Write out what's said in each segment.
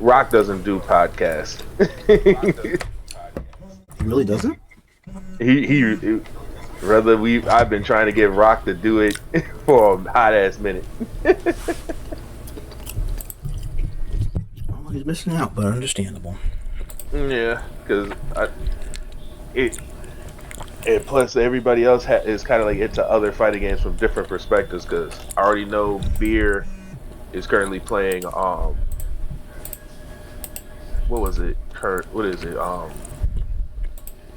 Rock doesn't do podcasts. He really doesn't? he rather I've been trying to get Rock to do it for a hot ass minute. Well, he's missing out, but understandable. Yeah, because it and plus everybody else is kind of like into other fighting games from different perspectives. Because I already know Beer is currently playing what was it? What is it?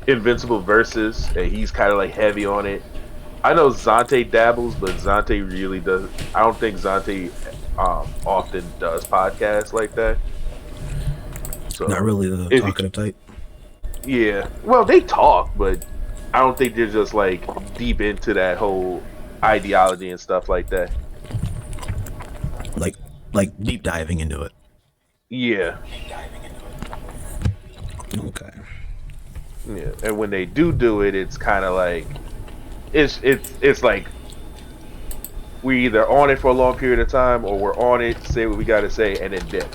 Invincible versus, and he's kind of like heavy on it. I know Zante dabbles, but Zante really does. I don't think Zante often does podcasts like that. So Not really the talkative type. Yeah, well, they talk, but I don't think they're just like deep into that whole ideology and stuff like that. Like deep diving into it. Yeah. Okay. Yeah, and when they do it, it's kind of like it's like we either on it for a long period of time or we're on it, say what we got to say, and then dip.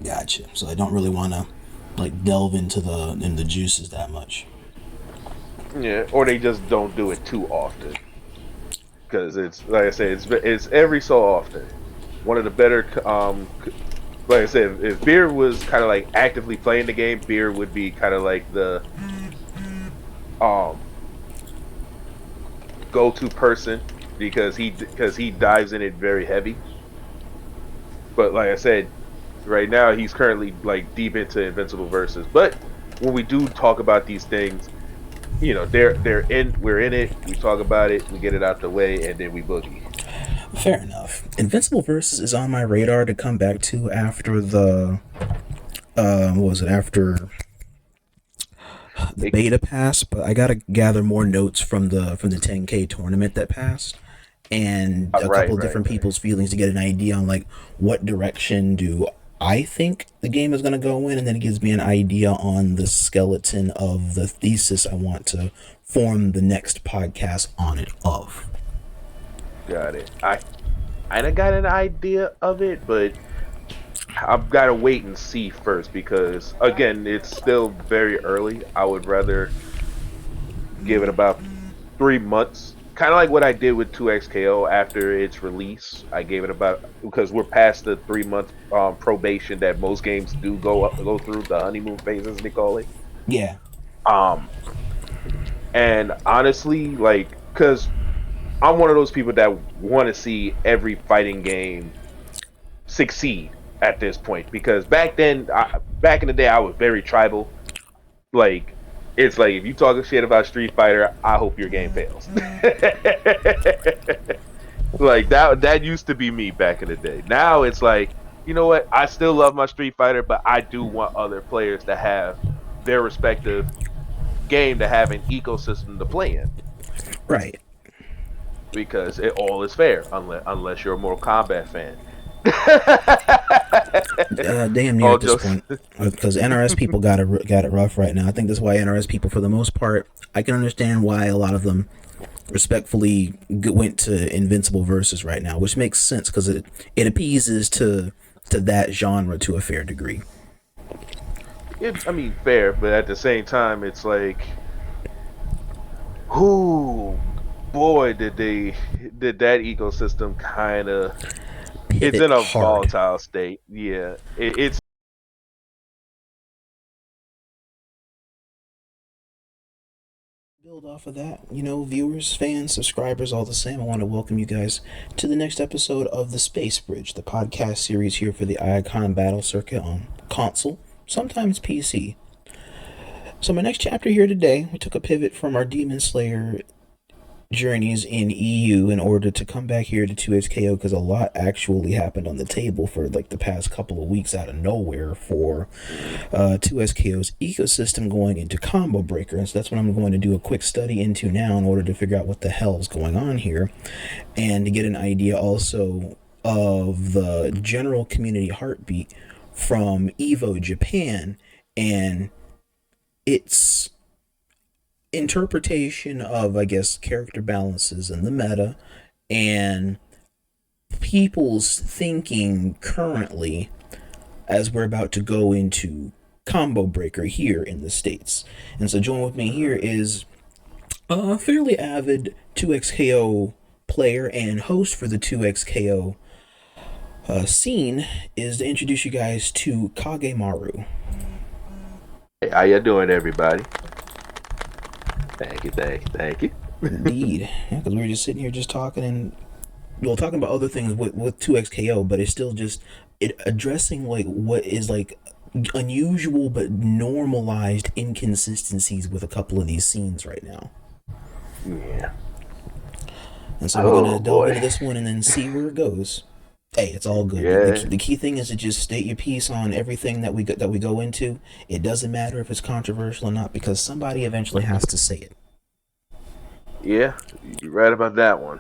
Gotcha. So I don't really want to like delve into the juices that much. Yeah, or they just don't do it too often because it's like I said, it's every so often. One of the better, like I said, if Beer was kind of like actively playing the game, Beer would be kind of like the go-to person because he dives in it very heavy. But like I said, right now he's currently like deep into Invincible versus. But when we do talk about these things, you know, we're in it, we talk about it, we get it out the way, and then we boogie. Fair enough. Invincible versus is on my radar to come back to after the what was it, after the beta passed, but I gotta gather more notes from the 10K tournament that passed, and a couple of different people's feelings to get an idea on like what direction do I think the game is gonna go in, and then it gives me an idea on the skeleton of the thesis I want to form the next podcast on it of. Got it. I got an idea of it, but I've got to wait and see first because again, it's still very early. I would rather give it about 3 months, kind of like what I did with 2XKO after its release. I gave it about because we're past the 3 month probation that most games do go through, the honeymoon phase as they call it. Yeah. And honestly, like, because I'm one of those people that want to see every fighting game succeed at this point. Because back in the day, I was very tribal. Like, it's like if you talk shit about Street Fighter, I hope your game fails. Like that used to be me back in the day. Now it's like, you know what? I still love my Street Fighter, but I do want other players to have their respective game to have an ecosystem to play in. Right. Because it all is fair unless you're a Mortal Kombat fan. Damn near at this point, because NRS people got it rough right now. I think that's why NRS people, for the most part, I can understand why a lot of them respectfully went to Invincible versus right now, which makes sense because it appeases to that genre to a fair degree. I mean, fair, but at the same time, it's like, ooh, boy, did that ecosystem kind of. It's in a volatile state. Yeah, it's. Build off of that, viewers, fans, subscribers, all the same. I want to welcome you guys to the next episode of the Space Bridge, the podcast series here for the Iacon battle circuit on console, sometimes PC. So my next chapter here today, we took a pivot from our Demon Slayer journeys in EU in order to come back here to 2XKO because a lot actually happened on the table for like the past couple of weeks out of nowhere for 2XKO's ecosystem going into combo breaker. And so that's what I'm going to do a quick study into now in order to figure out what the hell is going on here and to get an idea also of the general community heartbeat from Evo Japan and its interpretation of, I guess, character balances in the meta and people's thinking currently as we're about to go into Combo Breaker here in the States. And so join with me here is a fairly avid 2XKO player and host for the 2XKO scene is to introduce you guys to Kagemaru. Hey, how you doing, everybody? Thank you. Indeed, because we were just sitting here just talking and talking about other things with 2XKO, but it's still just it addressing like what is like unusual but normalized inconsistencies with a couple of these scenes right now. Yeah. And so we're gonna delve into this one and then see where it goes. Hey, it's all good. Yeah. The key thing is to just state your piece on everything that we go into. It doesn't matter if it's controversial or not because somebody eventually has to say it. Yeah, you're right about that one.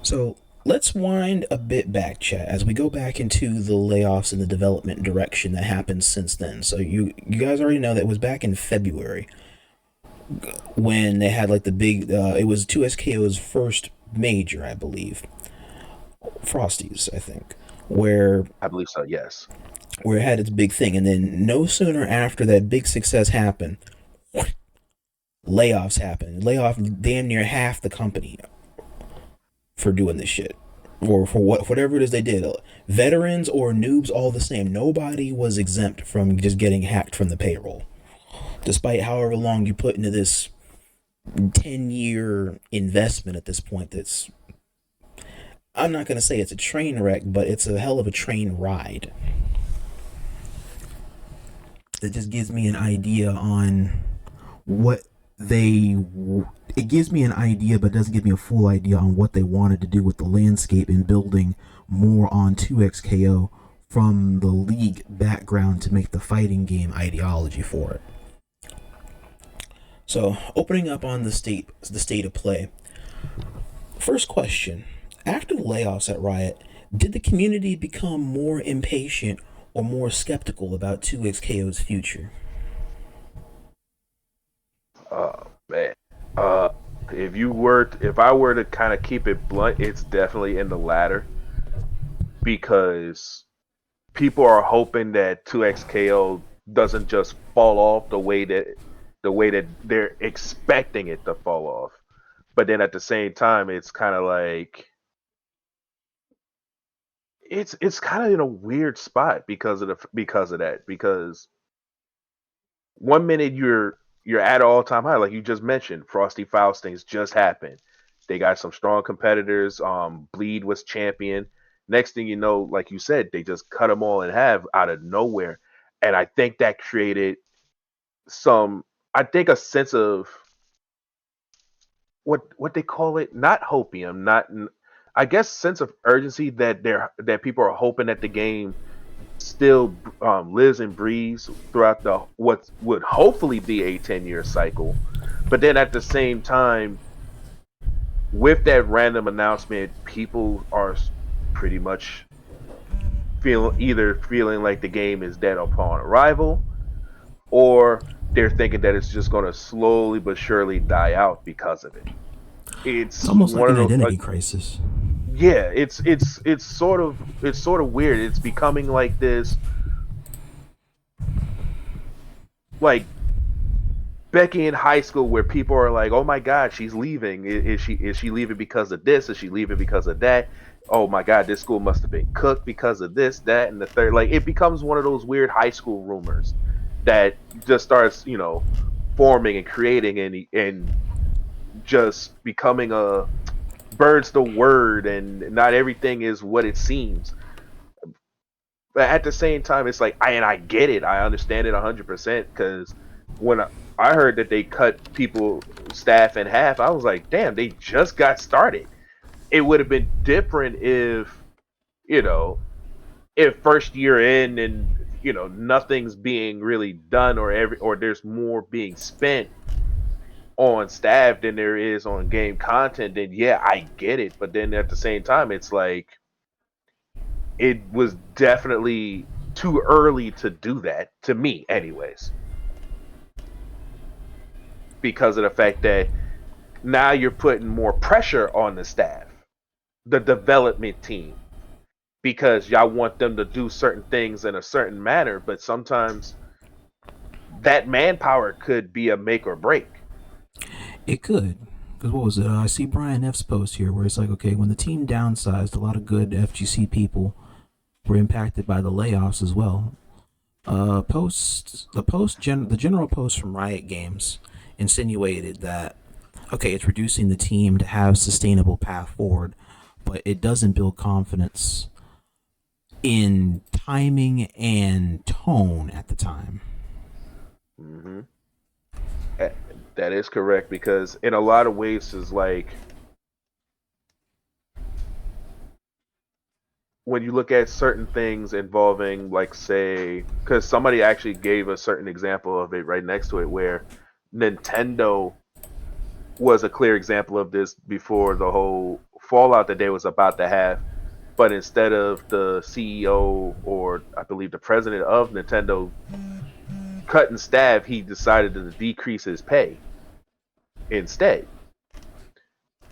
So let's wind a bit back, chat, as we go back into the layoffs and the development direction that happened since then. So you guys already know that it was back in February when they had like the big. It was 2SKO's first major, I believe. Frosties, I think, where I believe so. Yes. where it had its big thing, and then no sooner after that big success happened, layoffs happened. Lay off damn near half the company for doing this shit, or for whatever it is they did. Veterans or noobs, all the same. Nobody was exempt from just getting hacked from the payroll, despite however long you put into this 10-year investment at this point. That's I'm not going to say it's a train wreck, but it's a hell of a train ride. It just gives me an idea on what they. It gives me an idea, but doesn't give me a full idea on what they wanted to do with the landscape and building more on 2XKO from the league background to make the fighting game ideology for it. So, opening up on the state of play. First question. After the layoffs at Riot, did the community become more impatient or more skeptical about 2XKO's future? Oh man. If I were to kind of keep it blunt, it's definitely in the latter because people are hoping that 2XKO doesn't just fall off the way that they're expecting it to fall off. But then at the same time, it's kind of like it's kind of in a weird spot because of that because one minute you're at an all time high like you just mentioned. Frosty Faustings just happened. They got some strong competitors. Bleed was champion. Next thing you know, like you said, they just cut them all in half out of nowhere, and I think that created some. I think a sense of what they call it, not hopium, not I guess sense of urgency that people are hoping that the game still lives and breathes throughout the what would hopefully be a 10-year cycle. But then at the same time, with that random announcement, people are pretty much feeling like the game is dead upon arrival, or they're thinking that it's just going to slowly but surely die out because of it. It's It's almost like one an of those identity crisis. yeah, it's sort of weird. It's becoming like this, like Becky in high school, where people are like, "Oh my God, she's leaving. Is she leaving because of this? Is she leaving because of that? Oh my God, this school must have been cooked because of this, that, and the third." Like it becomes one of those weird high school rumors that just starts, forming and creating and just becoming a bird's the word, and not everything is what it seems. But at the same time, it's like I get it. I understand it 100% because when I heard that they cut people staff in half, I was like, damn, they just got started. It would have been different you know if first year in and nothing's being really done, or there's more being spent on staff than there is on game content. Then yeah, I get it. But then at the same time, it's like it was definitely too early to do that, to me anyways, because of the fact that now you're putting more pressure on the staff. the development team because y'all want them to do certain things in a certain manner, but sometimes that manpower could be a make or break. It could. Because what was it? I see Brian F's post here where it's like, okay, when the team downsized, a lot of good FGC people were impacted by the layoffs as well. The general post from Riot Games insinuated that okay, it's reducing the team to have sustainable path forward, but it doesn't build confidence in timing and tone at the time. Mm-hmm. That is correct because in a lot of ways is like when you look at certain things involving like say because somebody actually gave a certain example of it right next to it where Nintendo was a clear example of this before the whole fallout that they was about to have, but instead of the CEO or I believe the president of Nintendo cutting staff, he decided to decrease his pay instead.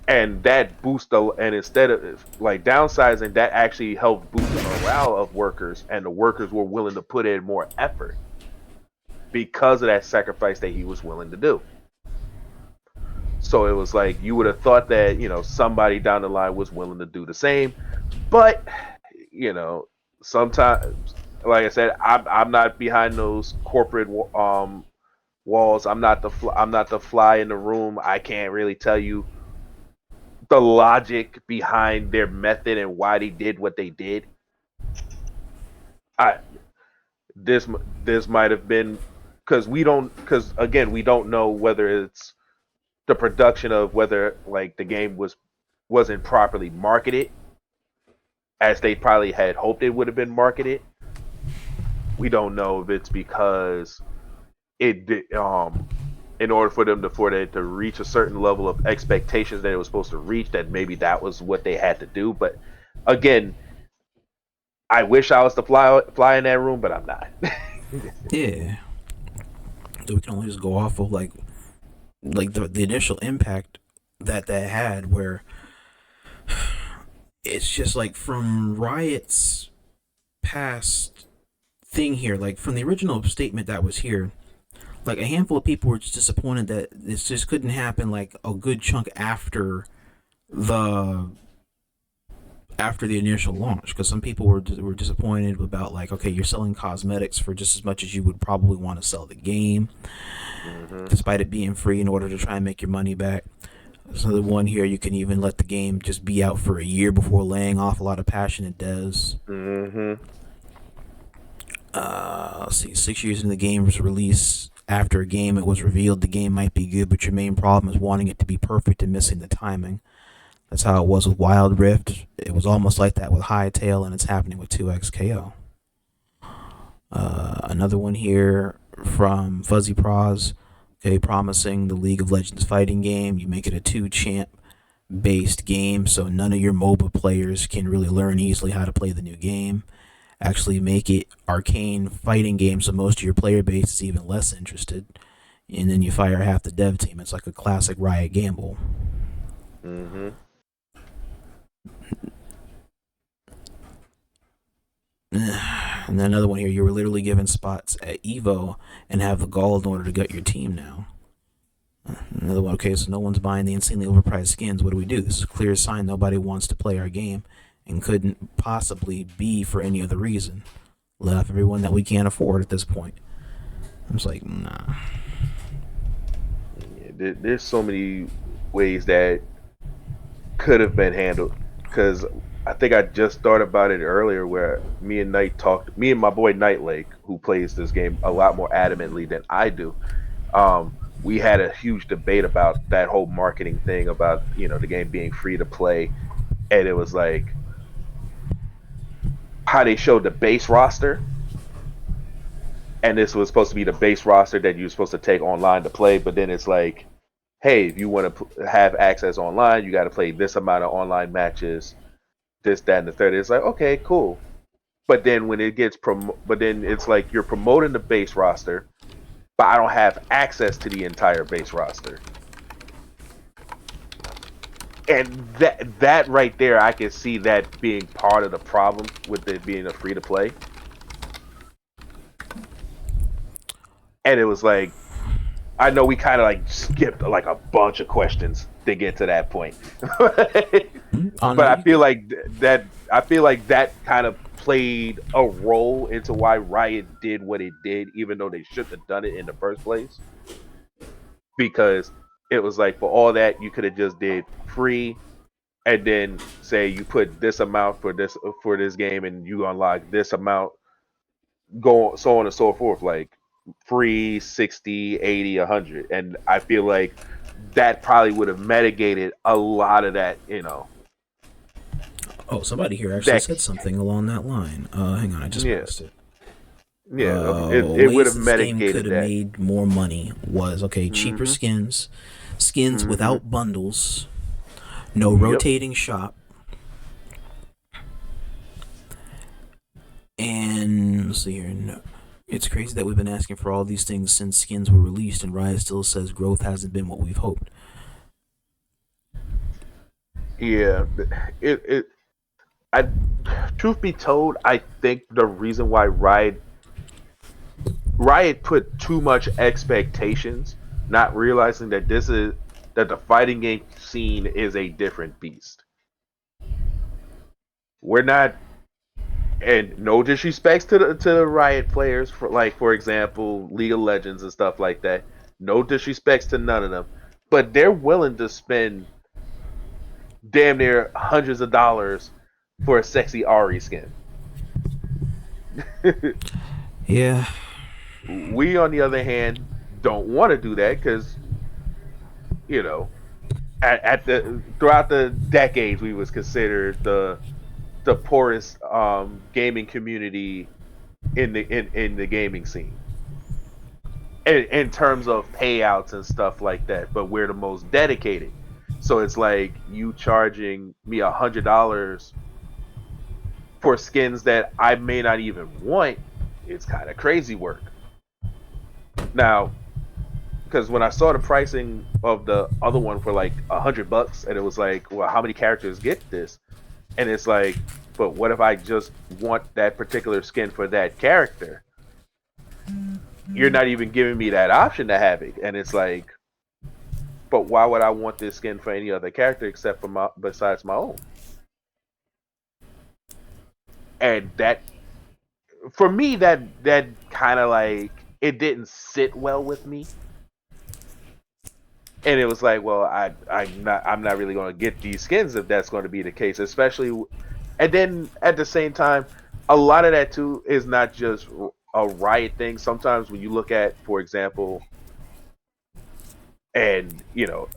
And that boost the and instead of like downsizing, that actually helped boost the morale of workers, and the workers were willing to put in more effort because of that sacrifice that he was willing to do. So it was like you would have thought that somebody down the line was willing to do the same, but you know sometimes, like I said, I'm not behind those corporate walls. I'm not the fly in the room. I can't really tell you the logic behind their method and why they did what they did. I this this might have been because again we don't know whether it's the production of whether like the game wasn't properly marketed as they probably had hoped it would have been marketed. We don't know if it's because it did, in order for them to reach a certain level of expectations that it was supposed to reach, that maybe that was what they had to do. But again, I wish I was the fly in that room, but I'm not. Yeah. So we can only just go off of like the initial impact that had where it's just like from Riot's past thing here, like from the original statement that was here, like a handful of people were just disappointed that this just couldn't happen like a good chunk the after the initial launch because some people were disappointed about like okay you're selling cosmetics for just as much as you would probably want to sell the game Mm-hmm. despite it being free in order to try and make your money back. So the one here you can even let the game just be out for a year before laying off a lot of passionate devs. Mm-hmm. Let's see, 6 years into the game's release, after a game it was revealed the game might be good, but your main problem is wanting it to be perfect and missing the timing. That's how it was with Wild Rift. It was almost like that with Hytale, and it's happening with 2XKO. Another one here from Fuzzy Pros. Okay, promising the League of Legends fighting game. You make it a 2-champ based game, so none of your MOBA players can really learn easily how to play the new game. Actually make it arcane fighting game so most of your player base is even less interested. And then you fire half the dev team. It's like a classic Riot gamble. Mm-hmm. And then another one here, you were literally given spots at Evo and have the gall in order to gut your team now. Another one, okay, so no one's buying the insanely overpriced skins. What do we do? This is a clear sign nobody wants to play our game and couldn't possibly be for any other reason. Let off everyone that we can't afford at this point. I'm just like, nah. Yeah, there's so many ways that could have been handled because I think I just thought about it earlier where me and my boy Nightlake, who plays this game a lot more adamantly than I do. We had a huge debate about that whole marketing thing about the game being free to play, and it was like how they showed the base roster, and this was supposed to be the base roster that you're supposed to take online to play, but then it's like, hey, if you want to have access online, you got to play this amount of online matches, this, that, and the third. It's like, okay, cool. But then when it gets but then it's like you're promoting the base roster, but I don't have access to the entire base roster. And that right there, I can see that being part of the problem with it being a free to play. And it was like, I know we kind of like skipped like a bunch of questions to get to that point, Oh but no, I you feel good. like that kind of played a role into why Riot did what it did, even though they shouldn't have done it in the first place. Because it was like for all that you could have just did free, and then say you put this amount for this game, and you unlock this amount, go so on and so forth, like free 60, 80, 100. And I feel like that probably would have mitigated a lot of that, Oh, somebody here actually that said something along that line. Hang on, I just yeah, paused it. yeah, it would Ways have this game could mitigated have that. made more money was okay, cheaper Mhm. skins Mhm. without bundles, no Yep. rotating shop, and let's see here. No, it's crazy that we've been asking for all these things since skins were released, and Riot still says growth hasn't been what we've hoped. Yeah. It I truth be told, I think the reason why Riot put too much expectations, not realizing that the fighting game scene is a different beast. We're not, and no disrespects to the Riot players, for example League of Legends and stuff like that. No disrespects to none of them, but they're willing to spend damn near hundreds of dollars for a sexy Ari skin. Yeah, We, on the other hand, don't want to do that because you know at the throughout the decades we was considered the poorest gaming community in the gaming scene in terms of payouts and stuff like that, but we're the most dedicated. So it's like you charging me $100 for skins that I may not even want. It's kind of crazy work. Now, because when I saw the pricing of the other one for like $100, and it was like, well, how many characters get this? And it's like, but what if I just want that particular skin for that character? You're not even giving me that option to have it, and it's like, but why would I want this skin for any other character except for my besides my own? And that, for me, that kind of like it didn't sit well with me, and it was like, well, I'm not really going to get these skins if that's going to be the case, especially. And then at the same time, a lot of that too is not just a Riot thing. Sometimes when you look at, for example, and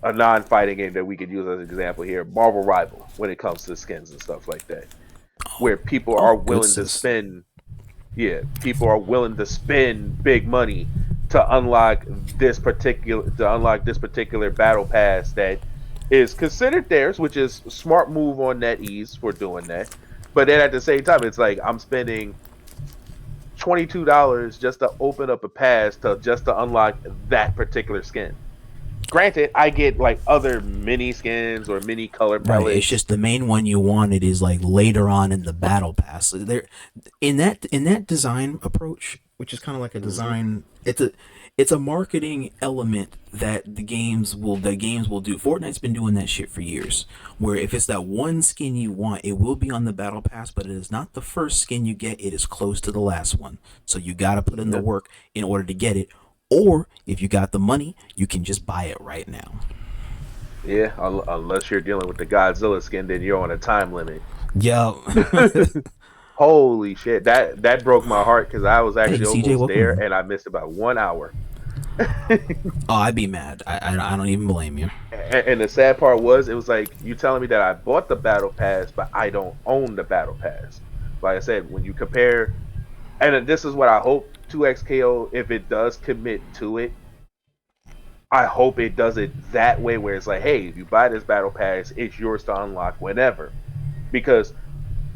a non-fighting game that we could use as an example here, Marvel Rival, when it comes to skins and stuff like that, where people are oh, good willing to sis. spend, yeah, people are willing to spend big money to unlock this particular battle pass that is considered theirs, which is a smart move on NetEase for doing that. But then at the same time, it's like I'm spending $22 just to open up a pass to unlock that particular skin. Granted, I get like other mini skins or mini color Right, it's palettes. just the main one you wanted is like later on in the battle pass. There, in that design approach, which is kind of like a Hmm. design, it's a marketing element that the games will do. Fortnite's been doing that shit for years. Where if it's that one skin you want, it will be on the battle pass, but it is not the first skin you get. It is close to the last one. So you got to put in the Yeah, work in order to get it. Or if you got the money, you can just buy it right now. yeah. Unless you're dealing with the Godzilla skin, then you're on a time limit. Yo. Holy shit, that broke my heart because I was Hey, actually CJ, almost welcome there in. and I missed about 1 hour. Oh, I'd be mad. I don't even blame you. And the sad part was, it was like you telling me that I bought the battle pass, but I don't own the battle pass. Like I said, when you compare, and this is what I hope 2XKO, if it does commit to it, I hope it does it that way, where it's like, hey, if you buy this battle pass, it's yours to unlock whenever, because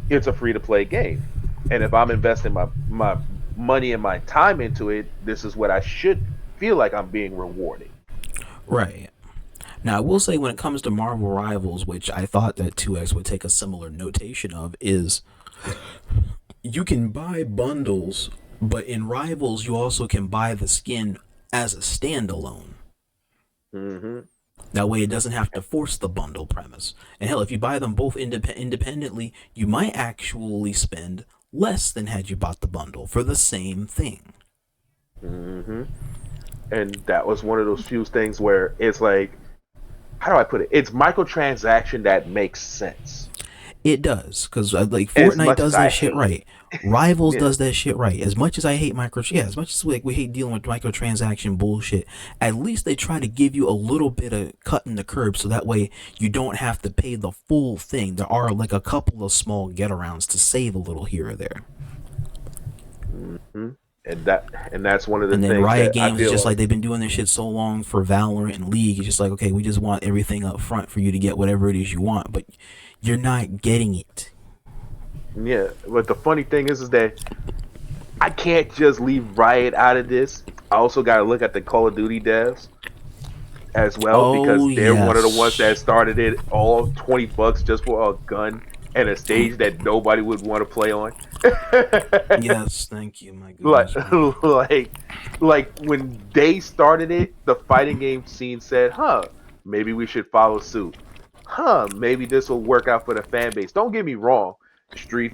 it's a free to play game, and if I'm investing my money and my time into it, this is what I should feel like I'm being rewarded. Right. Now, I will say when it comes to Marvel Rivals, which I thought that 2X would take a similar notation of, is you can buy bundles, but in Rivals, you also can buy the skin as a standalone. Mm-hmm. That way, it doesn't have to force the bundle premise. And hell, if you buy them both independently, you might actually spend less than had you bought the bundle for the same thing. Mm-hmm. And that was one of those few things where it's like, how do I put it? It's microtransaction that makes sense. It does, because like As Fortnite much as does I that shit hate it. right. Rivals Yeah. does that shit right. As much as I hate as much as we hate dealing with microtransaction bullshit, at least they try to give you a little bit of cut in the curb, so that way you don't have to pay the full thing. There are like a couple of small get arounds to save a little here or there. Mm-hmm. And that's one of the And then things Riot that I Games is feel just like like. they've been doing this shit so long for Valorant and League. It's just like, okay, we just want everything up front for you to get whatever it is you want, but you're not getting it. Yeah, but the funny thing is that I can't just leave Riot out of this. I also got to look at the Call of Duty devs as well Oh because they're one of the ones yes. that started it all $20 just for a gun and a stage that nobody would want to play on. Yes, thank you, my like, goodness gracious. like, like when they started it, the fighting game scene said, "Huh, maybe we should follow suit. Huh, maybe this will work out for the fan base." Don't get me wrong, Street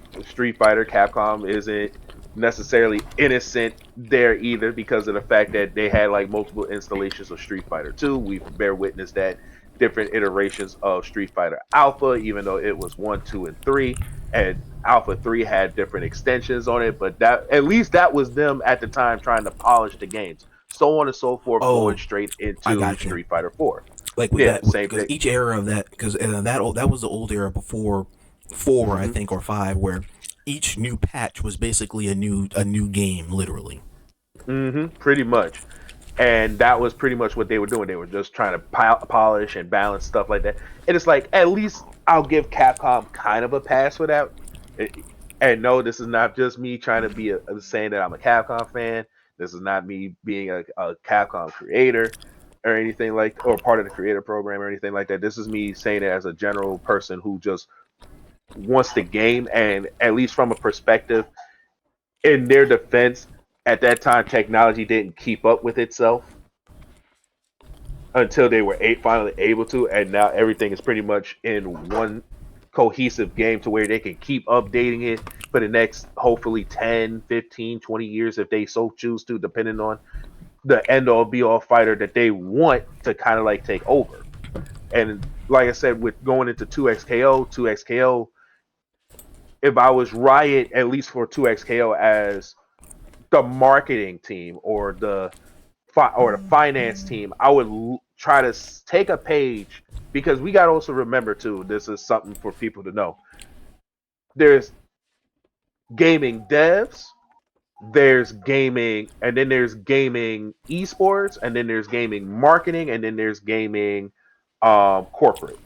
Fighter, Capcom isn't necessarily innocent there either because of the fact that they had like multiple installations of Street Fighter 2. We've bear witness that different iterations of Street Fighter Alpha, even though it was 1, 2, and 3, and Alpha 3 had different extensions on it, but that at least that was them at the time trying to polish the games. So on and so forth, going Oh, straight I into got you. Street Fighter 4. Like with Yeah, that, same because thing. each era of that, because that was the old era before four, I Hmm. think, or five, where each new patch was basically a new game, literally. Hmm. Pretty much. And that was pretty much what they were doing. They were just trying to polish and balance stuff like that. And it's like, at least I'll give Capcom kind of a pass for that. And no, this is not just me trying to be saying that I'm a Capcom fan. This is not me being a Capcom creator or anything like, or part of the creator program or anything like that. This is me saying it as a general person who just wants the game. And at least from a perspective, in their defense, at that time, technology didn't keep up with itself until they were finally able to, and now everything is pretty much in one cohesive game to where they can keep updating it for the next hopefully 10, 15, 20 years if they so choose to, depending on the end all be all fighter that they want to kind of like take over. And like I said, with going into 2XKO, if I was Riot, at least for 2XKO as the marketing team or the finance team, I would try to take a page because we got to also remember too. This is something for people to know. There's gaming devs, there's gaming, and then there's gaming esports, and then there's gaming marketing, and then there's gaming corporate.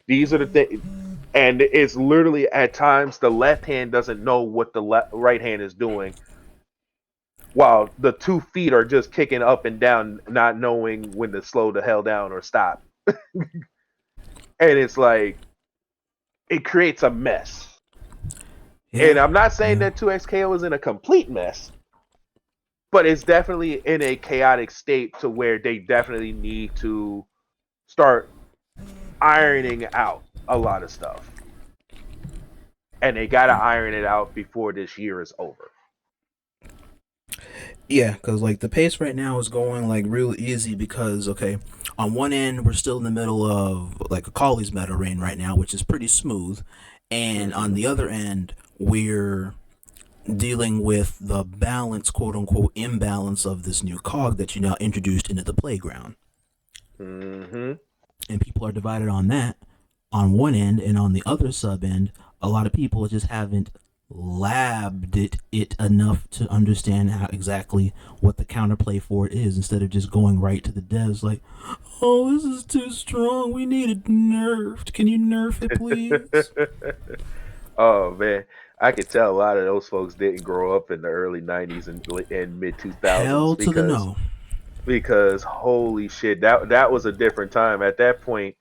These are the things, and it's literally at times the left hand doesn't know what the right hand is doing, while the 2 feet are just kicking up and down, not knowing when to slow the hell down or stop. And it's like it creates a mess. And Yeah, I'm not saying yeah, that 2XKO is in a complete mess, but it's definitely in a chaotic state to where they definitely need to start ironing out a lot of stuff. And they got to iron it out before this year is over. yeah. Because like the pace right now is going like real easy because okay, on one end we're still in the middle of like Akali's meta reign right now, which is pretty smooth, and on Mm-hmm. the other end we're dealing with the balance, quote unquote, imbalance of this new cog that you now introduced into the playground. Mm-hmm. And people are divided on that on one end, and on the other sub end, a lot of people just haven't labbed it enough to understand how exactly what the counterplay for it is instead of just going right to the devs like, oh, this is too strong, we need it nerfed, can you nerf it please? Oh man, I could tell a lot of those folks didn't grow up in the early '90s and mid 2000s Hell to the because no. because holy shit, that was a different time. At that point,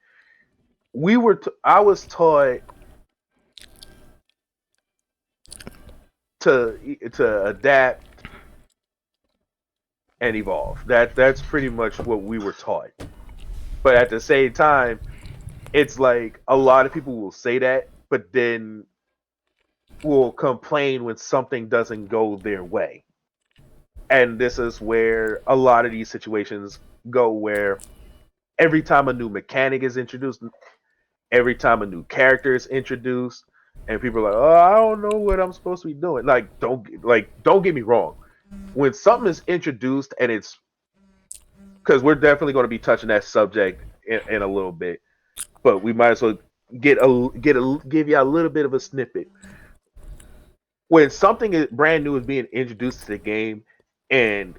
I was taught to adapt and evolve. That's pretty much what we were taught. But at the same time, it's like a lot of people will say that, but then will complain when something doesn't go their way. And this is where a lot of these situations go, where every time a new mechanic is introduced, every time a new character is introduced, and people are like, "Oh, I don't know what I'm supposed to be doing." Don't get me wrong. When something is introduced, and it's because we're definitely going to be touching that subject in a little bit, but we might as well give you a little bit of a snippet. When something brand new is being introduced to the game, and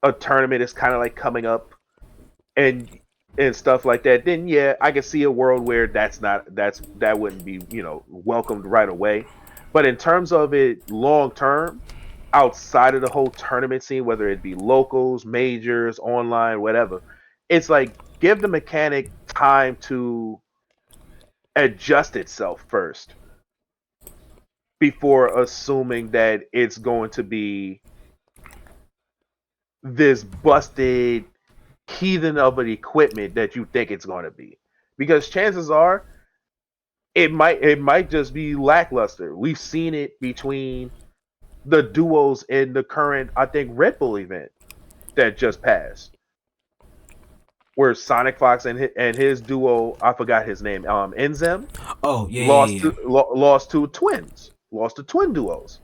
a tournament is kind of like coming up, and stuff like that, then yeah, I can see a world where that wouldn't be welcomed right away. But in terms of it long term, outside of the whole tournament scene, whether it be locals, majors, online, whatever, it's like give the mechanic time to adjust itself first before assuming that it's going to be this busted heathen of an equipment that you think it's going to be, because chances are it might just be lackluster. We've seen it between the duos in the current, I think, Red Bull event that just passed, where Sonic Fox and his duo, I forgot his name, Enzem. Oh yeah, lost to twin duos.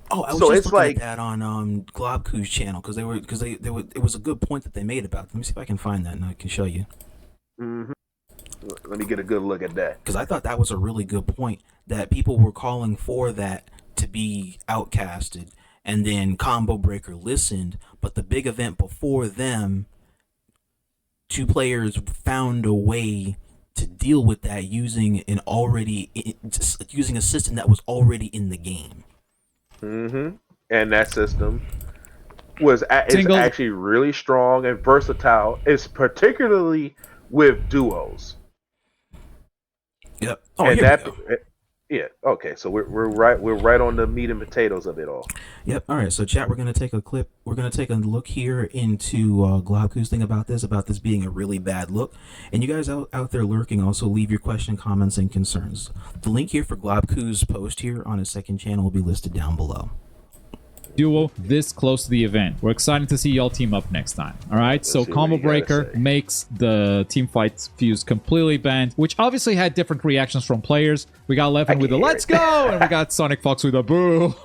Oh, I was just looking at that on Globku's channel because it was a good point that they made about them. Let me see if I can find that and I can show you. Mm-hmm. Let me get a good look at that, because I thought that was a really good point, that people were calling for that to be outcasted, and then Combo Breaker listened, but the big event before them, two players found a way to deal with that using using a system that was already in the game. Mm-hmm. And that system is actually really strong and versatile. It's particularly with duos. Yep. Oh, and here we go. Yeah. Okay. So we're right on the meat and potatoes of it all. Yep. All right. So chat, we're gonna take a clip. We're gonna take a look here into Globku's thing about this being a really bad look. And you guys out there lurking, also leave your question, comments, and concerns. The link here for Globku's post here on his second channel will be listed down below. Duo this close to the event. We're excited to see y'all team up next time. All right, so Combo Breaker makes the team fight fuse completely banned, which obviously had different reactions from players. We got Levin with a let's go, and we got Sonic Fox with a boo.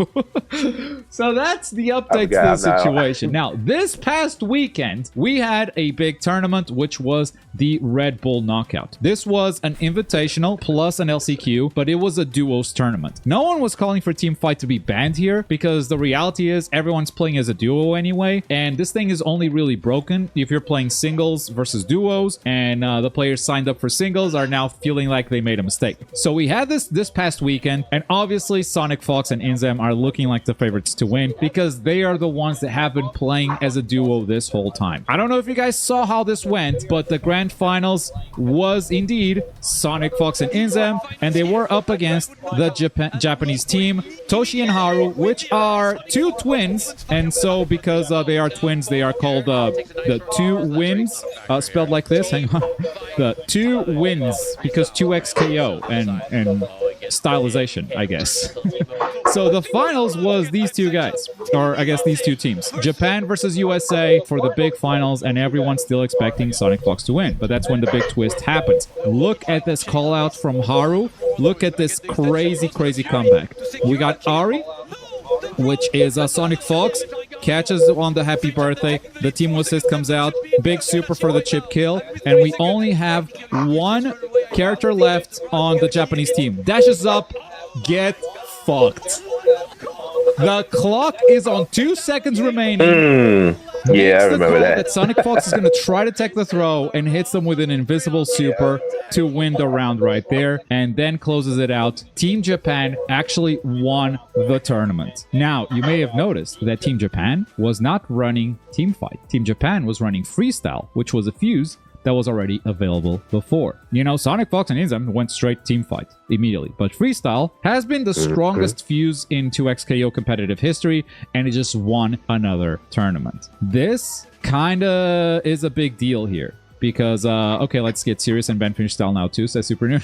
So that's the update to the situation. Now, this past weekend, we had a big tournament, which was the Red Bull Knockout. This was an invitational plus an LCQ, but it was a duos tournament. No one was calling for team fight to be banned here, because the reality is everyone's playing as a duo anyway, and this thing is only really broken if you're playing singles versus duos, and the players signed up for singles are now feeling like they made a mistake. So we had this past weekend, and obviously Sonic Fox and Inzem are looking like the favorites to win, because they are the ones that have been playing as a duo this whole time. I don't know if you guys saw how this went, but the grand finals was indeed Sonic Fox and Inzem, and they were up against the Japanese team, Toshi and Haru, which are two twins, and so because they are twins, they are called the two wins, spelled like this. Hang on, the two wins, because 2XKO and stylization, I guess. So the finals was these two guys, or I guess these two teams, Japan versus USA for the big finals, and everyone's still expecting Sonic Fox to win, but that's when the big twist happens. Look at this call out from Haru. Look at this crazy comeback. We got Ari, which is a Sonic Fox, catches on the happy birthday. The team assist comes out, big super for the chip kill, and we only have one character left on the Japanese team. Dashes up, get fucked. The clock is on 2 seconds remaining. Yeah, I makes the remember call that. that Sonic Fox is going to try to take the throw and hits them with an invisible super to win the round right there, and then closes it out. Team Japan actually won the tournament. Now, you may have noticed that Team Japan was not running Teamfight. Team Japan was running Freestyle, which was a fuse that was already available before. You know, Sonic Fox and Inzam went straight Teamfight immediately, but Freestyle has been the strongest fuse in 2xKO competitive history, and it just won another tournament. This kinda is a big deal here. Because, okay, let's get serious and ban Freestyle now too, says Super Noon.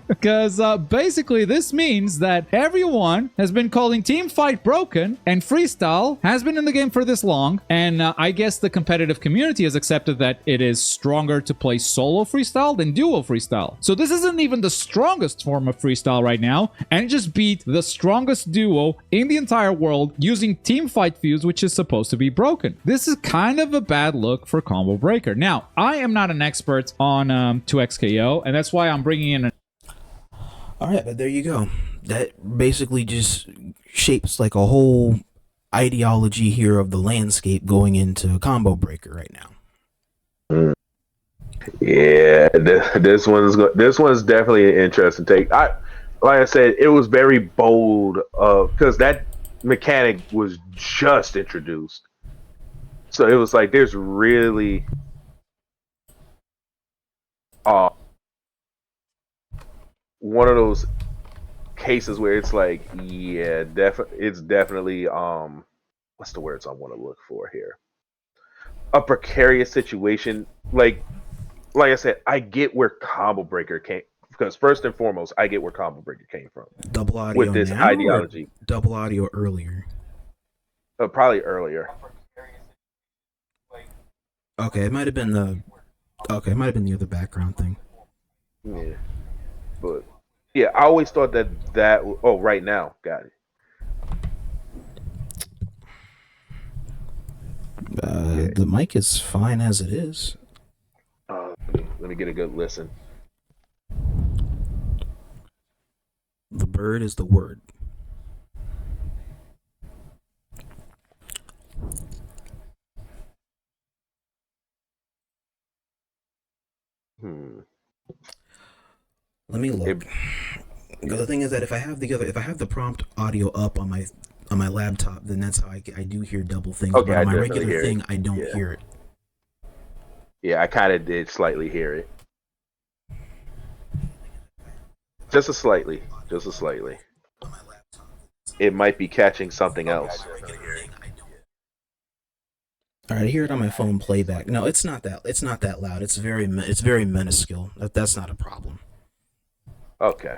Because basically this means that everyone has been calling Teamfight broken, and Freestyle has been in the game for this long, and I guess the competitive community has accepted that it is stronger to play solo Freestyle than duo Freestyle. So this isn't even the strongest form of Freestyle right now, and it just beat the strongest duo in the entire world using Teamfight Fuse, which is supposed to be broken. This is kind of a bad look for Combo Breaker. Now, I am not an expert on 2xKO, and that's why I'm bringing in All right, but there you go. That basically just shapes like a whole ideology here of the landscape going into Combo Breaker right now. Yeah, this one's definitely an interesting take. Like I said, it was very bold because that mechanic was just introduced, so it was like there's really one of those cases where it's like, yeah, it's definitely what's the words I want to look for here? A precarious situation. Like I said, I get where Combo Breaker came, because first and foremost, I get where Combo Breaker came from Double audio with this now ideology. Or double audio earlier? Probably earlier. Okay, it might have been the other background thing. Yeah, but yeah, I always thought that oh, right now, got it. The mic is fine as it is. Let me get a good listen. The bird is the word. Let me look. Because the thing is that if I have the prompt audio up on my laptop, then that's how I do hear double things. Okay, but on my definitely regular hear thing, it. I don't hear it. Yeah, I kind of did slightly hear it. Just a slightly. It might be catching something else. All right, I hear it on my phone playback. No, it's not that loud. It's very minuscule. That's not a problem. Okay.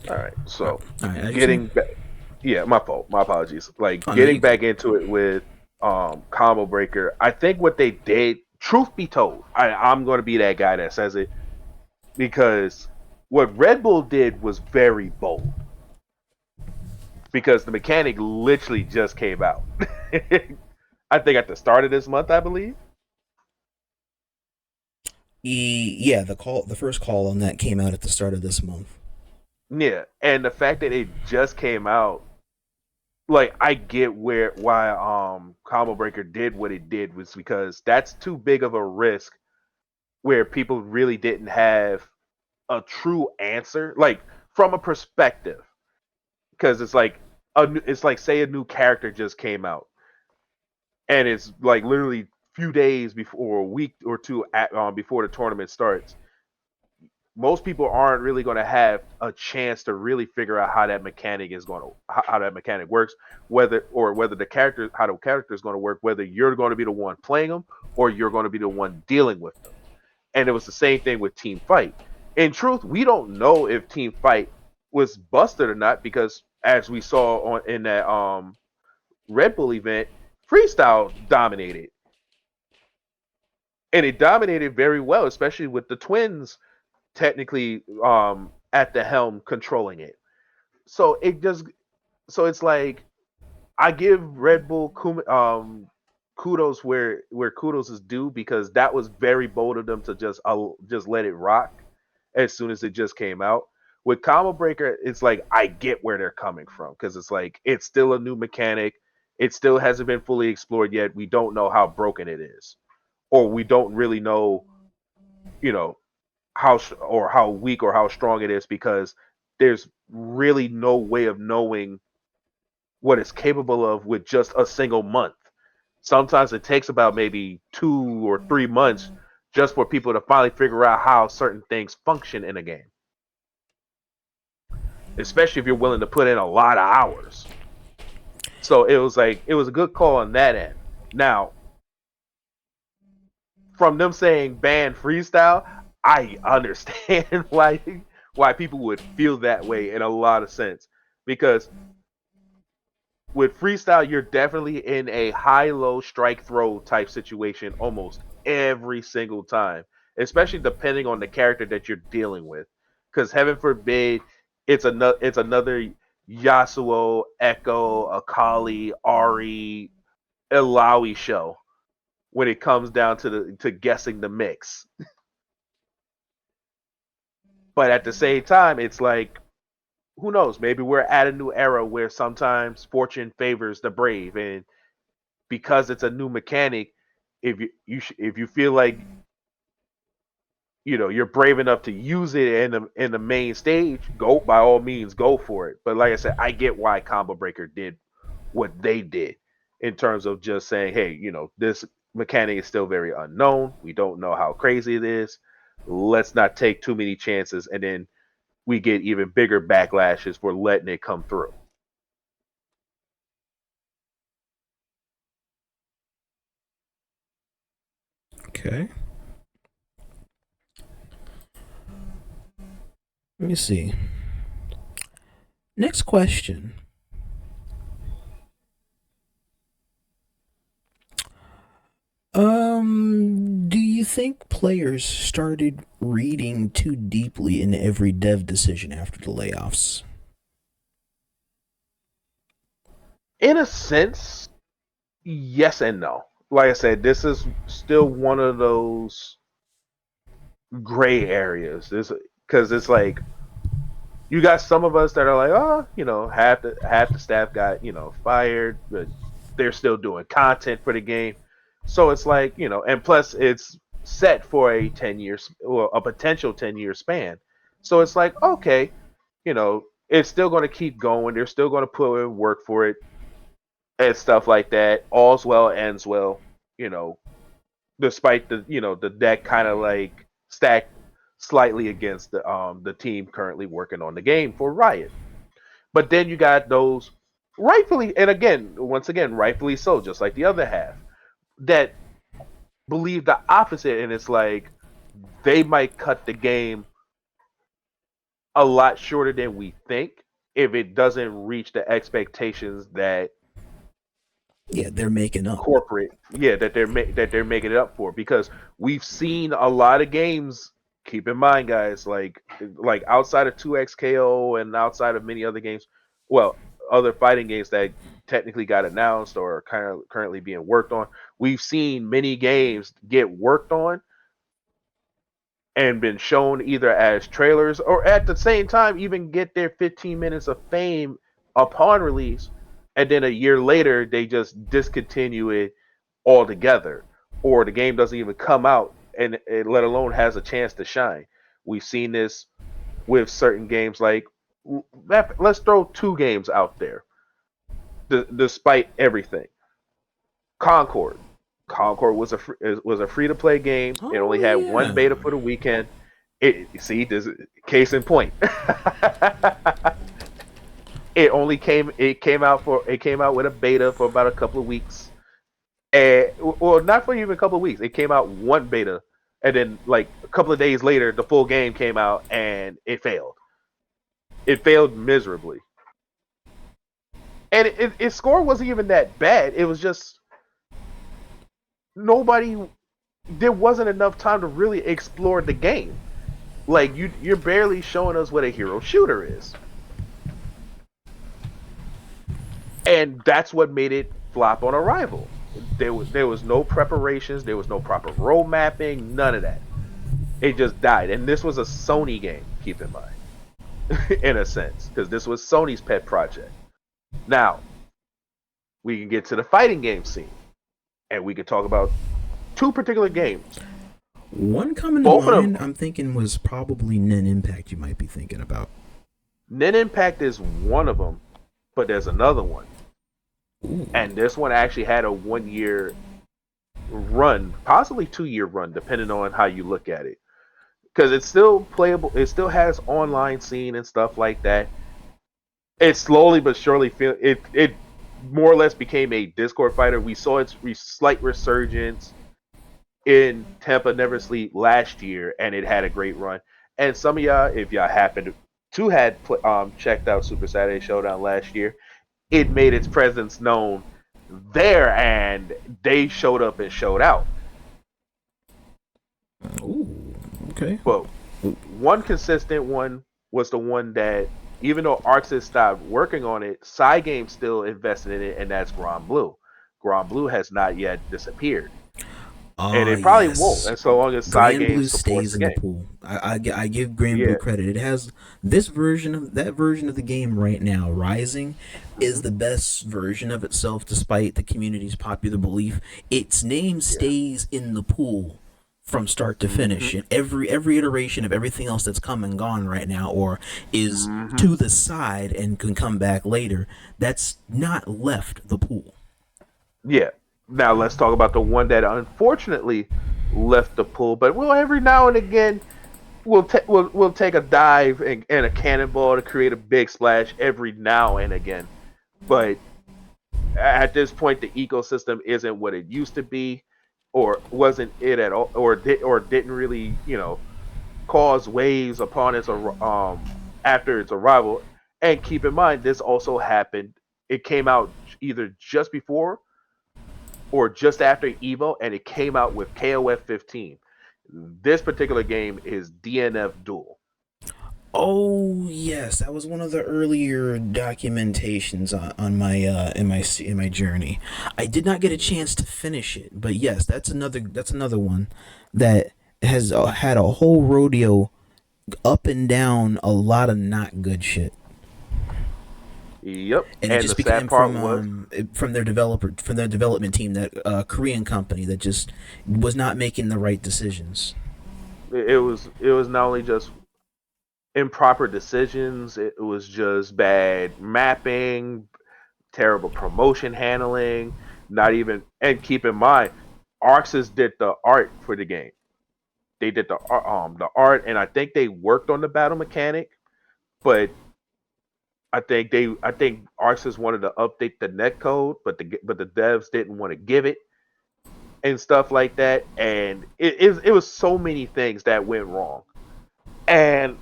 All right. So, all right, getting back. Yeah, my fault. My apologies. Like no, getting back into it with Combo Breaker. I think what they did, truth be told, I'm going to be that guy that says it, because what Red Bull did was very bold. Because the mechanic literally just came out. I think at the start of this month, I believe. Yeah, the first call on that came out at the start of this month. Yeah, and the fact that it just came out, like, I get why Combo Breaker did what it did, was because that's too big of a risk where people really didn't have a true answer, like from a perspective, because it's like say a new character just came out, and it's like literally few days before, a week or two before the tournament starts. Most people aren't really going to have a chance to really figure out how that mechanic works, whether the character is going to work, whether you're going to be the one playing them or you're going to be the one dealing with them. And it was the same thing with Team Fight. In truth, we don't know if Team Fight was busted or not, because as we saw in that Red Bull event, Freestyle dominated. And it dominated very well, especially with the twins technically at the helm controlling it. So it's like, I give Red Bull kudos where kudos is due, because that was very bold of them to just let it rock as soon as it just came out. With Combo Breaker, it's like I get where they're coming from, because it's like it's still a new mechanic. It still hasn't been fully explored yet. We don't know how broken it is, or we don't really know, you know, how weak or how strong it is, because there's really no way of knowing what it's capable of with just a single month. Sometimes it takes about maybe 2 or 3 months just for people to finally figure out how certain things function in a game, especially if you're willing to put in a lot of hours. So it was a good call on that end. Now, from them saying ban freestyle, I understand why people would feel that way in a lot of sense, because with freestyle you're definitely in a high-low strike throw type situation almost every single time, especially depending on the character that you're dealing with. Because heaven forbid it's another Yasuo, Echo, Akali, Ari, Ilaoi show when it comes down to guessing the mix. But at the same time, it's like, who knows? Maybe we're at a new era where sometimes fortune favors the brave, and because it's a new mechanic, if you feel like you're brave enough to use it in the main stage, go by all means, go for it. But like I said, I get why Combo Breaker did what they did in terms of just saying, hey, this mechanic is still very unknown. We don't know how crazy it is. Let's not take too many chances, and then we get even bigger backlashes for letting it come through. Okay. Let me see. Next question. Do you think players started reading too deeply in every dev decision after the layoffs? In a sense, yes and no. Like I said, this is still one of those gray areas. This because it's like you got some of us that are like, oh, half the staff got fired, but they're still doing content for the game. So it's like, and plus it's set for a 10 years or a potential 10-year span. So it's like, okay, it's still going to keep going. They're still going to put in work for it and stuff like that. All's well ends well, you know, despite the deck kind of like stacked slightly against the team currently working on the game for Riot. But then you got those rightfully, and again, once again, rightfully so, just like the other half, that believe the opposite, and it's like they might cut the game a lot shorter than we think if it doesn't reach the expectations that they're making up. corporate, that they're making it up for, because we've seen a lot of games. Keep in mind, guys, like outside of 2XKO and outside of many other games, well, other fighting games that technically got announced or kind of currently being worked on, we've seen many games get worked on and been shown either as trailers or at the same time even get their 15 minutes of fame upon release, and then a year later they just discontinue it altogether, or the game doesn't even come out and let alone has a chance to shine. We've seen this with certain games, like let's throw two games out there. Despite everything, Concord. Concord was a free to play game. It only had one beta for the weekend. This case in point. It came out with a beta for about a couple of weeks. And well, not for even a couple of weeks. It came out one beta, and then like a couple of days later the full game came out and it failed. It failed miserably. And its score wasn't even that bad. It was just there wasn't enough time to really explore the game. Like you're barely showing us what a hero shooter is, and that's what made it flop on arrival. There was no preparations, there was no proper road mapping, none of that. It just died, and this was a Sony game. Keep in mind, in a sense, because this was Sony's pet project. Now, we can get to the fighting game scene, and we can talk about two particular games. One coming to Both of mind, them. I'm thinking, was probably Nin Impact. You might be thinking about. Nin Impact is one of them, but there's another one, Ooh. and this one actually had a 1 year run, possibly 2 year run, depending on how you look at it. Because it's still playable, it still has online scene and stuff like that. It slowly but surely it more or less became a Discord fighter. We saw its slight resurgence in Tampa Never Sleep last year, and it had a great run. And some of y'all, if y'all happened to had checked out Super Saturday Showdown last year, it made its presence known there, and they showed up and showed out. Ooh, okay. But one consistent one was the one that, even though Arxis stopped working on it, Cygames still invested in it, and that's Grand Blue. Grand Blue has not yet disappeared. And it probably won't, as so long as Grand Cygames Blue supports stays the in the game. pool. I give Grand Blue credit. It has this version of that version of the game right now. Rising is the best version of itself, despite the community's popular belief. Its name stays in the pool from start to finish, and every iteration of everything else that's come and gone right now, or is to the side and can come back later, that's not left the pool. Yeah. Now let's talk about the one that unfortunately left the pool. But we'll every now and again we'll take a dive and a cannonball to create a big splash every now and again. But at this point, the ecosystem isn't what it used to be, or wasn't it at all, or didn't really cause waves upon its after its arrival. And keep in mind, this also happened. It came out either just before or just after Evo, and it came out with KOF 15. This particular game is DNF Duel. Oh yes, that was one of the earlier documentations on my in my journey. I did not get a chance to finish it, but yes, that's another one that has had a whole rodeo up and down a lot of not good shit. Yep, And it just the sad became part was from their development team, that Korean company that just was not making the right decisions. it was not only just improper decisions, it was just bad mapping, terrible promotion handling, not even. And keep in mind, Arxis did the art for the game. They did the art, and I think they worked on the battle mechanic, but I think Arxis wanted to update the netcode, but the devs didn't want to give it and stuff like that, and it was so many things that went wrong, and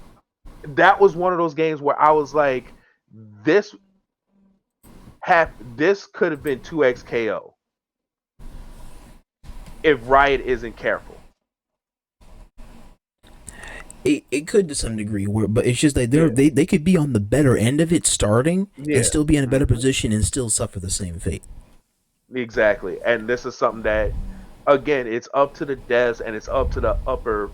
that was one of those games where I was like, this this could have been 2x KO if Riot isn't careful. It could to some degree, but it's just that they could be on the better end of it starting and still be in a better position and still suffer the same fate. Exactly, and this is something that, again, it's up to the devs and it's up to the upper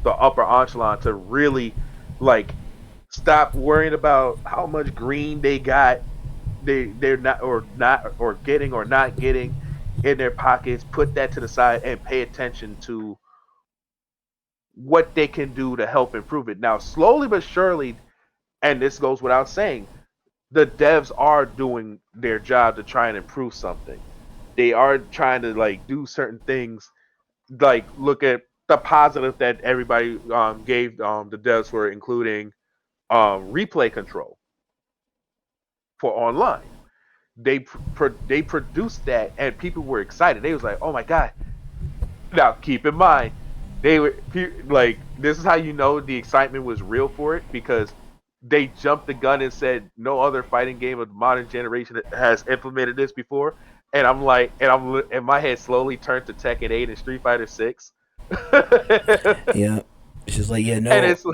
echelon to really stop worrying about how much green they got, they're not getting in their pockets. Put that to the side and pay attention to what they can do to help improve it. Now, slowly but surely, and this goes without saying, the devs are doing their job to try and improve something. They are trying to do certain things, look at the positive that everybody gave the devs for including replay control for online. They produced that, and people were excited. They was like, "Oh my god!" Now, keep in mind, they were this is how you know the excitement was real for it, because they jumped the gun and said no other fighting game of the modern generation has implemented this before. And I'm like, and my head slowly turned to Tekken 8 and Street Fighter 6. Yeah, it's just like, no, And it's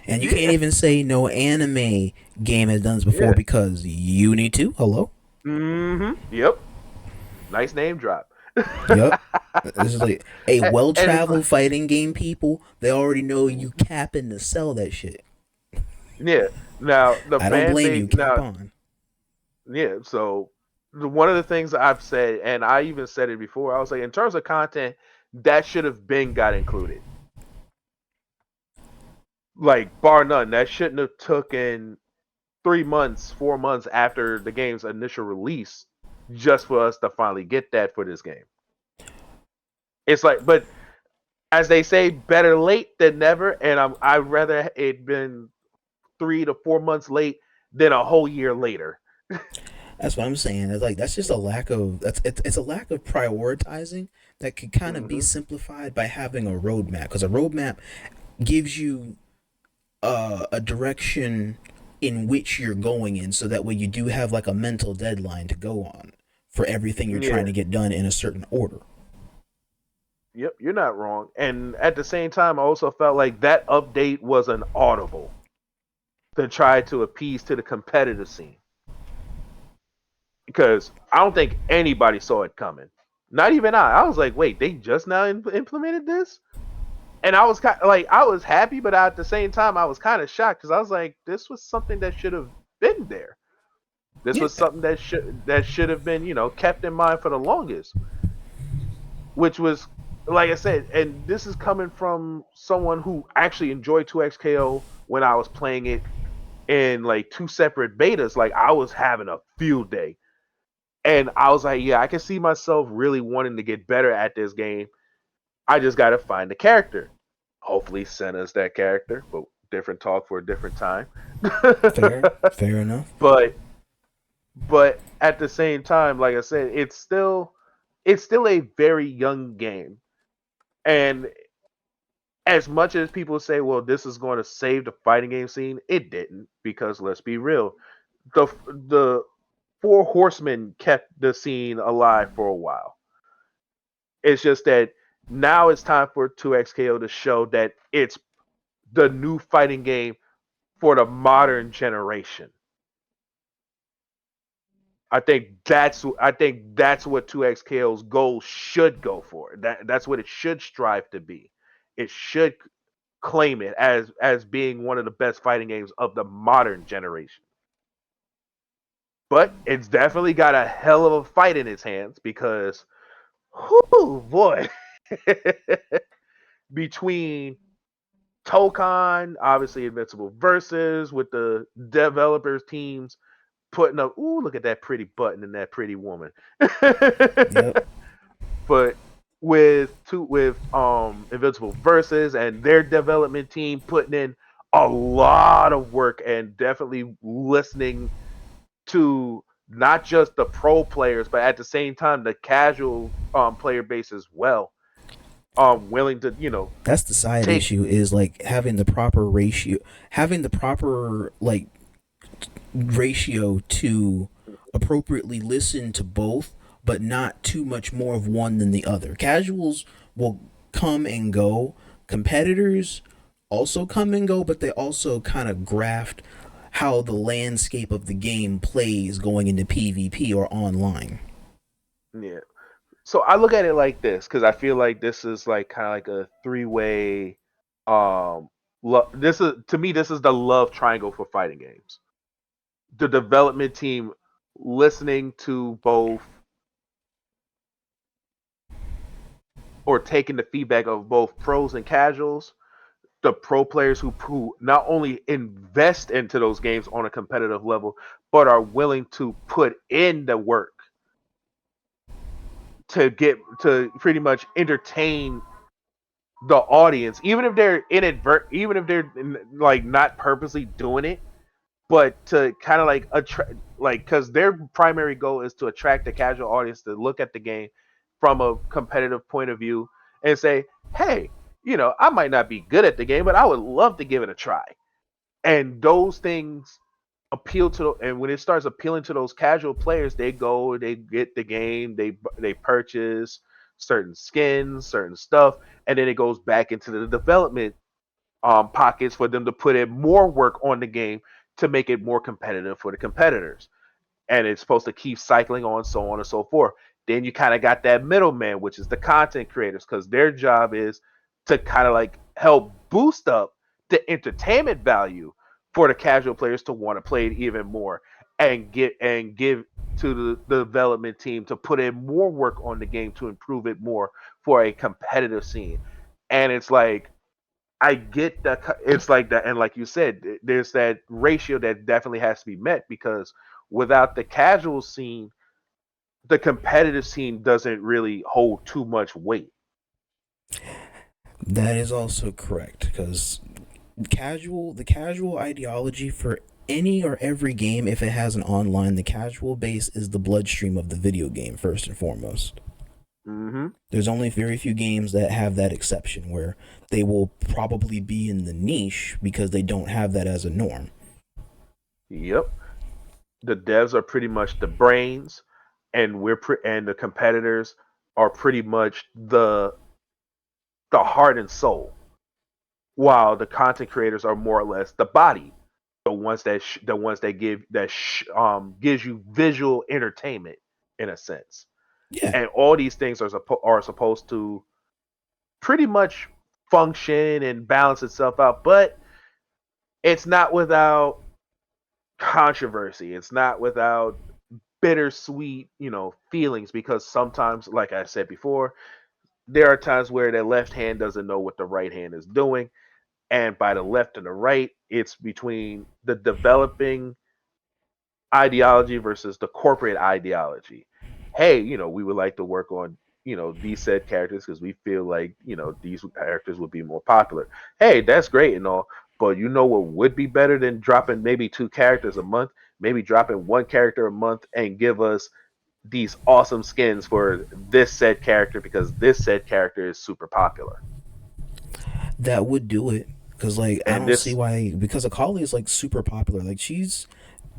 and you can't even say no anime game has done this before because you need to. Hello. Yep. Nice name drop. Yep. This is like a well-traveled like, fighting game. People, they already know you capping to sell that shit. Yeah. Now the I don't blame you. Cap on. Yeah. So one of the things I've said, and I even said it before, I was like, in terms of content, that should have been got included. Like, bar none, that shouldn't have taken 3 months, 4 months after the game's initial release just for us to finally get that for this game. It's like, but as they say, better late than never, and I'd rather it been 3 to 4 months late than a whole year later. That's what I'm saying. It's like that's just a lack of it's a lack of prioritizing that could kind of be Mm-hmm. simplified by having a roadmap, because a roadmap gives you a direction in which you're going in, so that way you do have like a mental deadline to go on for everything you're trying Yeah. to get done in a certain order. Yep, you're not wrong. And at the same time, I also felt like that update was an audible to try to appease to the competitive scene. Because I don't think anybody saw it coming. Not even I. I was like, wait, they just now implemented this? And I was kind of like, I was happy, but at the same time, I was kind of shocked because I was like, this was something that should have been there. This Yeah, was something that should have been, kept in mind for the longest. Which was, like I said, and this is coming from someone who actually enjoyed 2XKO when I was playing it in like two separate betas. Like, I was having a field day. And I was like, yeah, I can see myself really wanting to get better at this game. I just got to find the character. Hopefully, Senna's that character, but different talk for a different time. fair enough. but but at the same time, like I said, it's still a very young game. And as much as people say, well, this is going to save the fighting game scene, it didn't, because let's be real, the Four Horsemen kept the scene alive for a while. It's just that now it's time for 2XKO to show that it's the new fighting game for the modern generation. I think that's what 2XKO's goal should go for. That's what it should strive to be. It should claim it as being one of the best fighting games of the modern generation. But it's definitely got a hell of a fight in its hands because, whoo boy, between Tokon, obviously Invincible versus with the developers teams putting up, ooh, look at that pretty button and that pretty woman. Yep. But with Invincible versus and their development team putting in a lot of work and definitely listening to not just the pro players, but at the same time the casual player base as well. Willing to That's the side take. issue, is like having the proper ratio, having the proper like ratio to appropriately listen to both, but not too much more of one than the other. Casuals will come and go. Competitors also come and go, but they also kind of graft how the landscape of the game plays going into PvP or online. Yeah. So I look at it like this because I feel like this is like kind of like a three-way. This is, to me, this is the love triangle for fighting games. The development team listening to both, or taking the feedback of both pros and casuals, the pro players who not only invest into those games on a competitive level, but are willing to put in the work to get to pretty much entertain the audience, even if they're like not purposely doing it, but to kind of like attract, like, because their primary goal is to attract the casual audience to look at the game from a competitive point of view and say, hey, I might not be good at the game, but I would love to give it a try. And those things appeal to, and when it starts appealing to those casual players, they go, they get the game, they purchase certain skins, certain stuff, and then it goes back into the development pockets for them to put in more work on the game to make it more competitive for the competitors. And it's supposed to keep cycling on, so on and so forth. Then you kind of got that middleman, which is the content creators, because their job is to kind of like help boost up the entertainment value for the casual players to want to play it even more. and give to the development team to put in more work on the game to improve it more for a competitive scene. And it's like I get that it's like that, and like you said, there's that ratio that definitely has to be met because without the casual scene, the competitive scene doesn't really hold too much weight. That is also correct because the casual ideology for any or every game, if it has an online, the casual base is the bloodstream of the video game first and foremost. Hmm. There's only very few games that have that exception where they will probably be in the niche because they don't have that as a norm. Yep, the devs are pretty much the brains, and and the competitors are pretty much the heart and soul, while the content creators are more or less the body, the ones that gives you visual entertainment in a sense. Yeah, And all these things are supposed to pretty much function and balance itself out, but it's not without controversy. It's not without bittersweet, feelings because sometimes, like I said before, there are times where the left hand doesn't know what the right hand is doing, and by the left and the right, it's between the developing ideology versus the corporate ideology. Hey, we would like to work on, these said characters because we feel like, these characters would be more popular. Hey, that's great and all, but you know what would be better than dropping maybe two characters a month, maybe dropping one character a month and give us these awesome skins for this said character because this said character is super popular. that would do it. Because, like, I And don't see this, why. Because Akali is, like, super popular. Like, she's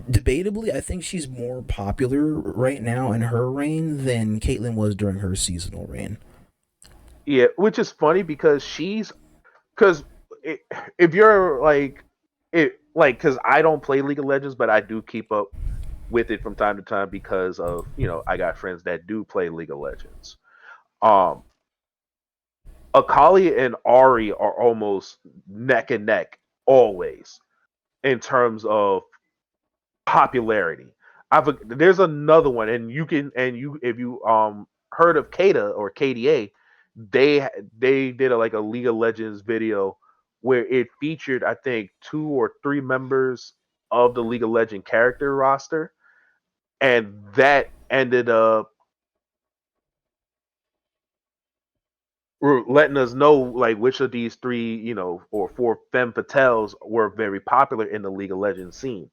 debatably, I think she's more popular right now in her reign than Caitlyn was during her seasonal reign. yeah, which is funny because because if you're like because I don't play League of Legends, but I do keep up with it from time to time because of I got friends that do play League of Legends. Um, Akali and Ari are almost neck and neck always in terms of popularity. There's another one, and you can and you if you heard of Kada or KDA, they did like a League of Legends video where it featured I think two or three members of the League of Legends character roster, and that ended up letting us know like which of these three or four femme fatales were very popular in the League of Legends scene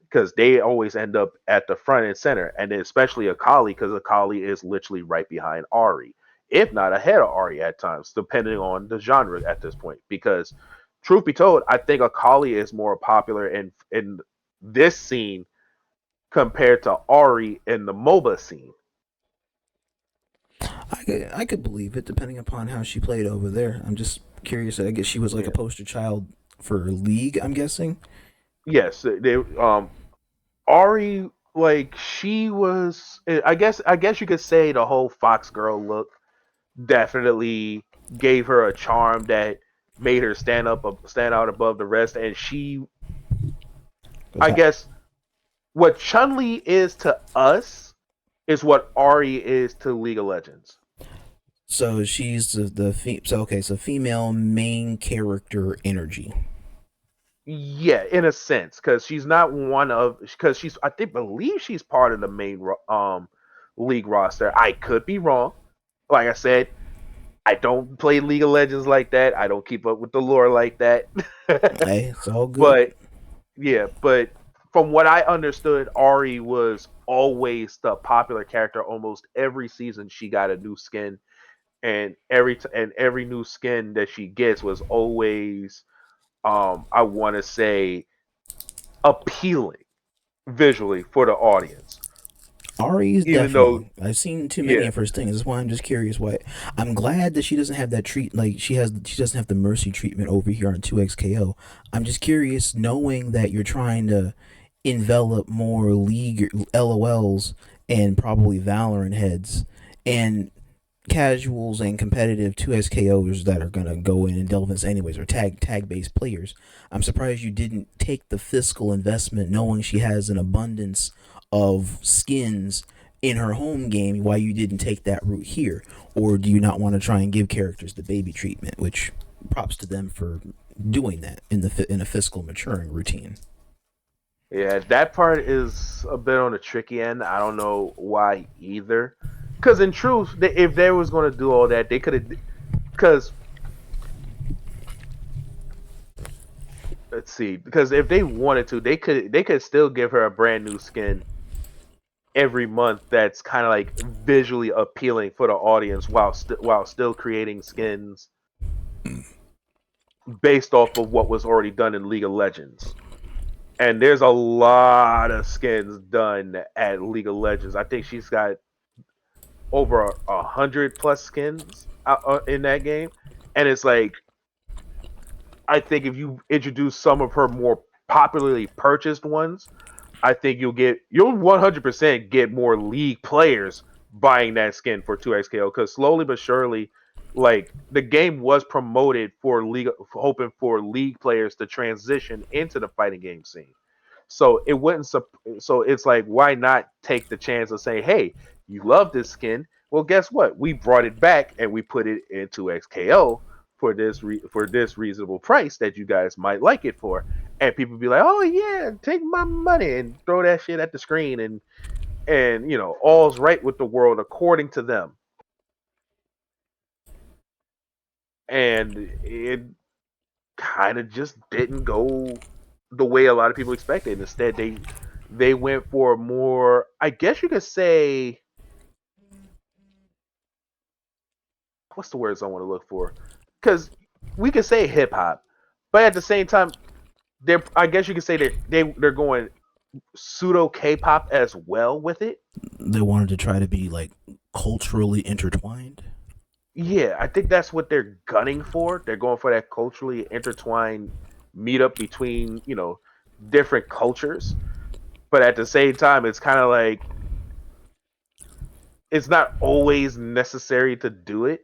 because they always end up at the front and center, and then especially Akali because Akali is literally right behind Ari, if not ahead of Ari at times, depending on the genre at this point. Because truth be told, I think Akali is more popular in this scene compared to Ari in the MOBA scene. I could believe it, depending upon how she played over there. I'm just curious. I guess she was like a Yeah. poster child for League, I'm guessing. Yes, they Ari like she was. I guess you could say the whole Fox girl look definitely gave her a charm that made her stand out above the rest. And she, I guess, what Chun Li is to us is what Ari is to League of Legends. So she's so okay, so female main character energy. Yeah, in a sense, because she's not one of because she's I think believe she's part of the main league roster. I could be wrong. Like I said, I don't play League of Legends like that. I don't keep up with the lore like that. Hey, it's all good. But yeah, but from what I understood, Ari was always the popular character. Almost every season, she got a new skin, and every new skin that she gets was always, I want to say, appealing visually for the audience. Ari's Even though, definitely. I've seen too many yeah, of her things. That's why I'm just curious why. I'm glad that she doesn't have that treat. Like she doesn't have the mercy treatment over here on 2XKO. I'm just curious, knowing that you're trying to envelop more League LOLs and probably Valorant heads, and casuals and competitive 2SKOs that are gonna go in and delve into anyways, or tag based players. I'm surprised you didn't take the fiscal investment, knowing she has an abundance of skins in her home game. Why you didn't take that route here, or do you not want to try and give characters the baby treatment? Which props to them for doing that in a fiscal maturing routine. Yeah, that part is a bit on the tricky end. I don't know why either. Because in truth, if they was going to do all that, they could have. Because let's see, because if they wanted to, they could still give her a brand new skin every month that's kind of like visually appealing for the audience while still creating skins based off of what was already done in League of Legends. And there's a lot of skins done at League of Legends. I think she's got over 100 plus skins in that game, and it's like I think if you introduce some of her more popularly purchased ones, I think you'll 100% get more league players buying that skin for 2XKO because slowly but surely, like the game was promoted for league, hoping for league players to transition into the fighting game scene. So it wouldn't. So it's like, why not take the chance of saying, "Hey, you love this skin. Well, guess what? We brought it back and we put it into XKO for this reasonable price that you guys might like it for." And people be like, "Oh yeah, take my money and throw that shit at the screen," and all's right with the world according to them. And it kind of just didn't go the way a lot of people expected. Instead, they went for more, I guess you could say, what's the words I want to look for? Because we could say hip hop, but at the same time, I guess you could say they're going pseudo K-pop as well with it. They wanted to try to be like culturally intertwined. Yeah, I think that's what they're gunning for. They're going for that culturally intertwined meetup between different cultures. But at the same time, it's kind of like it's not always necessary to do it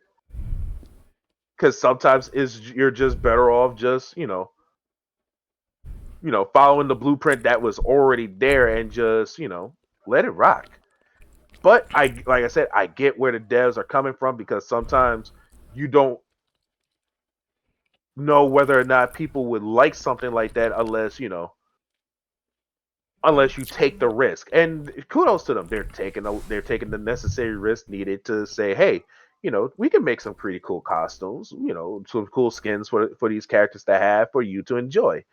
because sometimes you're just better off just following the blueprint that was already there and just let it rock. But like I said, I get where the devs are coming from because sometimes you don't know whether or not people would like something like that unless you take the risk. And kudos to them. They're taking the necessary risk needed to say, hey, we can make some pretty cool costumes, some cool skins for these characters to have for you to enjoy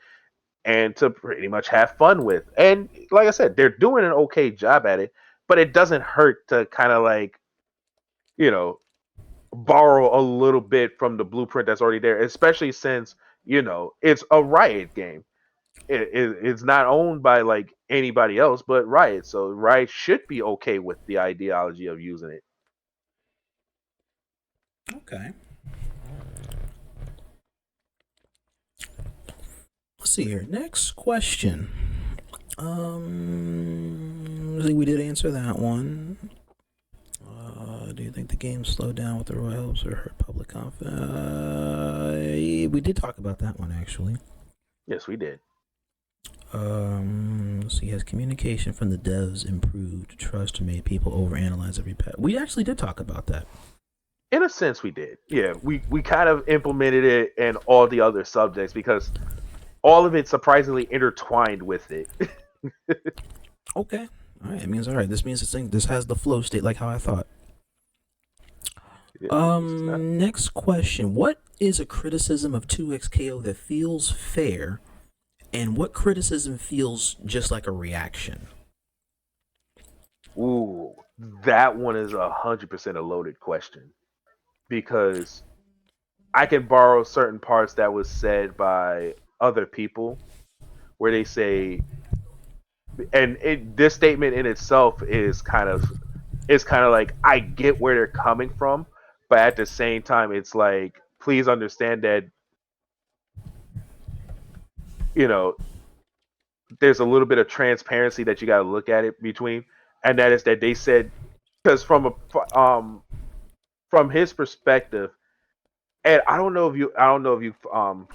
and to pretty much have fun with. And like I said, they're doing an okay job at it, but it doesn't hurt to kind of like, you know, borrow a little bit from the blueprint that's already there, especially since, it's a Riot game. It's not owned by like anybody else but Riot. So Riot should be okay with the ideology of using it. Okay. Let's see here. Next question. I think we did answer that one. Do you think the game slowed down with the royals or hurt public confidence? We did talk about that one actually. Yes, we did. Let's see. Has communication from the devs improved trust or made people overanalyze every patch? We actually did talk about that. In a sense, we did. Yeah, we kind of implemented it in all the other subjects because all of it surprisingly intertwined with it. Okay. All right. It means all right. This means this has the flow state like how I thought. Next question. What is a criticism of 2XKO that feels fair, and what criticism feels just like a reaction? Ooh, that one is 100% a loaded question because I can borrow certain parts that was said by other people where they say, and this statement in itself is kind of like I get where they're coming from, but at the same time, it's like please understand that there's a little bit of transparency that you got to look at it between, and that is that they said because from a from his perspective, and I don't know if you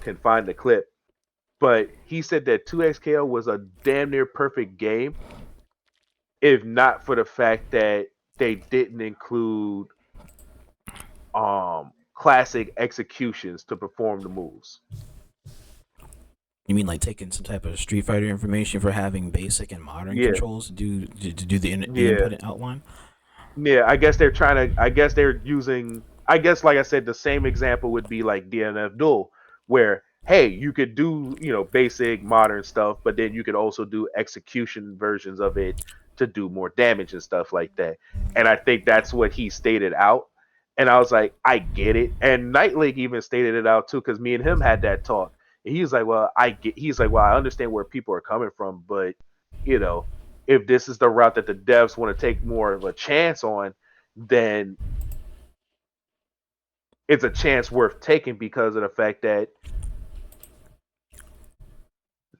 can find the clip, but he said that 2XKO was a damn near perfect game, if not for the fact that they didn't include classic executions to perform the moves. You mean like taking some type of Street Fighter information for having basic and modern Yeah, controls to do the yeah. input and outline? Yeah, I guess they're trying to. I guess they're using. I guess, like I said, the same example would be like DNF Duel, where hey, you could do basic modern stuff, but then you could also do execution versions of it to do more damage and stuff like that. And I think that's what he stated out. And I was like, I get it. And Night League even stated it out too, because me and him had that talk. And he was like, well, I get. He's like, well, I understand where people are coming from, but you know, if this is the route that the devs want to take more of a chance on, then it's a chance worth taking because of the fact that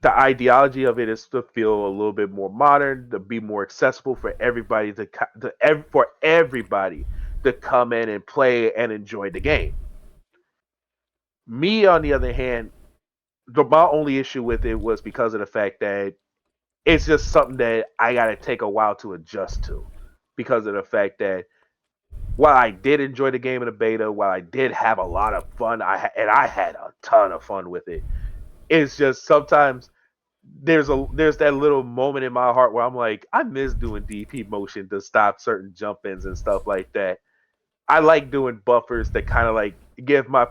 the ideology of it is to feel a little bit more modern, to be more accessible for everybody for everybody to come in and play and enjoy the game. Me, on the other hand, my only issue with it was because of the fact that it's just something that I got to take a while to adjust to because of the fact that while I did enjoy the game in the beta, while I did have a lot of fun, I had a ton of fun with it. It's just sometimes there's that little moment in my heart where I'm like, I miss doing DP motion to stop certain jump ins and stuff like that. I like doing buffers that kind of like give my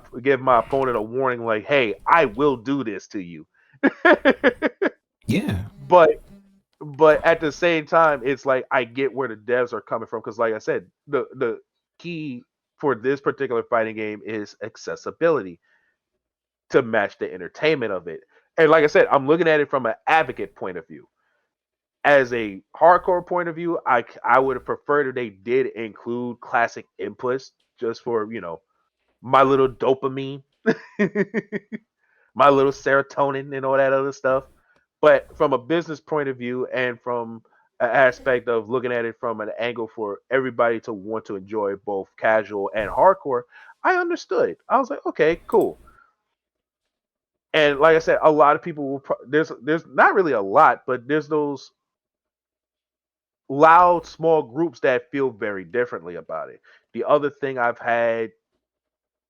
opponent a warning, like, hey, I will do this to you. Yeah. but at the same time, it's like I get where the devs are coming from because, like I said, the key for this particular fighting game is accessibility to match the entertainment of it. And like I said, I'm looking at it from an advocate point of view. As a hardcore point of view, I would have preferred if they did include classic inputs just for my little dopamine, my little serotonin, and all that other stuff. But from a business point of view and from an aspect of looking at it from an angle for everybody to want to enjoy both casual and hardcore, I understood. I was like, okay, cool. And like I said, a lot of people will. There's not really a lot, but there's those loud small groups that feel very differently about it. The other thing I've had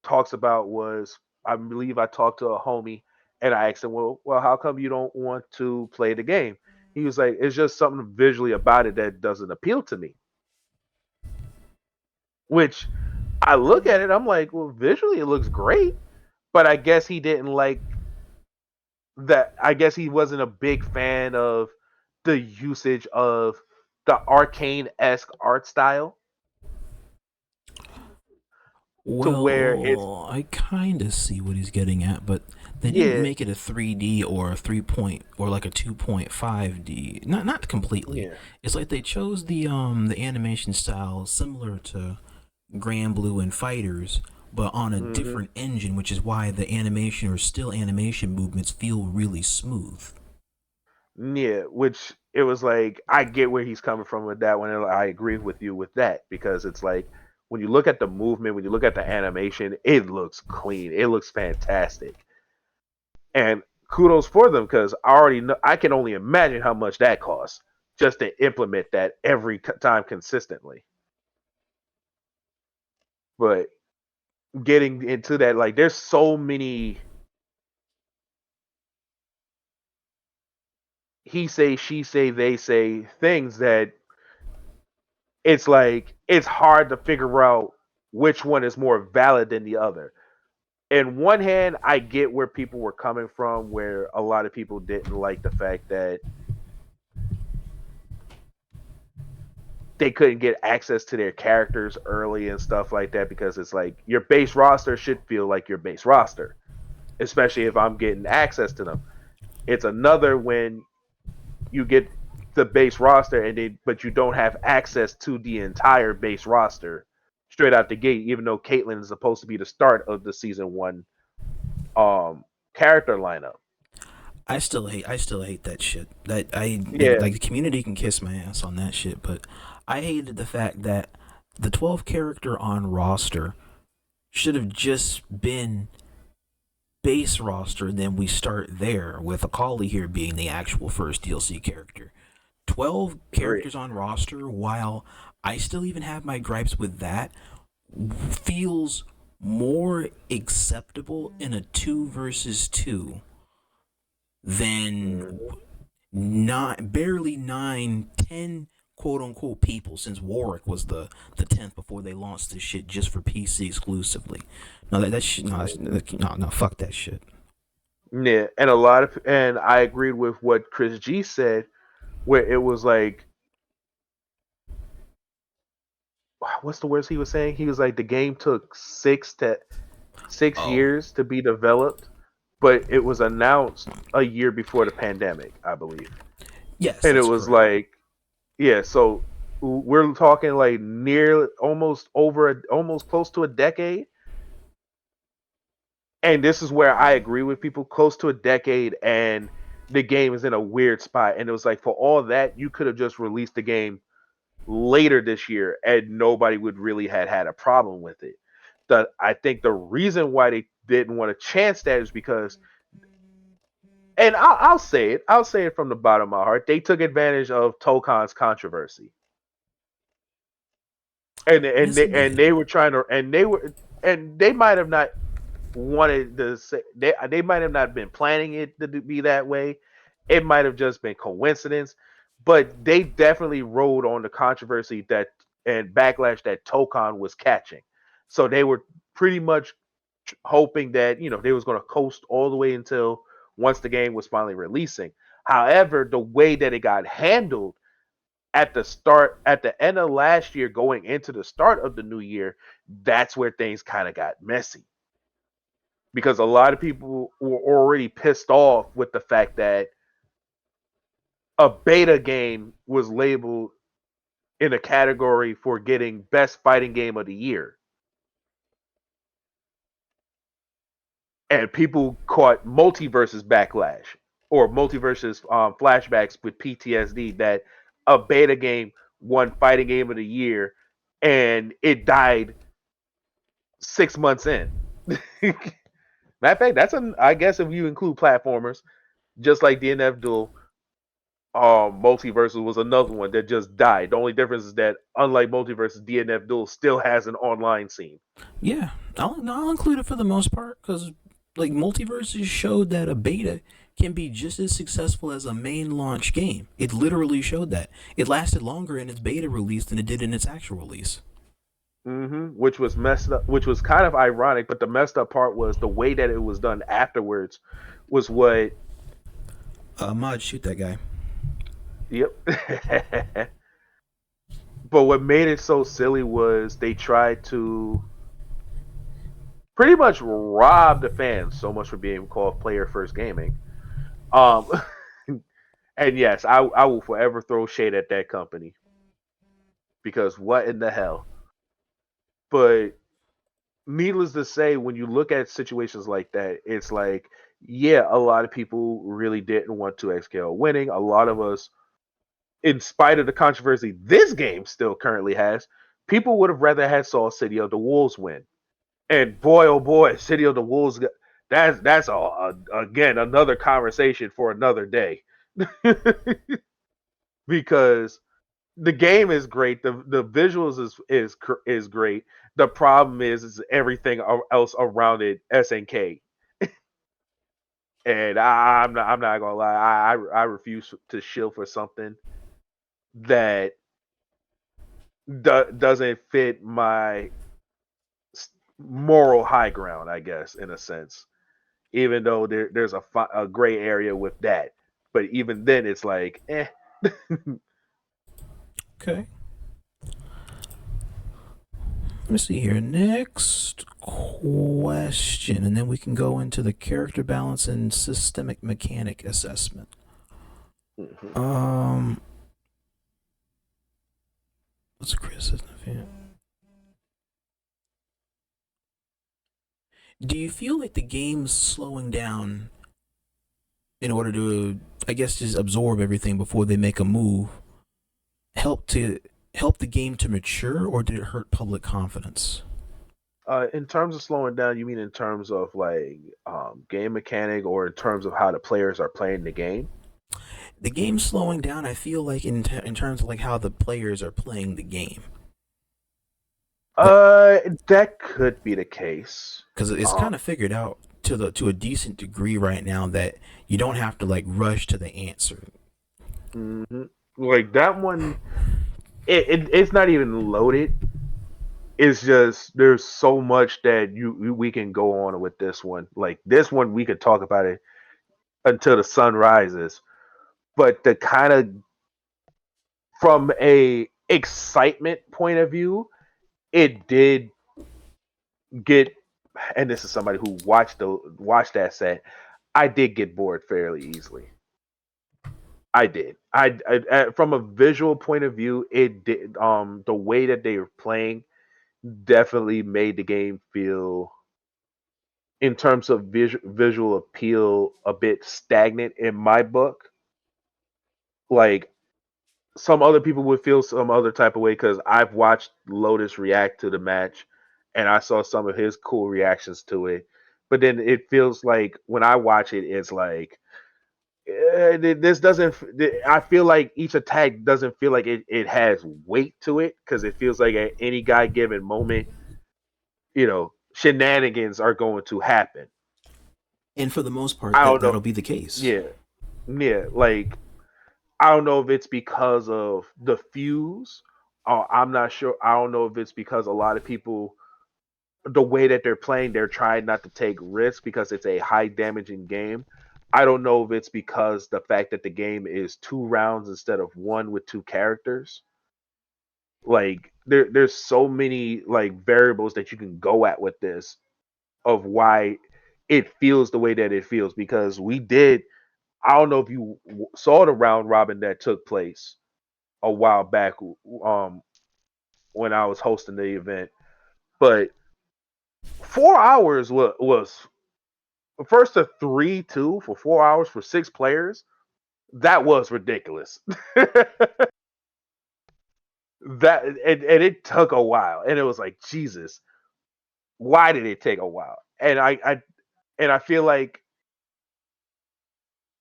talks about was I believe I talked to a homie and I asked him, well, how come you don't want to play the game? He was like, it's just something visually about it that doesn't appeal to me. Which I look at it, I'm like, well, visually it looks great, but I guess he didn't like that. I guess he wasn't a big fan of the usage of the arcane-esque art style to where it's Well, I kind of see what he's getting at, but they didn't yeah, make it a 3D or a 3 point or like a 2.5D. Not completely. yeah. It's like they chose the animation style similar to Grand Blue and Fighters, but on a hmm different engine, which is why the animation or still animation movements feel really smooth. Yeah, which it was like I get where he's coming from with that one, and I agree with you with that because it's like when you look at the movement, when you look at the animation, it looks clean, it looks fantastic, and kudos for them because I already know I can only imagine how much that costs just to implement that every time consistently. But getting into that, like, there's so many he say, she say, they say things that it's like it's hard to figure out which one is more valid than the other. In one hand, I get where people were coming from, where a lot of people didn't like the fact that they couldn't get access to their characters early and stuff like that because it's like your base roster should feel like your base roster, especially if I'm getting access to them. It's another when you get the base roster but you don't have access to the entire base roster straight out the gate, even though Caitlyn is supposed to be the start of the season one um character lineup. I still hate that shit. That I Yeah. like the community can kiss my ass on that shit, but I hated the fact that the 12 character on roster should have just been base roster, and then we start there with Akali here being the actual first DLC character. 12 Agree. characters on roster, while I still even have my gripes with that, feels more acceptable in a 2 versus 2 than Mhm. not barely 9, 10 quote unquote people, since Warwick was the 10th before they launched this shit just for PC exclusively. No, that shit, no, no, fuck that shit. Yeah, and I agreed with what Chris G said, where it was like, what's the words he was saying? He was like, the game took 6 Oh, years to be developed, but it was announced a year before the pandemic, I believe. yes, And it that's was correct. like, yeah, so we're talking like near almost close to a decade. And this is where I agree with people, close to a decade, and the game is in a weird spot. And it was like, for all that, you could have just released the game later this year and nobody would really had a problem with it. I think the reason why they didn't want to chance that is because, and I'll say it from the bottom of my heart, they took advantage of Tokon's controversy, It's and they were debatable. trying to, and they might have not wanted to say, they might have not been planning it to be that way. It might have just been coincidence, but they definitely rode on the controversy that and backlash that Tokon was catching. So they were pretty much hoping that they was going to coast all the way until once the game was finally releasing. However, the way that it got handled at the end of last year, going into the start of the new year, that's where things kind of got messy because a lot of people were already pissed off with the fact that a beta game was labeled in a category for getting best fighting game of the year. And people caught multiverses backlash or multiverses flashbacks with PTSD that a beta game won fighting game of the year and it died 6 months in. Matter of fact, I guess if you include platformers, just like DNF Duel, Multiverses was another one that just died. The only difference is that unlike Multiverses, DNF Duel still has an online scene. Yeah, I'll include it for the most part because like multiverses showed that a beta can be just as successful as a main launch game. It literally showed that. It lasted longer in its beta release than it did in its actual release. Which was messed up, which was kind of ironic, but the messed up part was the way that it was done afterwards was what. Mod, shoot that guy. Yep. But what made it so silly was they tried to pretty much rob the fans so much for being called player first gaming. Um, and yes, I will forever throw shade at that company because what in the hell? But needless to say, when you look at situations like that, it's like, yeah, a lot of people really didn't want to XKL winning. A lot of us, in spite of the controversy this game still currently has, people would have rather had saw City of the Wolves win. And boy, oh boy, City of the Wolves, again another conversation for another day. Because the game is great, the visuals is great. The problem is everything else around it SNK. And I'm not gonna lie, I refuse to shill for something that doesn't fit my moral high ground, I guess, in a sense. Even though there's a gray area with that, but even then, it's like, eh. Okay. Let me see here. Next question, and then we can go into the character balance and systemic mechanic assessment. Mhm. Um, what's a criticism of it? Do you feel like the game's slowing down in order to, I guess, just absorb everything before they make a move? Help to help the game to mature, or did it hurt public confidence? In terms of slowing down, you mean in terms of like game mechanic, or in terms of how the players are playing the game? The game's slowing down. I feel like in terms of like how the players are playing the game. Like, That could be the case. because it's Um, kind of figured out to a decent degree right now that you don't have to like rush to the answer. mhm. Like that one, it's not even loaded. It's just there's so much that we can go on with this one. Like this one, we could talk about it until the sun rises. But the kind of from a excitement point of view, it did get. And this is somebody who watched that set. I did get bored fairly easily. I did. From a visual point of view, it did. The way that they were playing definitely made the game feel, in terms of visual appeal, a bit stagnant in my book. Like some other people would feel some other type of way because I've watched Lotus react to the match, and I saw some of his cool reactions to it. But then it feels like when I watch it, it's like this doesn't. I feel like each attack doesn't feel like it has weight to it because it feels like at any guy given moment, shenanigans are going to happen. And for the most part, I don't know. that'll be the case. Yeah, yeah. Like I don't know if it's because of the fuse. I'm not sure. I don't know if it's because a lot of people, the way that they're playing, they're trying not to take risks because it's a high damaging game. I don't know if it's because the fact that the game is 2 rounds instead of one with 2 characters. Like there's so many like variables that you can go at with this of why it feels the way that it feels because we did. I don't know if you saw the round robin that took place a while back, when I was hosting the event, but 4 hours was first to 3-2 for 4 hours for 6 players. That was ridiculous. And it took a while, and it was like Jesus, why did it take a while? And I feel like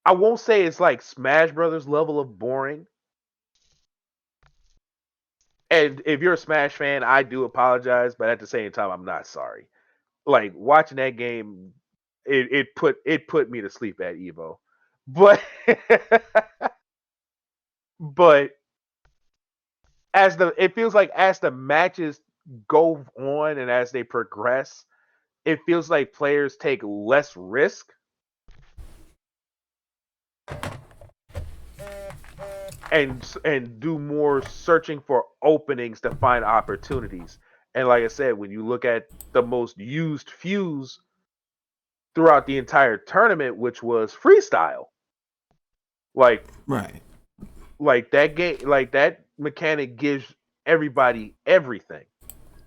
I won't say it's like Smash Brothers level of boring. And if you're a Smash fan, I do apologize, but at the same time, I'm not sorry. Like watching that game, it put me to sleep at Evo, but but it feels like as the matches go on and as they progress, it feels like players take less risk and do more searching for openings to find opportunities. And like I said, when you look at the most used fuse throughout the entire tournament, which was freestyle, like Right. that game, like that mechanic gives everybody everything.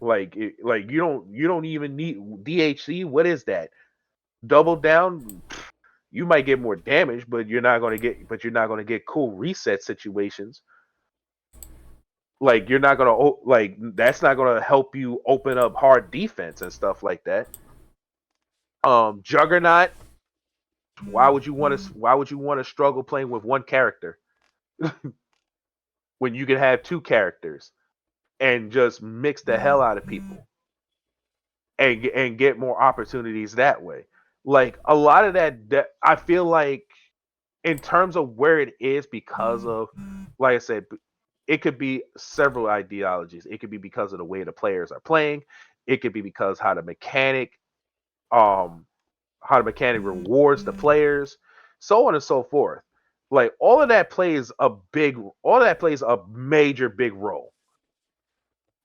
Like you don't even need DHC. What is that? Double down. You might get more damage, but you're not gonna get cool reset situations. Like you're not gonna like that's not gonna help you open up hard defense and stuff like that. Juggernaut. Why would you want to struggle playing with one character when you can have 2 characters and just mix the hell out of people and get more opportunities that way? Like a lot of that I feel like in terms of where it is because of, like I said, it could be several ideologies. It could be because of the way the players are playing. It could be because um how the mechanic rewards the players, so on and so forth. Like all of that plays a major big role.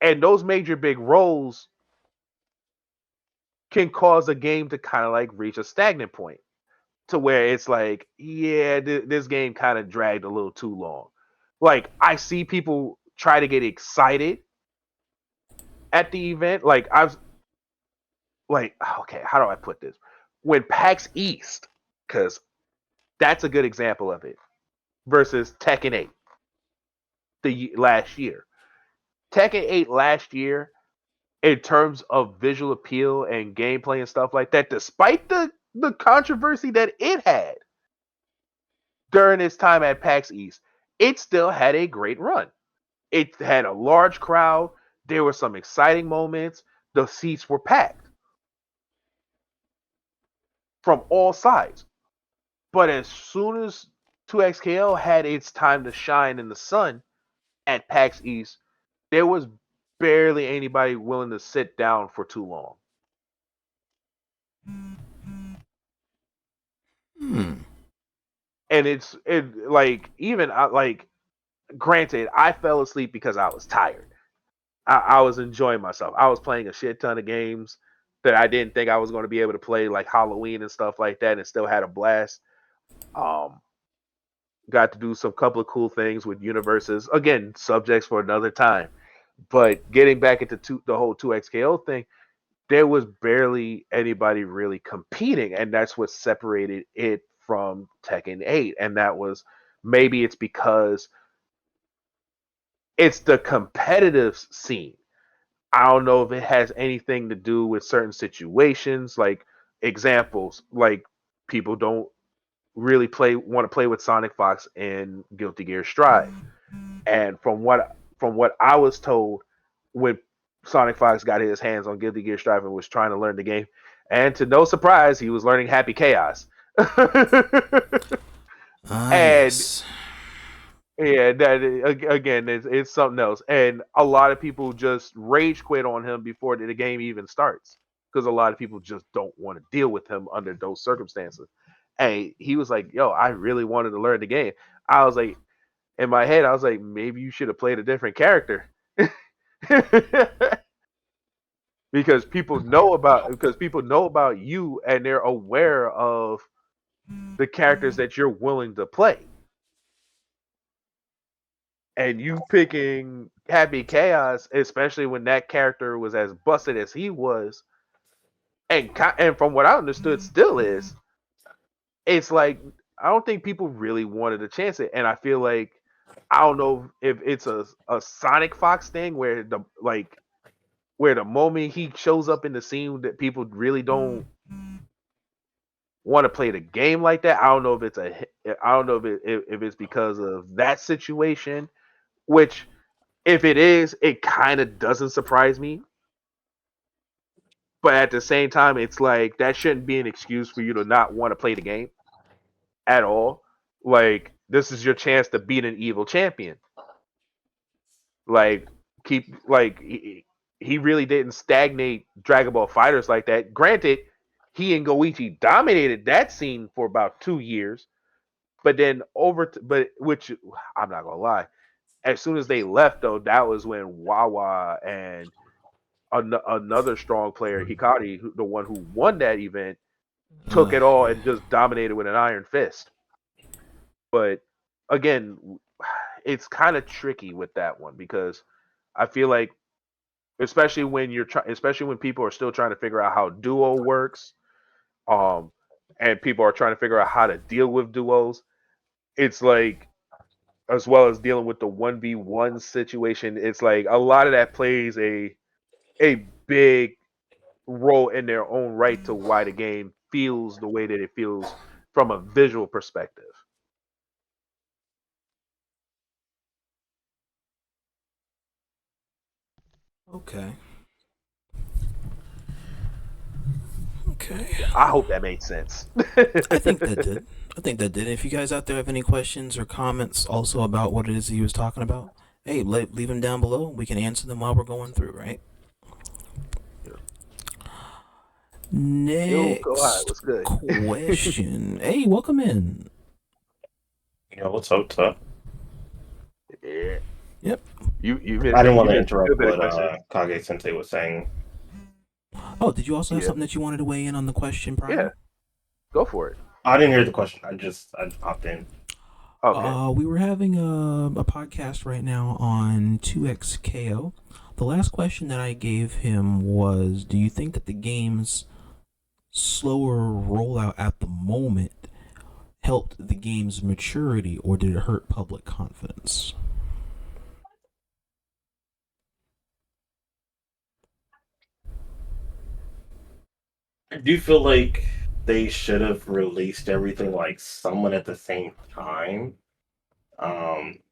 And those major big roles can cause a game to kind of like reach a stagnant point to where it's like, yeah, this game kind of dragged a little too long. Like I see people try to get excited at the event. Like I've like, okay, how do I put this? When PAX East, because that's a good example of it, versus Tekken 8 the last year. Tekken 8 last year, in terms of visual appeal and gameplay and stuff like that, despite the controversy that it had during its time at PAX East, it still had a great run. It had a large crowd. There were some exciting moments. The seats were packed from all sides. But as soon as 2XKL had its time to shine in the sun at PAX East, there was barely anybody willing to sit down for too long. And granted, I fell asleep because I was tired. I was enjoying myself. I was playing a shit ton of games that I didn't think I was going to be able to play, like Halloween and stuff like that, and still had a blast. Got to do some couple of cool things with universes. Again, subjects for another time. But getting back into the whole 2XKO thing, there was barely anybody really competing, and that's what separated it from Tekken 8. And that was, maybe it's because it's the competitive scene. I don't know if it has anything to do with certain situations, like examples, like people don't really want to play with Sonic Fox in Guilty Gear Strive. And from what I was told, when Sonic Fox got his hands on Guilty Gear Strive and was trying to learn the game, and to no surprise, he was learning Happy Chaos. And yes. yeah, that again, it's something else. And a lot of people just rage quit on him before the game even starts, because a lot of people just don't want to deal with him under those circumstances. And he was like, "Yo, I really wanted to learn the game." I was like, in my head, I was like, maybe you should have played a different character. Because people know about you, and they're aware of the characters that you're willing to play. And you picking Happy Chaos, especially when that character was as busted as he was, and from what I understood, still is. It's like, I don't think people really wanted to chance it, and I feel like, I don't know if it's a Sonic Fox thing where the moment he shows up in the scene that people really don't want to play the game like that. I don't know if it's because of that situation, which, if it is, it kind of doesn't surprise me. But at the same time, it's like, that shouldn't be an excuse for you to not want to play the game at all. Like, this is your chance to beat an evil champion. Like, he really didn't stagnate Dragon Ball Fighters like that. Granted, he and Goichi dominated that scene for about 2 years, but then which, I'm not gonna lie, as soon as they left, though, that was when Wawa and another strong player, Hikari, the one who won that event, took it all and just dominated with an iron fist. But again, it's kind of tricky with that one, because I feel like, especially when people are still trying to figure out how duo works, and people are trying to figure out how to deal with duos. It's like, as well as dealing with the 1v1 situation, it's like a lot of that plays a big role in their own right to why the game feels the way that it feels from a visual perspective. Okay. Okay. I hope that made sense. I think that did. I think that did. If you guys out there have any questions or comments also about what it is he was talking about, hey, leave them down below. We can answer them while we're going through, right? Yo, go ahead. Next What's good? question. Hey, welcome in. Yeah, what's up? Yeah. Yep. You I didn't want to missed a interrupt good bit of what questions. Kage Sensei was saying. Oh, did you also have Yeah. something that you wanted to weigh in on the question, Prime? Yeah. Go for it. I didn't hear the question. I just popped in. Okay. We were having a podcast right now on 2XKO. The last question that I gave him was, do you think that the game's slower rollout at the moment helped the game's maturity, or did it hurt public confidence? I do feel like they should have released everything like somewhat at the same time.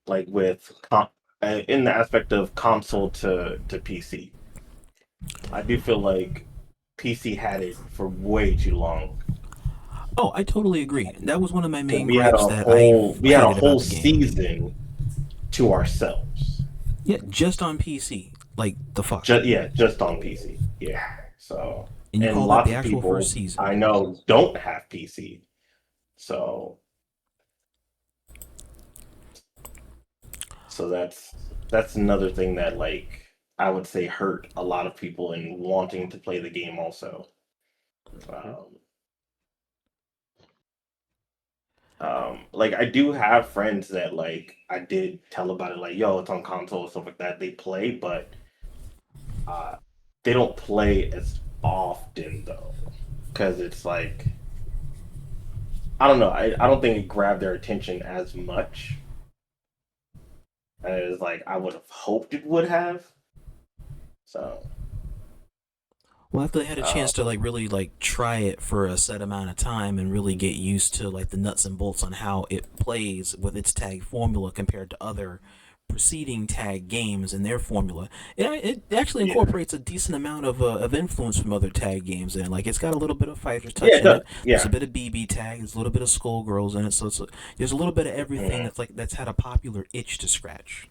Like in the aspect of console to PC. I do feel like PC had it for way too long. Oh, I totally agree. That was one of my Because main gripes that I we had a hated whole about the game. season to ourselves. Yeah, just on PC. Like, the fuck? Just on PC. Yeah. So, And you and call that lots the of actual first people season. I know don't have PC. So, so that's another thing that like I would say hurt a lot of people in wanting to play the game also. Mhm. Um, like I do have friends that like I did tell about it, like, yo, it's on console and stuff like that. They play, but uh, they don't play as often though, because it's like I don't know. I don't think it grabbed their attention as much as like I would have hoped it would have. So, Well, after they had a Uh, chance to like really like try it for a set amount of time and really get used to like the nuts and bolts on how it plays with its tag formula compared to other preceding tag games and their formula, it actually yeah, incorporates a decent amount of influence from other tag games. And like it's got a little bit of fighter's yeah, touch it in does. it. There's a Yeah, bit of BB tag. There's a little bit of Skullgirls in it. So there's a little bit of everything mhm. that's had a popular itch to scratch.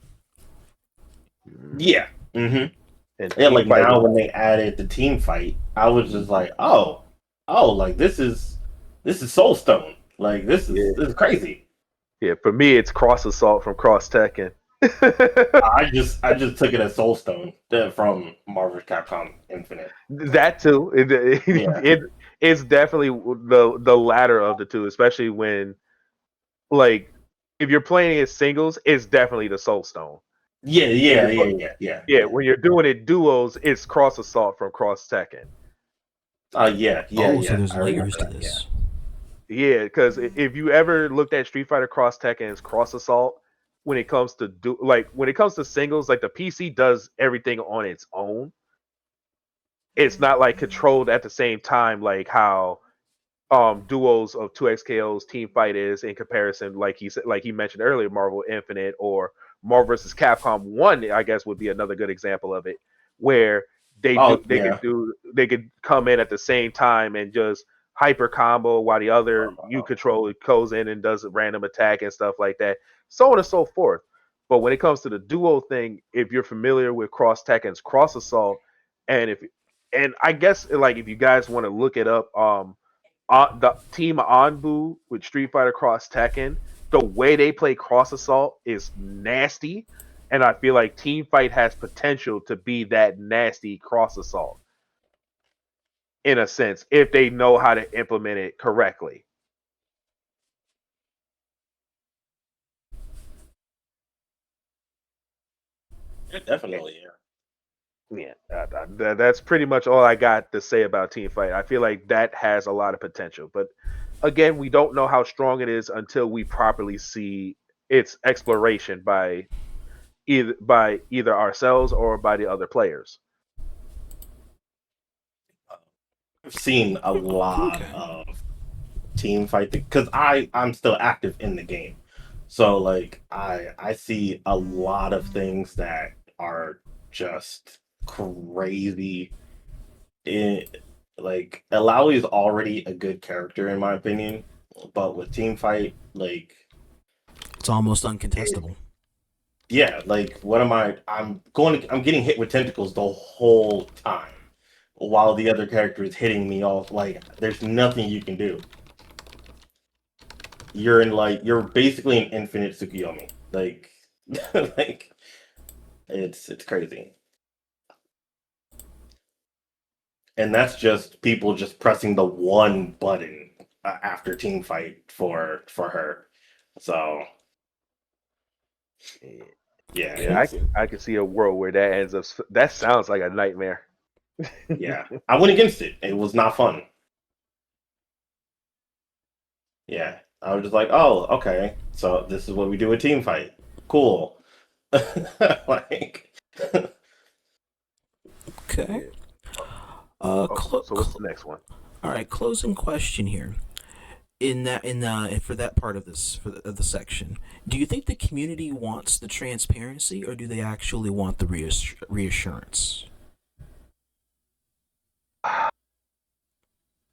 Yeah. Hmm. and Yeah, team like fight now was when they added the team fight, I was just like, oh, like this is Soulstone. Like yeah, this is crazy. yeah. For me, it's Cross Assault from Cross Tekken. I just took it as Soulstone from Marvel Capcom Infinite. That too. Yeah, It's definitely the latter of the two, especially when like if you're playing it singles, it's definitely the Soul Stone. yeah, If yeah, you're yeah, yeah, yeah, yeah, yeah. when you're doing it duos, it's Cross Assault from Cross Tekken. Yeah, yeah, Oh, so yeah. there's I remember layers to that. Yeah. this. Yeah, because if you ever looked at Street Fighter Cross Tekken's Cross Assault, when it comes to when it comes to singles, like the PC does everything on its own. It's not like controlled at the same time, like how duos of 2XKO's team fight is in comparison, like he said, like he mentioned earlier, Marvel Infinite or Marvel vs. Capcom 1, I guess would be another good example of it, where Oh yeah. they could come in at the same time and just hyper combo while the other you control goes in and does a random attack and stuff like that, so on and so forth. But when it comes to the duo thing, if you're familiar with Cross Tekken's Cross Assault, and if and I guess like if you guys want to look it up, the team Anbu with Street Fighter Cross Tekken, the way they play Cross Assault is nasty, and I feel like Team Fight has potential to be that nasty Cross Assault in a sense if they know how to implement it correctly. Yeah, definitely. Yeah. Yeah, that's pretty much all I got to say about Team Fight. I feel like that has a lot of potential, but again, we don't know how strong it is until we properly see its exploration by either ourselves or by the other players. I've seen a lot Okay. of team fight because I'm still active in the game. So like I see a lot of things that are just crazy. It like Alawi is already a good character in my opinion, but with team fight, like It's almost it, uncontestable. yeah, like what am I? I'm getting hit with tentacles the whole time while the other character is hitting me off. Like there's nothing you can do. You're basically an infinite Tsukuyomi. Like like it's crazy. And that's just people just pressing the one button after team fight for her. So yeah, Yeah, I can see a world where that ends up. That sounds like a nightmare. yeah. I went against it. It was not fun. Yeah. I was just like, oh, okay. So this is what we do a team fight. Cool. Like Okay. Yeah. Oh, so what's the next one? All All right, closing question here. For that part of of the section, do you think the community wants the transparency, or do they actually want the reassurance?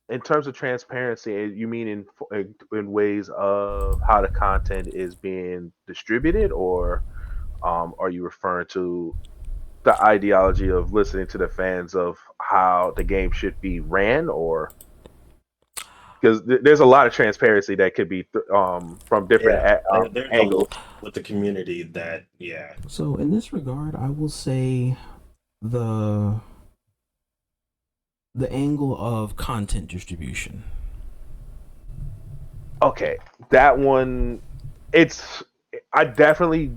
In terms of transparency, you mean in ways of how the content is being distributed, or are you referring to the ideology of listening to the fans of how the game should be ran, or because there's a lot of transparency that could be from different Yeah, there's a angles. lot with the community that, yeah. So in this regard, I will say the the angle of content distribution. Okay, that one, it's I definitely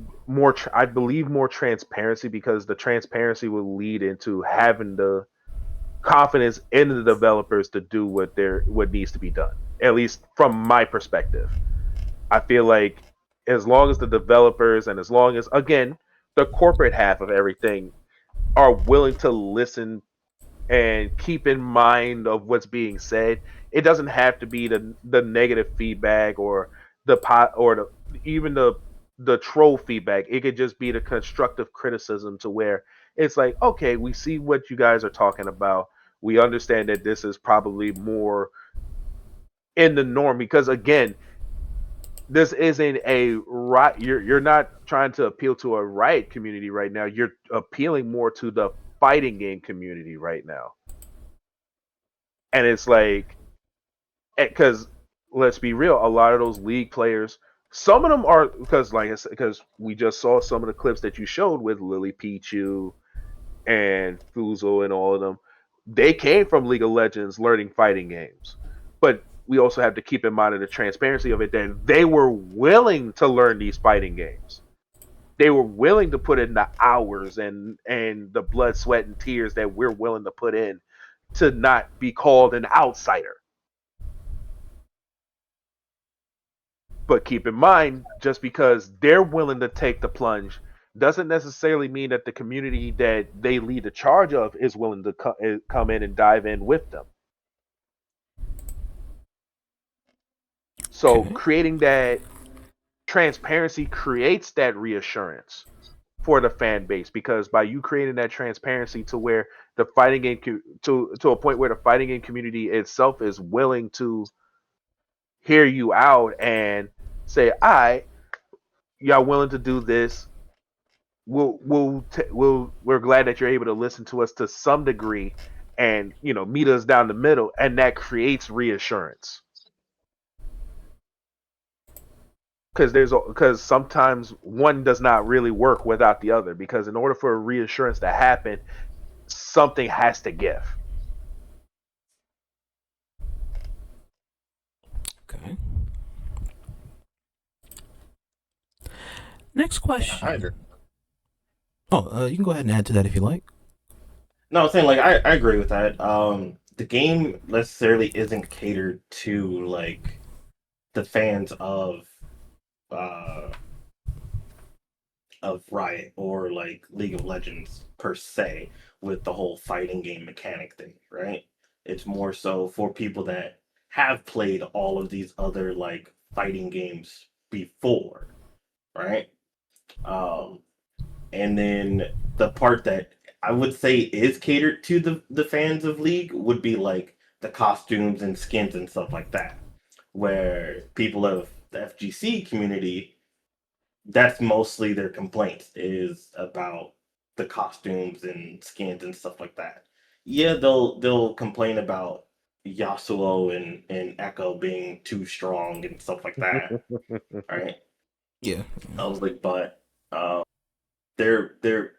I believe more transparency, because the transparency will lead into having the confidence in the developers to do what needs to be done. At least from my perspective, I feel like as long as the developers, and as long as, again, the corporate half of everything are willing to listen and keep in mind of what's being said, it doesn't have to be the negative feedback, or the pot, or even the troll feedback. It could just be the constructive criticism, to where it's like, okay, we see what you guys are talking about. We understand that this is probably more in the norm, because, again, this isn't a right. You're not trying to appeal to a riot community right now. You're appealing more to the fighting game community right now. And it's like, because let's be real, a lot of those league players, some of them are, because, like I said, because we just saw some of the clips that you showed with Lily Pichu and Fuzo and all of them. They came from League of Legends learning fighting games, but we also have to keep in mind the transparency of it, that they were willing to learn these fighting games. They were willing to put in the hours and the blood, sweat, and tears that we're willing to put in to not be called an outsider. But keep in mind, just because they're willing to take the plunge doesn't necessarily mean that the community that they lead the charge of is willing to come in and dive in with them. So Okay. creating that transparency creates that reassurance for the fan base, because by you creating that transparency to where the fighting game to a point where the fighting game community itself is willing to hear you out and say, "All right, y'all willing to do this, we're glad that you're able to listen to us to some degree, and meet us down the middle," and that creates reassurance. Because sometimes one does not really work without the other, because in order for a reassurance to happen, something has to give. Okay. Next Yeah, I agree. question. Oh, you can go ahead and add to that if you like. No, I'm saying, like, I agree with that. The game necessarily isn't catered to, like, the fans uh of Riot or like League of Legends per se, with the whole fighting game mechanic thing, right? It's more so for people that have played all of these other like fighting games before, right? Um, and then the part that I would say is catered to the fans of League would be like the costumes and skins and stuff like that, where people of the FGC community, that's mostly their complaints is about the costumes and skins and stuff like that. Yeah, they'll complain about Yasuo and Echo being too strong and stuff like that, right? Yeah. I was like, but their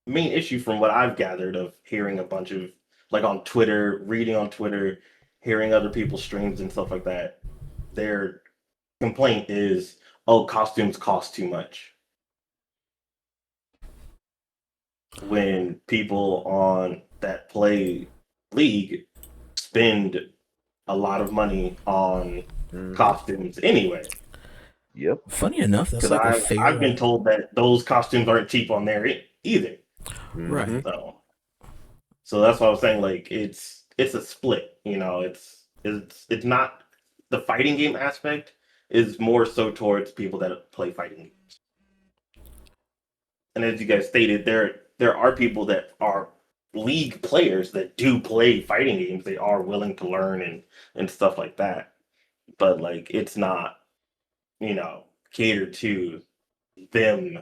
main issue, from what I've gathered of hearing a bunch of, like, on Twitter, reading on Twitter, hearing other people's streams and stuff like that, their complaint is, oh, costumes cost too much. When people on that play League spend a lot of money on Mm-hmm. costumes anyway. Yep. Funny enough, that's Because like a I've been fair. told that those costumes aren't cheap on there either. Mm-hmm. Right. So that's why I was saying, like, it's a split. It's It's not the fighting game aspect is more so towards people that play fighting games. And as you guys stated, there are people that are league players that do play fighting games. They are willing to learn and stuff like that. But like it's not, catered to them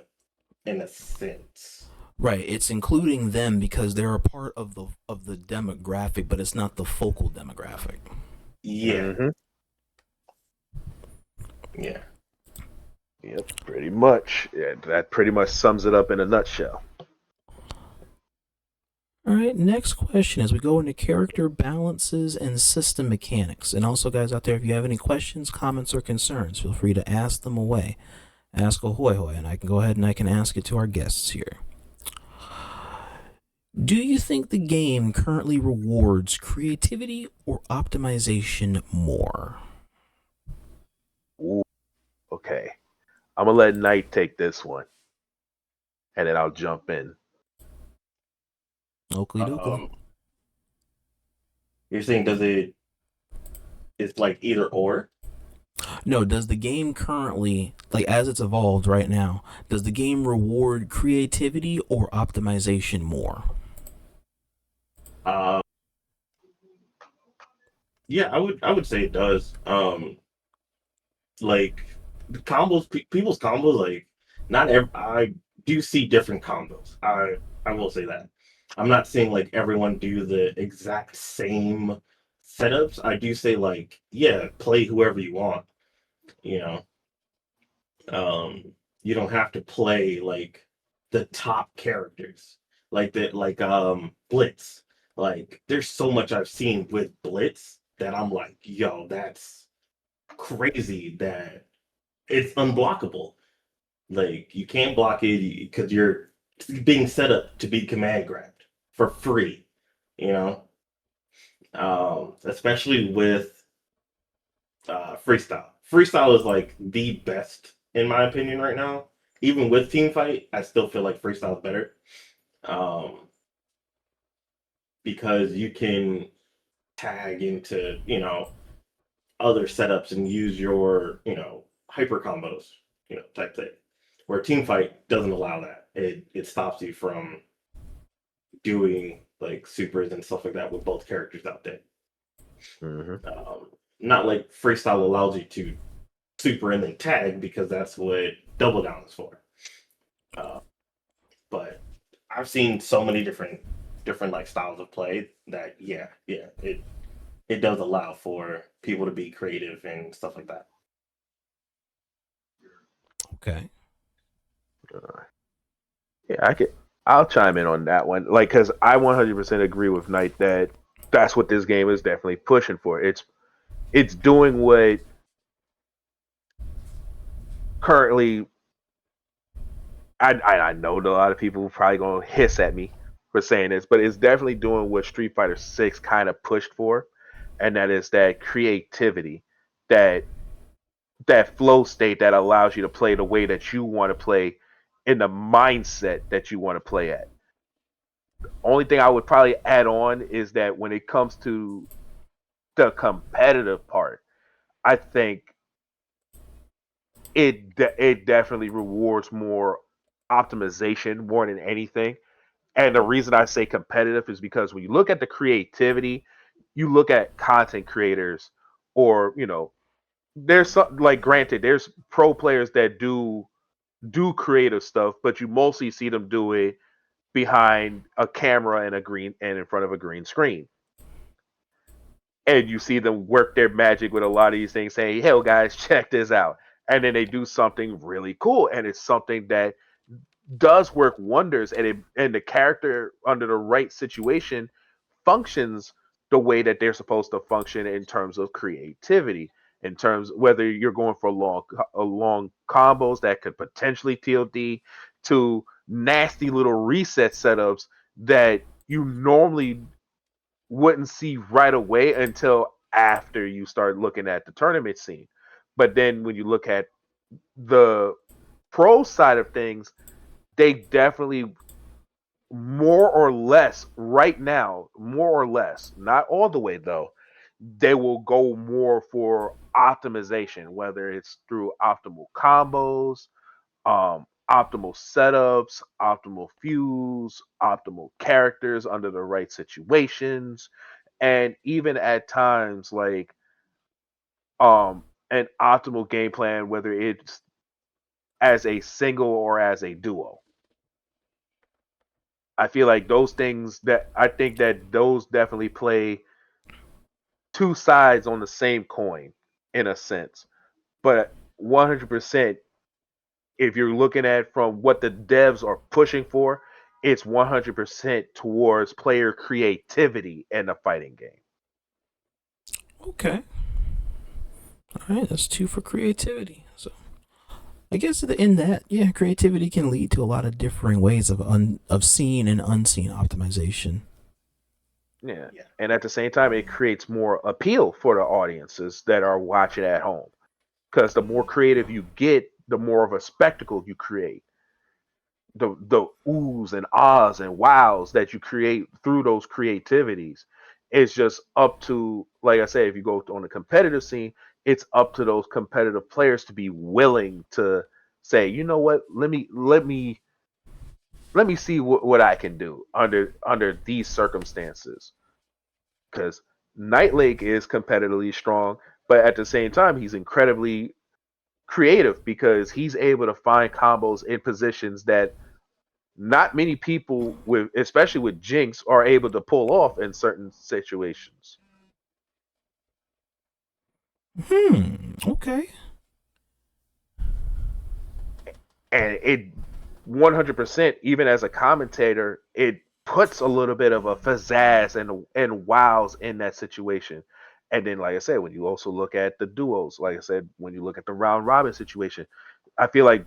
in a sense. Right, it's including them because they're a part of the demographic, but it's not the focal demographic. Yeah. Mm-hmm. Yeah. Yep, pretty much. Yeah, that pretty much sums it up in a nutshell. All right, next question as we go into character balances and system mechanics. And also, guys out there, if you have any questions, comments, or concerns, feel free to ask them away. Ask ahoy hoy, and I can go ahead and I can ask it to our guests here. Do you think the game currently rewards creativity or optimization more? Ooh, okay. I'm gonna let Knight take this one, and then I'll jump in. Oakley dokley. You're saying it's like either or? No, does the game currently, like as it's evolved right now, does the game reward creativity or optimization more? Yeah, I would say it does. Like the combos, people's combos, like not every. I do see different combos. I will say that. I'm not saying like everyone do the exact same setups. I do say like, yeah, play whoever you want. You know, you don't have to play like the top characters Blitz. Like there's so much I've seen with Blitz that I'm like, yo, that's crazy that it's unblockable. Like you can't block it because you're being set up to be command grabbed for free, you know. Especially with freestyle. Freestyle is like the best in my opinion right now. Even with team fight, I still feel like freestyle is better. Because you can tag into, other setups and use your, hyper combos, type thing. Where team fight doesn't allow that. It stops you from doing like supers and stuff like that with both characters out there. Mm-hmm. Not like freestyle allows you to super and then tag because that's what double down is for. But I've seen so many different like styles of play that it does allow for people to be creative and stuff like that. Okay. Yeah, I'll chime in on that one. Like, because I 100% agree with Knight that that's what this game is definitely pushing for. It's doing what currently. I know that a lot of people probably gonna hiss at me for saying this, but it's definitely doing what Street Fighter 6 kind of pushed for, and that is that creativity, that flow state that allows you to play the way that you want to play in the mindset that you want to play at. Only thing I would probably add on is that when it comes to the competitive part, I think it definitely rewards more optimization more than anything. And the reason I say competitive is because when you look at the creativity, you look at content creators, or there's some, like, granted, there's pro players that do creative stuff, but you mostly see them do it behind a camera and in front of a green screen. And you see them work their magic with a lot of these things, saying, "Hey, guys, check this out," and then they do something really cool, and it's something that does work wonders, and the character under the right situation functions the way that they're supposed to function in terms of creativity, in terms whether you're going for long combos that could potentially TLD, to nasty little reset setups that you normally wouldn't see right away until after you start looking at the tournament scene. But then when you look at the pro side of things, they definitely, more or less right now, more or less, not all the way though, they will go more for optimization, whether it's through optimal combos, optimal setups, optimal fuse, optimal characters under the right situations, and even at times like an optimal game plan, whether it's as a single or as a duo. I feel like those things that I think that those definitely play two sides on the same coin in a sense. But 100%, if you're looking at from what the devs are pushing for, it's 100% towards player creativity in the fighting game. Okay. All right, that's 2 for creativity. So I guess in that, yeah, creativity can lead to a lot of differing ways of seen and unseen optimization. Yeah. And at the same time, it creates more appeal for the audiences that are watching at home. Because the more creative you get, the more of a spectacle you create. The oohs and ahs and wows that you create through those creativities. It's just up to, like I said, if you go on the competitive scene, it's up to those competitive players to be willing to say, you know what, let me see what I can do under these circumstances. Because Nightleg is competitively strong, but at the same time, he's incredibly creative because he's able to find combos in positions that not many people with, especially with Jinx, are able to pull off in certain situations. Okay. And it 100%, even as a commentator, it puts a little bit of a pizzazz and wows in that situation. And then, like I said, when you also look at the duos, like I said, when you look at the round robin situation, I feel like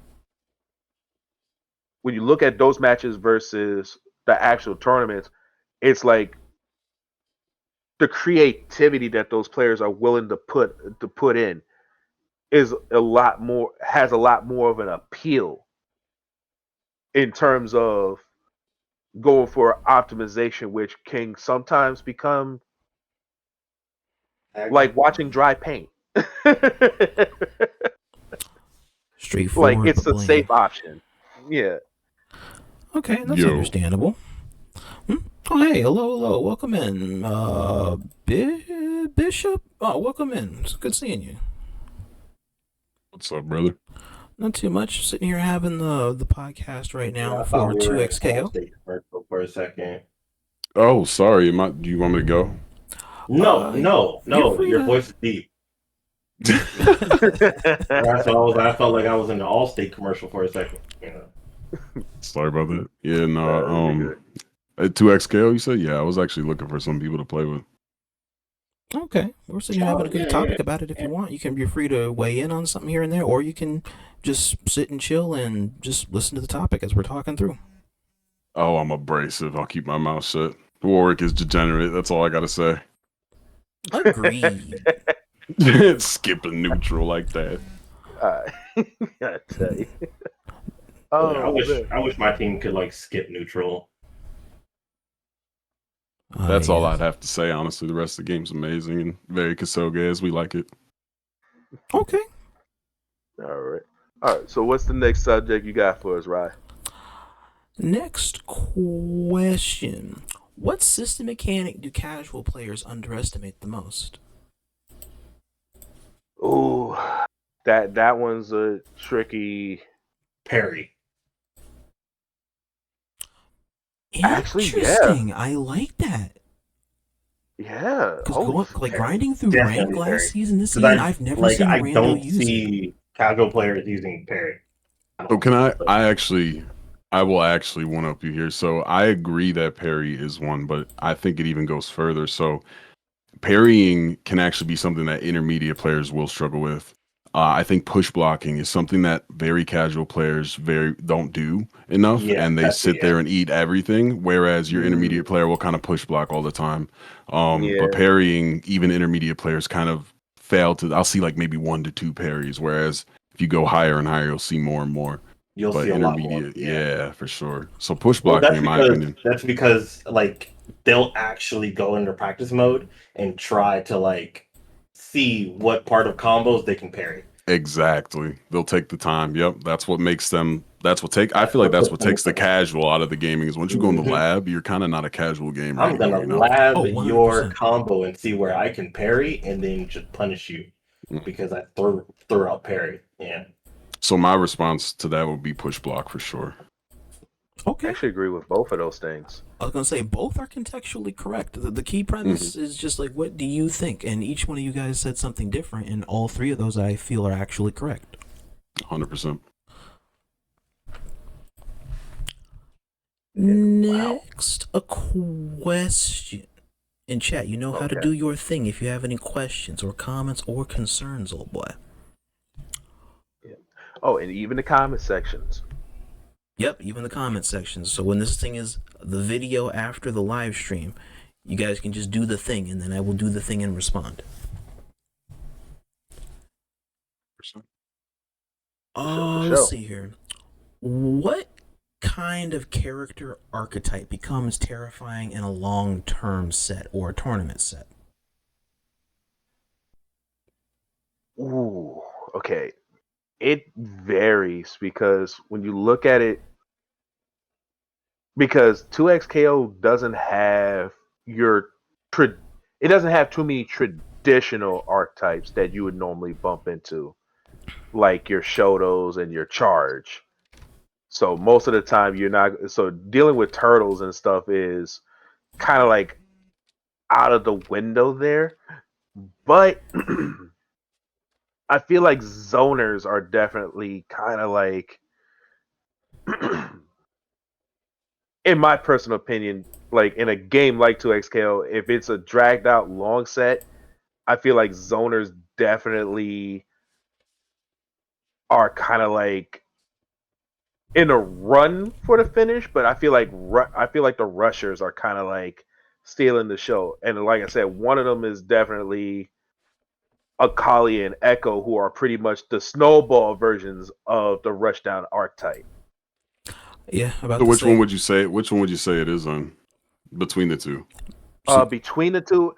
when you look at those matches versus the actual tournaments, it's like the creativity that those players are willing to put in is a lot more has a lot more of an appeal in terms of going for optimization, which can sometimes become like watching dry paint. Like Straightforward it's but a bland. safe option. Yeah. Okay, that's Yo, understandable. Oh, hey, hello, welcome in. Bishop? Oh, welcome in. It's good seeing you. what's up, brother? Not too much. Sitting here having the podcast right now I for thought we were in 2XKO. Allstate commercial for a second. Oh, sorry. Do you want me to go? No. free Your to- voice is deep. I felt like I was in the Allstate commercial for a second. You know. Sorry about that. Yeah, no. Good. At 2XKO, you said? Yeah, I was actually looking for some people to play with. Okay, we're sitting here having a good topic about it. If you want, you can be free to weigh in on something here and there, or you can just sit and chill and just listen to the topic as we're talking through. Oh, I'm abrasive. I'll keep my mouth shut. Warwick is degenerate. That's all I gotta say. Agreed. Skipping neutral like that. I tell you. I wish my team could like skip neutral. That's all I'd have to say, honestly. The rest of the game's amazing and very Kasoga as we like it. Okay. All right. So what's the next subject you got for us, Rye? Next question. What system mechanic do casual players underestimate the most? Ooh, that one's a tricky. Parry. Interesting. I like that. Yeah. Because grinding through Definitely rank last parry. season, this season, I've never seen a I rando don't use it. see casual players using parry. So I will actually one up you here. So I agree that parry is one, but I think it even goes further. So parrying can actually be something that intermediate players will struggle with. I think push blocking is something that very casual players don't do enough, and they sit there and eat everything. Whereas your intermediate player will kind of push block all the time. But parrying, even intermediate players kind of fail to. I'll see like maybe 1 to 2 parries. Whereas if you go higher and higher, you'll see more and more. You'll But see a lot more. yeah, for sure. So push blocking, in my opinion. That's because like they'll actually go into practice mode and try to like see what part of combos they can parry. Exactly. They'll take the time. Yep. That's what makes them. I That's feel like what that's puts what them takes the apart. casual out of the gaming. Is once you go in the Mhm. lab, you're kind of not a casual gamer I'm anymore. gonna You know. lab Oh, your 100%. combo and see where I can parry, and then just punish you Mm. because I threw out parry. Yeah. So my response to that would be push block for sure. I Okay. actually agree with both of those things. I was gonna say both are contextually correct. The key Mm-hmm. premise is just like, what do you think? And each one of you guys said something different, and all three of those I feel are actually correct. 100%. Next, a question. In chat, you know how to Okay. do your thing. If you have any questions or comments or concerns, old boy. Oh, and even the comment sections. Yep, even the comment sections. So when this thing is the video after the live stream, you guys can just do the thing, and then I will do the thing and respond. For Let's sure. see here. What kind of character archetype becomes terrifying in a long-term set or a tournament set? Ooh, okay. It varies because when you look at it, because 2XKO doesn't have your it doesn't have too many traditional archetypes that you would normally bump into, like your Shotos and your Charge. So most of the time you're not, so dealing with turtles and stuff is kind of like out of the window there. But I feel like zoners are definitely kind of like in my personal opinion, like in a game like 2XKO, if it's a dragged out long set, I feel like zoners definitely are kind of like in a run for the finish, but I feel like the rushers are kind of like stealing the show. And like I said, one of them is definitely Akali and Echo, who are pretty much the snowball versions of the rushdown archetype. Yeah, about So to which one say. would you say? Which one would you say it is on between the two? Between the two,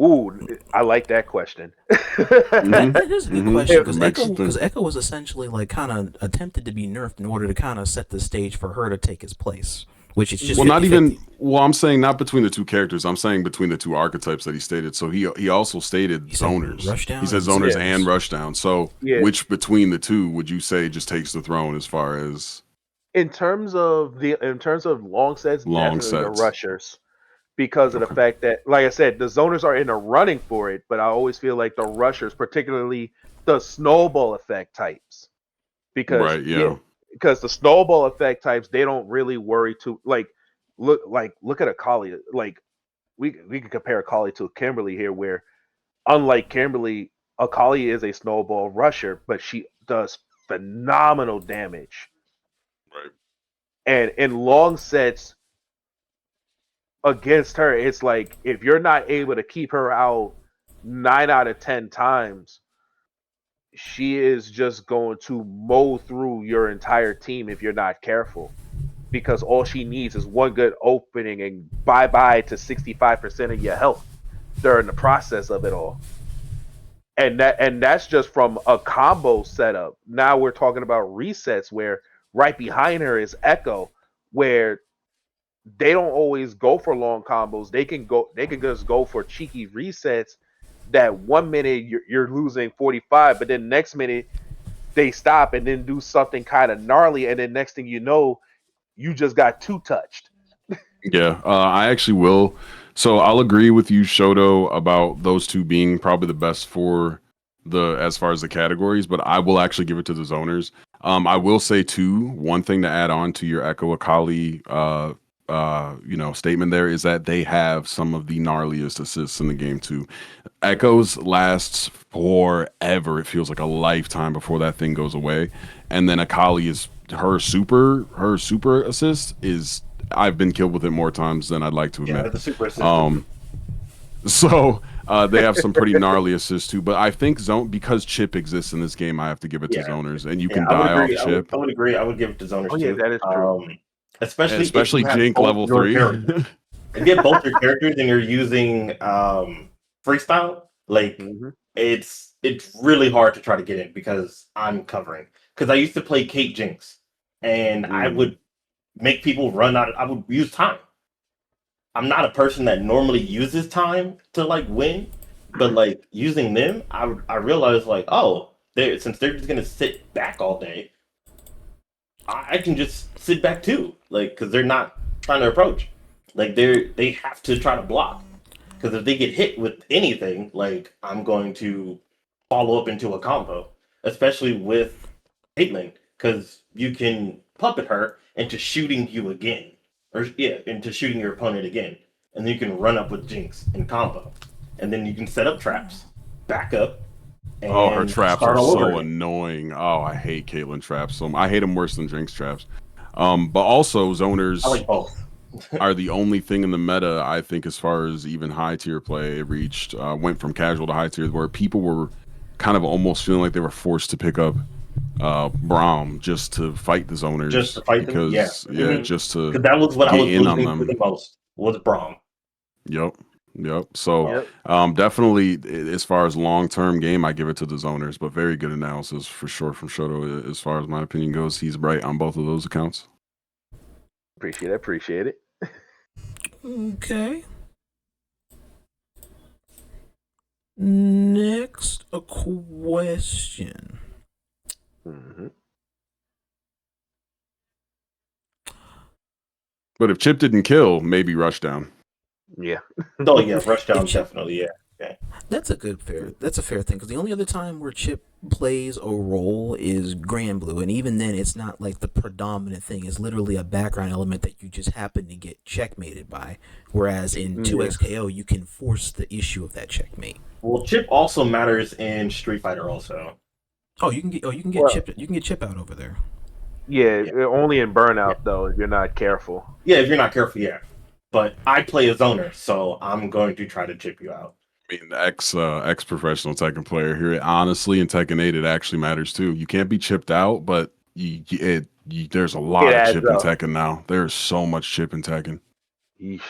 ooh, I like that question. That is a good question It because makes you Echo, think. was essentially like kind of attempted to be nerfed in order to kind of set the stage for her to take his place, which is just Well, not 50-50. even. Well, I'm saying not between the two characters. I'm saying between the two archetypes that he stated. So he also stated He said zoners. He Rushdown said and zoners Yeah. and Zoners. rushdown. So Yeah, which between the two would you say just takes the throne as far as in terms of long sets, long definitely the sets? rushers because of the Okay. fact that, like I said, the zoners are in a running for it, but I always feel like the rushers, particularly the snowball effect types, because Right. yeah, Yeah. because the snowball effect types they don't really worry too look at Akali. Like we can compare Akali to Kimberly here, where unlike Kimberly, Akali is a snowball rusher, but she does phenomenal damage. Right. And in long sets against her, it's like if you're not able to keep her out 9 out of 10 times, she is just going to mow through your entire team if you're not careful. Because all she needs is one good opening and bye bye to 65% of your health during the process of it all. And that's just from a combo setup. Now we're talking about resets where right behind her is Echo, where they don't always go for long combos. They can just go for cheeky resets that 1 minute you're losing 45, but then next minute they stop and then do something kind of gnarly, and then next thing you know, you just got two touched. Yeah, I actually will. So I'll agree with you, Shoto, about those two being probably the best for the as far as the categories, but I will actually give it to the zoners. I will say too, one thing to add on to your Echo Akali statement there is that they have some of the gnarliest assists in the game too. Echoes lasts forever. It feels like a lifetime before that thing goes away. And then Akali is her super assist is I've been killed with it more times than I'd like to Yeah, admit. the super assistant. So they have some pretty gnarly assists too. But I think zone because Chip exists in this game, I have to give it to Yeah. zoners, and you Yeah, can I would die off agree. Chip, I would agree. I would give it to zoners Oh yeah, too. that is true. Especially if especially you have Jink both level your 3. characters. if you have both your characters and you're using freestyle, like Mm-hmm. it's really hard to try to get in because I'm covering. Because I used to play Kate Jinx, and I would make people run out. I would use time. I'm not a person that normally uses time to like win, but like using them, I realized like, oh, since they're just gonna sit back all day, I can just sit back too, like because they're not trying to approach, like they have to try to block, because if they get hit with anything, like I'm going to follow up into a combo, especially with Caitlyn, because you can puppet her into shooting you again, or yeah, into shooting your opponent again, and then you can run up with Jinx and combo, and then you can set up traps, back up, and Oh, her traps start are all over so again. annoying. Oh, I hate Caitlyn traps. I hate them worse than Jinx traps. But also zoners I like both. are the only thing in the meta, I think, as far as even high tier play reached, went from casual to high tier, where people were kind of almost feeling like they were forced to pick up Braum just to fight the zoners, Just to fight them, yeah. because just to Because that was what I get was in on losing to them. the most, was Braum. Yep. So Yep. definitely, as far as long term game, I give it to the zoners, but very good analysis for sure from Shoto. As far as my opinion goes, he's right on both of those accounts. Appreciate it. Okay. Next, a question. Mm-hmm. But if Chip didn't kill, maybe Rushdown. Yeah. Oh yeah, Rushdown Chip- definitely, yeah. That's a fair thing, because the only other time where Chip plays a role is Grand Blue, and even then it's not like the predominant thing. It's literally a background element that you just happen to get checkmated by, whereas in 2XKO you can force the issue of that checkmate. Well, Chip also matters in Street Fighter also. You can get Chip out over there. Yeah, only in Burnout though, if you're not careful. Yeah, if you're not careful, yeah. But I play a zoner, so I'm going to try to chip you out. I mean, ex professional Tekken player here. Honestly, in Tekken 8, it actually matters too. You can't be chipped out, but there's a lot of chip in Tekken now. There's so much chip in Tekken. Yeesh.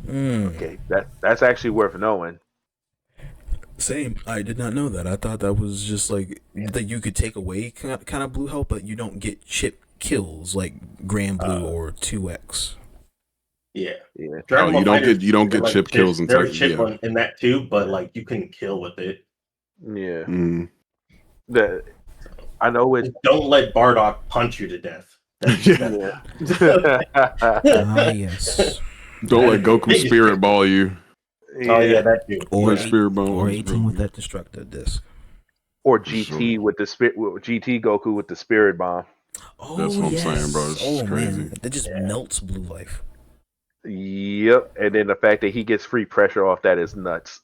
Okay, that's actually worth knowing. Same. I did not know that. I thought that was just like that you could take away kind of blue help, but you don't get chip kills like Grand Blue or 2X. Yeah. No, you don't get chip kills in There's Tekken. chip in that too, but like you couldn't kill with it. Yeah. Mm. I know it. Don't let Bardock punch you to death. Yes. Don't let Goku spirit ball you. Oh yeah, that too. Or spirit ball. Or 18 with that destructive disc. Or GT with the GT Goku with the spirit bomb. Oh, that's what I'm saying, bro. This is crazy. Man. That just melts blue life. Yep, and then the fact that he gets free pressure off that is nuts.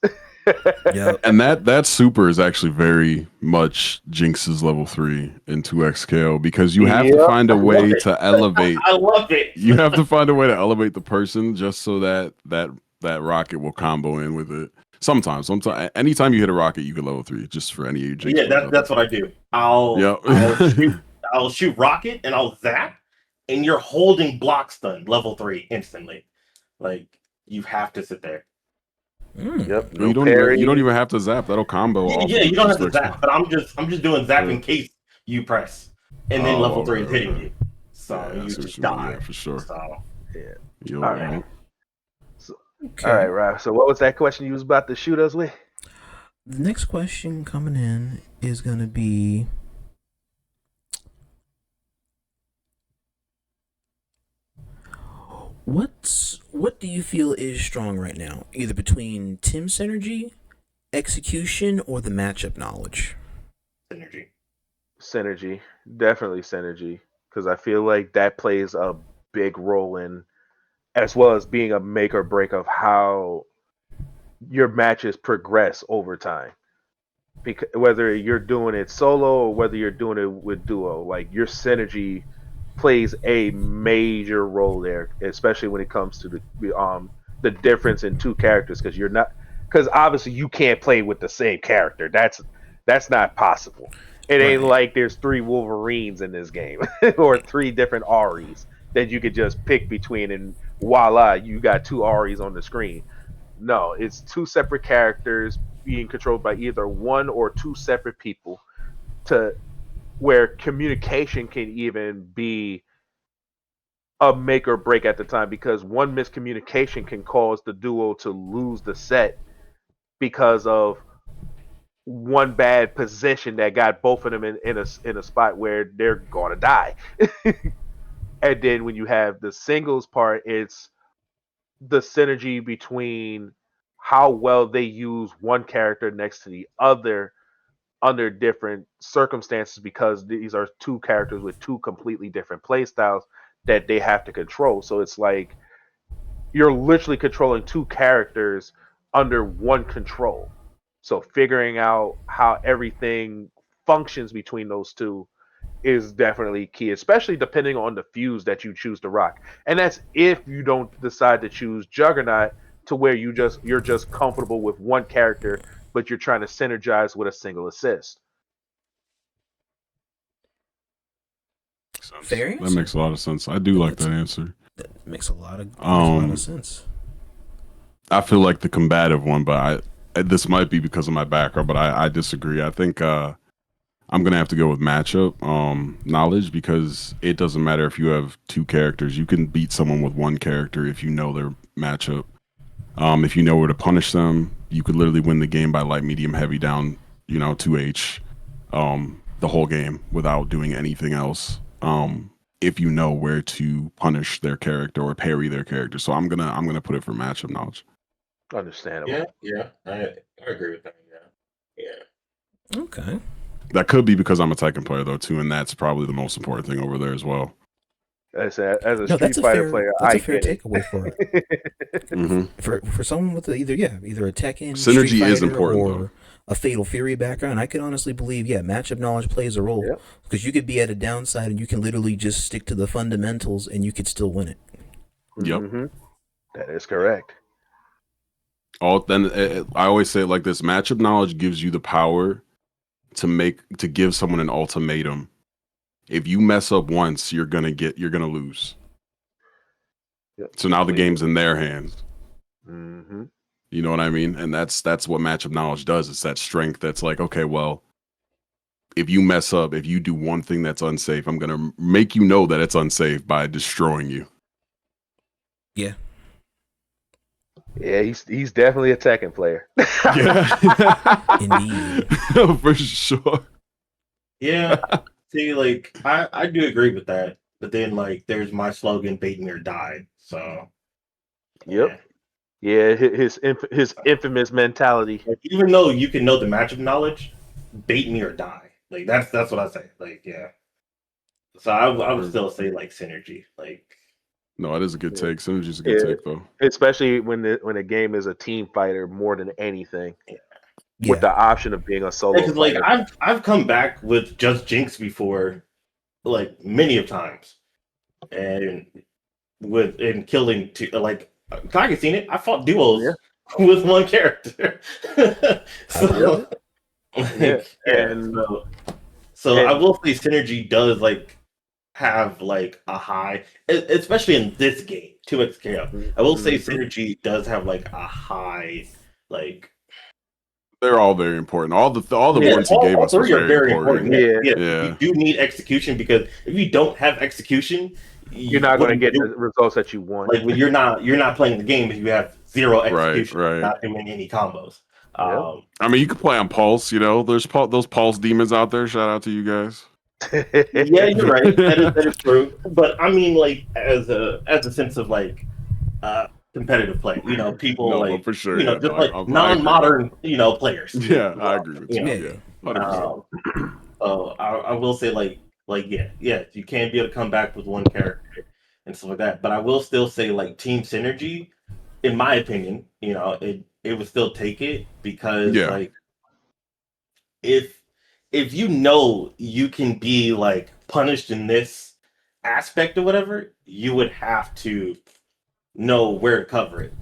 Yeah, and that super is actually very much Jinx's level 3 in 2XKO, because you have to find a way to elevate. I love it. You have to find a way to elevate the person just so that rocket will combo in with it. Sometimes, anytime you hit a rocket, you can level 3 just for any Jinx. Yeah, that's what I do. I'll shoot rocket and I'll zap, and you're holding block stun level 3 instantly. Like you have to sit there. Yep. You don't even have to zap. That'll combo. Yeah, you don't have to zap, but I'm just doing zap in case you press, and then level 3 is hitting you. So you just die. Yeah, for sure. So, all right. All right, Rob. So what was that question you was about to shoot us with? The next question coming in is going to be, what do you feel is strong right now, either between team synergy, execution, or the matchup knowledge? Synergy, definitely synergy, because I feel like that plays a big role in, as well as being a make or break of how your matches progress over time. Because whether you're doing it solo or whether you're doing it with duo, like your synergy plays a major role there, especially when it comes to the difference in two characters, because obviously you can't play with the same character. That's not possible. It ain't like there's 3 Wolverines in this game or 3 different Aries that you could just pick between and voila, you got two Aries on the screen. No, it's two separate characters being controlled by either one or two separate people, to where communication can even be a make or break at the time, because one miscommunication can cause the duo to lose the set because of one bad position that got both of them in a spot where they're gonna die. And then when you have the singles part, it's the synergy between how well they use one character next to the other under different circumstances, because these are two characters with two completely different play styles that they have to control. So it's like you're literally controlling two characters under one control. So figuring out how everything functions between those two is definitely key, especially depending on the fuse that you choose to rock. And that's if you don't decide to choose Juggernaut, to where you're just comfortable with one character, but you're trying to synergize with a single assist. Fair That answer. makes a lot of sense. I do like that answer. That makes a lot of sense. I feel like the combative one, but this might be because of my background, but I disagree. I think I'm gonna have to go with matchup knowledge, because it doesn't matter if you have two characters. You can beat someone with one character if you know their matchup. If you know where to punish them, you could literally win the game by light, medium, heavy down, 2H, the whole game without doing anything else. If you know where to punish their character or parry their character. So I'm gonna put it for matchup knowledge. Understandable. Yeah, I agree with that. Yeah. Okay. That could be because I'm a Tekken player though too, and that's probably the most important thing over there as well. As a No, Street that's a Fighter fair player, that's I a fair get it. takeaway for hmm for someone with either a Tekken Synergy Street is Fighter important, or though. a Fatal Fury background. I could honestly believe matchup knowledge plays a role, Yep. because you could be at a downside and you can literally just stick to the fundamentals and you could still win it. Yep. That is correct. I always say it like this: matchup knowledge gives you the power to give someone an ultimatum. If you mess up once, you're gonna lose. Yep. So now the game's in their hands. Mm-hmm. You know what I mean? And that's what matchup knowledge does. It's that strength that's like, okay, well, if you mess up, if you do one thing that's unsafe, I'm gonna make you know that it's unsafe by destroying you. Yeah. Yeah, he's definitely a Tekken player. Yeah. Indeed. For sure. Yeah. See, like I do agree with that, but then like there's my slogan, "Bait me or die." So. Yep. Yeah, his infamous mentality. Like, even though you can know the matchup knowledge, bait me or die. Like that's what I say. Like yeah. So I would still say like synergy. Like No, it is a good take. Synergy's a good take though. Especially when a game is a team fighter more than anything. Yeah. With the option of being a solo because fighter. like I've come back with just Jinx before, like many of times, and killing two, like I can seen it. I fought duos with one character. So, so I will say synergy does like have like a high, especially in this game, 2XKO. I will say synergy does have like a high, like they're all very important. All the ones he gave us three was are very important. Yeah. You do need execution, because if you don't have execution, you're not going to get the results that you want. Like when you're not playing the game if you have zero execution, right. not doing any combos. I mean, you can play on Pulse. There's those Pulse demons out there. Shout out to you guys. Yeah, you're right. That is true. But I mean, like as a sense of like competitive play, people like for sure, just like non-modern, players. Yeah, I agree with you. I will say like you can be able to come back with one character and stuff like that. But I will still say like team synergy, in my opinion, it would still take it, because like if you can be like punished in this aspect or whatever, you would have to know where to cover it,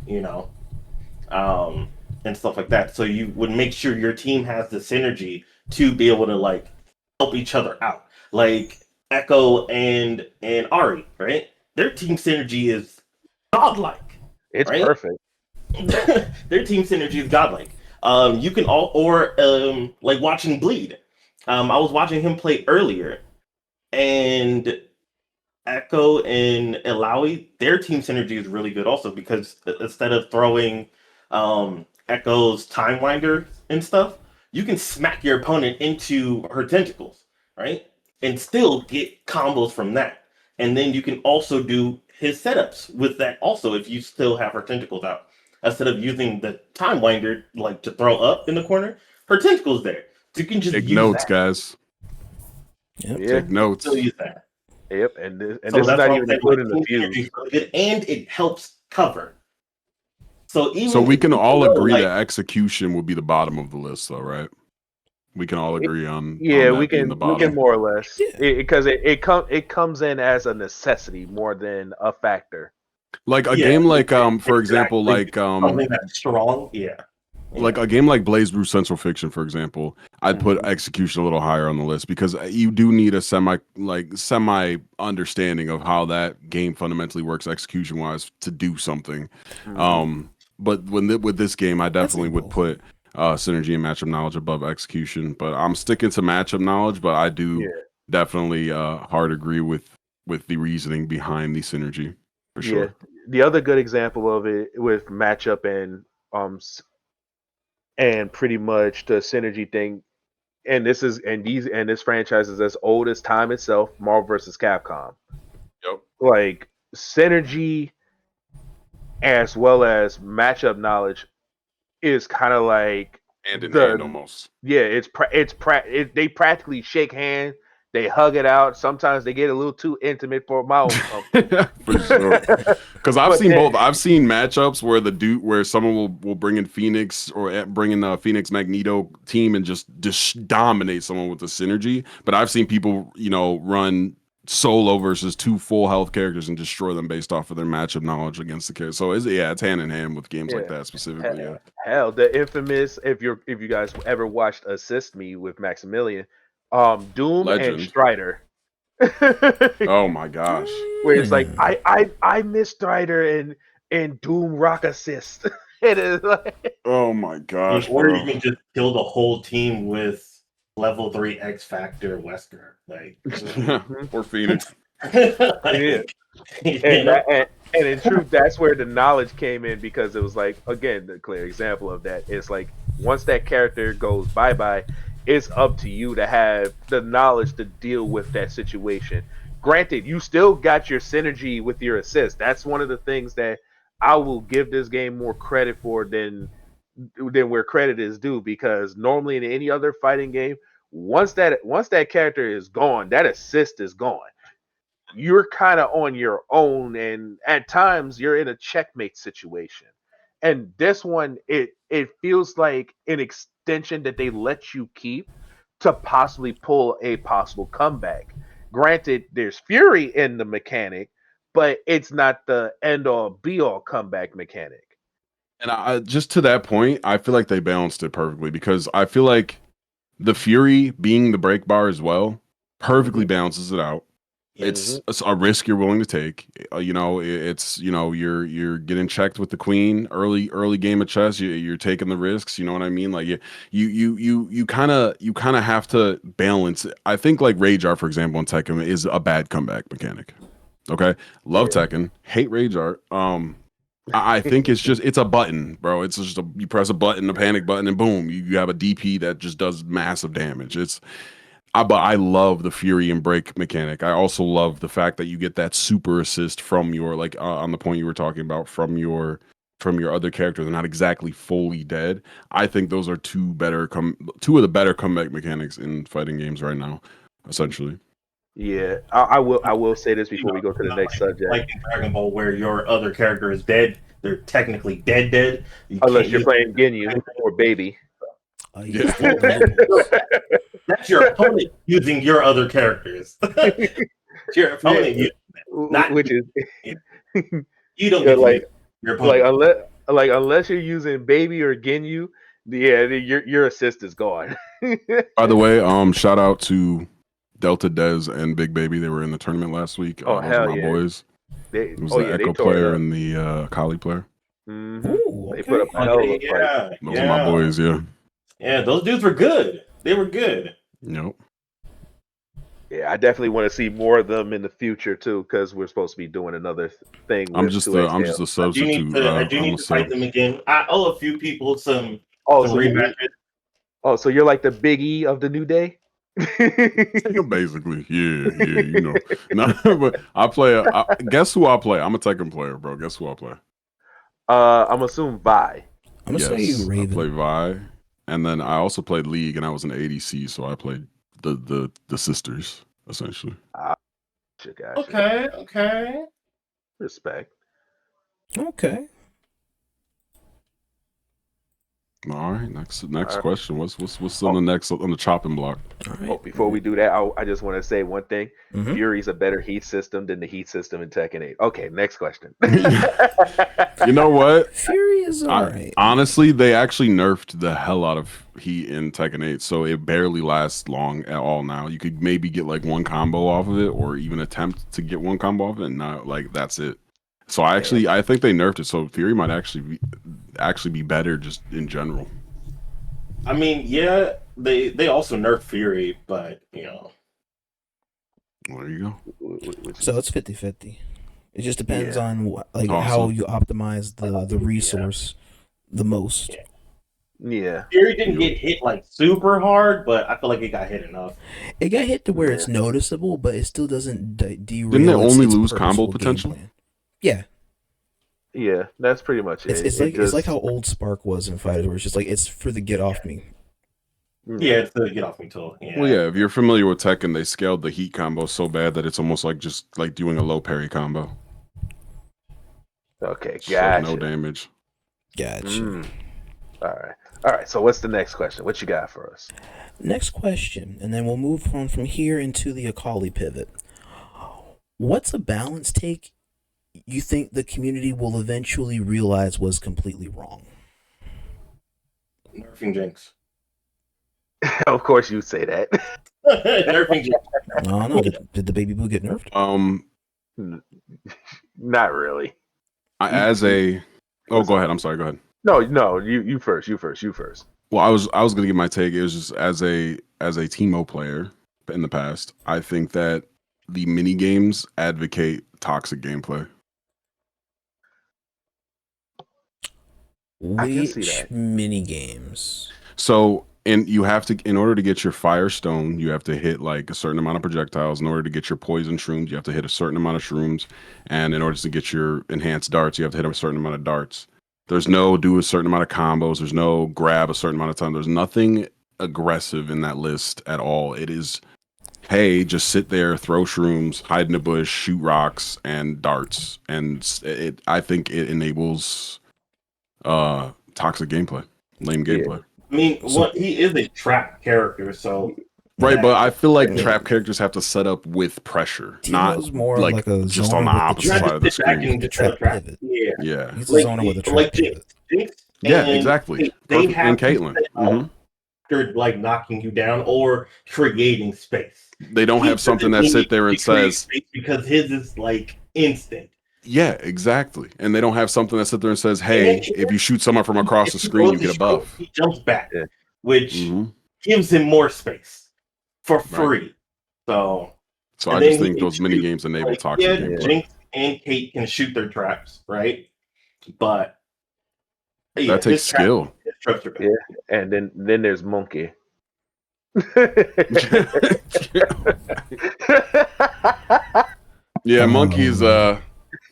and stuff like that. So you would make sure your team has the synergy to be able to like help each other out. Like Echo and Ari, right? Their team synergy is godlike. It's right? perfect. Their team synergy is godlike. You can all like watching Bleed. I was watching him play earlier, and Echo and Ilaoi, their team synergy is really good also because instead of throwing Echo's Time Winder and stuff, you can smack your opponent into her tentacles, right? And still get combos from that. And then you can also do his setups with that also if you still have her tentacles out. Instead of using the Time Winder like to throw up in the corner, her tentacles there. So you can just Take use notes, that. guys. Yep. Yeah. Take notes. Still use that. Yep. And this So is that's not why even I'm saying, including like, the team synergy fuse. is really good, and it helps cover. So even So we if can you all know, agree like, that execution would be the bottom of the list, though, right? We can all agree on Yeah, that we being the can bottom. more or less Yeah. because it comes in as a necessity more than a factor. Like a yeah, game like for it's example, actually like something that's strong. Yeah. like a game like Blaze Brew Central Fiction, for example, I'd put Mhm. execution a little higher on the list because you do need a semi understanding of how that game fundamentally works execution wise to do something. Mhm. But with this game, I definitely would both. put synergy and matchup knowledge above execution. But I'm sticking to matchup knowledge. But I do Yeah, definitely hard agree with the reasoning behind the synergy for yeah. sure. The other good example of it with matchup and and pretty much the synergy thing, and this franchise is as old as time itself. Marvel versus Capcom, Yep. like synergy as well as matchup knowledge is kind of like Hand in hand the almost. yeah, they practically shake hands, they hug it out. Sometimes they get a little too intimate for my own comfort. For sure. Because I've But seen then, both. I've seen matchups where someone will bring in Phoenix or bring in the Phoenix Magneto team and just dominate someone with the synergy. But I've seen people, run solo versus two full health characters and destroy them based off of their matchup knowledge against the character. So it's hand in hand with games like yeah, that specifically. Yeah. hell, the infamous if you guys ever watched Assist Me with Maximilian, Doom and Legend. Strider. Oh my gosh. Where it's like I miss Strider and Doom rock assist. It is like Oh my gosh, Or you bro. can just kill the whole team with level 3 X Factor Wesker. Like, Or Phoenix. yeah. you know? And in truth, that's where the knowledge came in because it was like again the clear example of that. It's like once that character goes bye bye, it's up to you to have the knowledge to deal with that situation. Granted, you still got your synergy with your assist. That's one of the things that I will give this game more credit for than where credit is due because normally in any other fighting game, once that character is gone, that assist is gone. You're kind of on your own, and at times you're in a checkmate situation. And this one, it feels like an extension that they let you keep to possibly pull a possible comeback. Granted, there's fury in the mechanic, but it's not the end all be all comeback mechanic. And I just to that point, I feel like they balanced it perfectly because I feel like the Fury being the break bar as well perfectly balances it out. Yes. It's a risk you're willing to take. It's you're getting checked with the queen early game of chess. You're taking the risks. You know what I mean? Like you kind of have to balance it. I think like Rage Art, for example, in Tekken is a bad comeback mechanic. Okay, love Tekken, hate Rage Art. I think it's a button, bro. It's just you press a button, a panic button, and boom, you have a DP that just does massive damage. But I love the Fury and break mechanic. I also love the fact that you get that super assist from your on the point you were talking about from your other character. They're not exactly fully dead. I think those are two of the better comeback mechanics in fighting games right now, essentially. Yeah, I will say this before we go to the Not next subject. like in Dragon Ball, where your other character is dead. They're technically dead. You Unless can't you're use playing Ginyu or Baby. Yeah. That's your opponent using your other characters. Your opponent using them, not which is you don't yeah, get to use your like opponent. unless you're using Baby or Ginyu, yeah, your assist is gone. By the way, shout out to Delta Dez and Big Baby. They were in the tournament last week. Oh Those are hell my yeah! boys. It was Oh the yeah, they Echo tore it player up. and the Akali player. Ooh, They put up okay. a hell of a fight. Yeah, Those are my boys, yeah. Yeah, those dudes were good. They were good. Yep. Yeah, I definitely want to see more of them in the future too, because we're supposed to be doing another thing I'm with just 2XL. a substitute. I do I'm need a to fight sub. them again. I owe a few people some Oh, rematches. so you're like the Big E of the New Day. Basically, yeah, you know. No, but I play. Guess who I play? I'm a Tekken player, bro. Guess who I play? I'm assuming Vi. I'm gonna say you, Yes, I play Raven. Vi, and then I also played League, and I was an ADC, so I played the sisters essentially. Gotcha. Okay. Respect. Okay. All right, next All right. question. What's on the next on the chopping block? All right. Oh, before we do that, I just want to say one thing. Mhm. Fury's a better heat system than the heat system in Tekken 8. Okay, next question. You know what? Fury is alright. Honestly, they actually nerfed the hell out of heat in Tekken 8, so it barely lasts long at all now. You could maybe get like one combo off of it, or even attempt to get one combo off of it, and not like that's it. So I think they nerfed it, so Fury might actually be better just in general. I mean, yeah, they also nerfed Fury, but you know. Well, there you go. So it's 50-50. It just depends Yeah. on how Awesome. you optimize the resource the most. Yeah. Fury didn't get hit like super hard, but I feel like it got hit enough. It got hit to where it's noticeable, but it still doesn't derail. Didn't it only its lose combo purposeful game potential? plan. Yeah, Yeah, that's pretty much it. it's like how old Spark was in Fighters, where it's just like it's for the get off me. Yeah, it's the get off me tool. Yeah. Well, yeah, if you're familiar with Tekken, they scaled the heat combo so bad that it's almost like just like doing a low parry combo. Okay, Just, like, gotcha. no damage. Gotcha. All right. So what's the next question? What you got for us? Next question, and then we'll move on from here into the Akali pivot. What's a balance take you think the community will eventually realize was completely wrong? Nerfing Jinx. Of course you say that. Nerfing Jinx. No. Did the baby boo get nerfed? Not really. Go ahead. I'm sorry. Go ahead. No. You first. Well, I was gonna give my take. It was just as a Teemo player in the past, I think that the mini games advocate toxic gameplay. I can see Which that. mini games? So, and you have to, in order to get your Firestone, you have to hit like a certain amount of projectiles. In order to get your poison shrooms, you have to hit a certain amount of shrooms. And in order to get your enhanced darts, you have to hit a certain amount of darts. There's no do a certain amount of combos. There's no grab a certain amount of time. There's nothing aggressive in that list at all. It is, hey, just sit there, throw shrooms, hide in a bush, shoot rocks, and darts. And I think it enables toxic gameplay, lame gameplay. I mean, he is a trap character, so right. But I feel like trap characters have to set up with pressure, Teemo's not more like a just zoner on the with opposite Not side of the just sit back screen. and The just trap trap. pivot. Yeah, He's a zoner with a trap pivot. Jinx yeah, and exactly. They Perfect. have And to Caitlyn. set up after like knocking you down or creating space. They don't have something that sit there and says because his is like instant. yeah, exactly. And they don't have something that sit there and says, hey, if you shoot someone from across the screen, you get a buff. He jumps back, which Mm-hmm. gives him more space for free. So and I just think those mini games enable toxic gameplay. Jinx and Kate can shoot their traps, right? But that takes skill. Yeah, and then there's Monkey. Yeah, Monkey's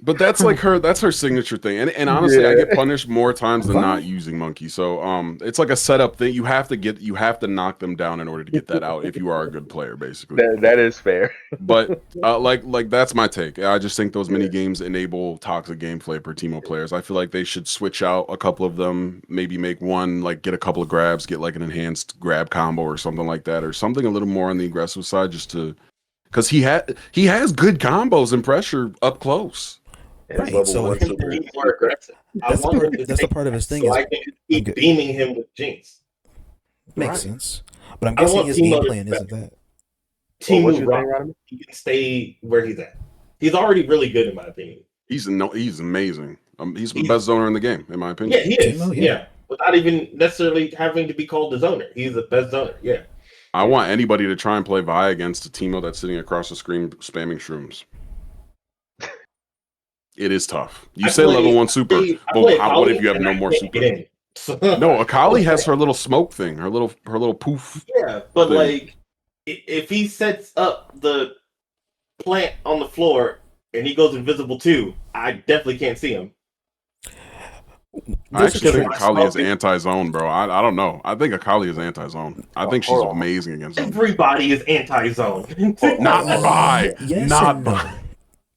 but that's like that's her signature thing. And honestly, I get punished more times than not using Monkey. So it's like a setup thing. You have to knock them down in order to get that out if you are a good player, basically. That is fair. But like that's my take. I just think those mini games enable toxic gameplay per Teemo players. I feel like they should switch out a couple of them, maybe make one, like get a couple of grabs, get like an enhanced grab combo or something like that, or something a little more on the aggressive side, just to because he has good combos and pressure up close. Right, so I think more aggressive. That's the part of his thing. So I can keep beaming him with Jinx. Makes sense. But I'm guessing his game plan isn't that. Team he can stay where he's at. He's already really good in my opinion. He's amazing. He's the best zoner in the game, in my opinion. Yeah, he is. Timo, yeah. Yeah, without even necessarily having to be called the zoner, he's the best zoner. Yeah. I want anybody to try and play Vi against a Teemo that's sitting across the screen spamming shrooms. It is tough. You say level 1 super, but what if you have no more super? No, Akali has her little smoke thing, her little poof. Yeah, but thing. like, if he sets up the plant on the floor and he goes invisible too, I definitely can't see him. I actually think Akali is anti-zone, bro. I don't know. I think Akali is anti-zone. I think she's amazing against zone. Everybody is anti-zone. Not Vi. Yes Not and no. Vi.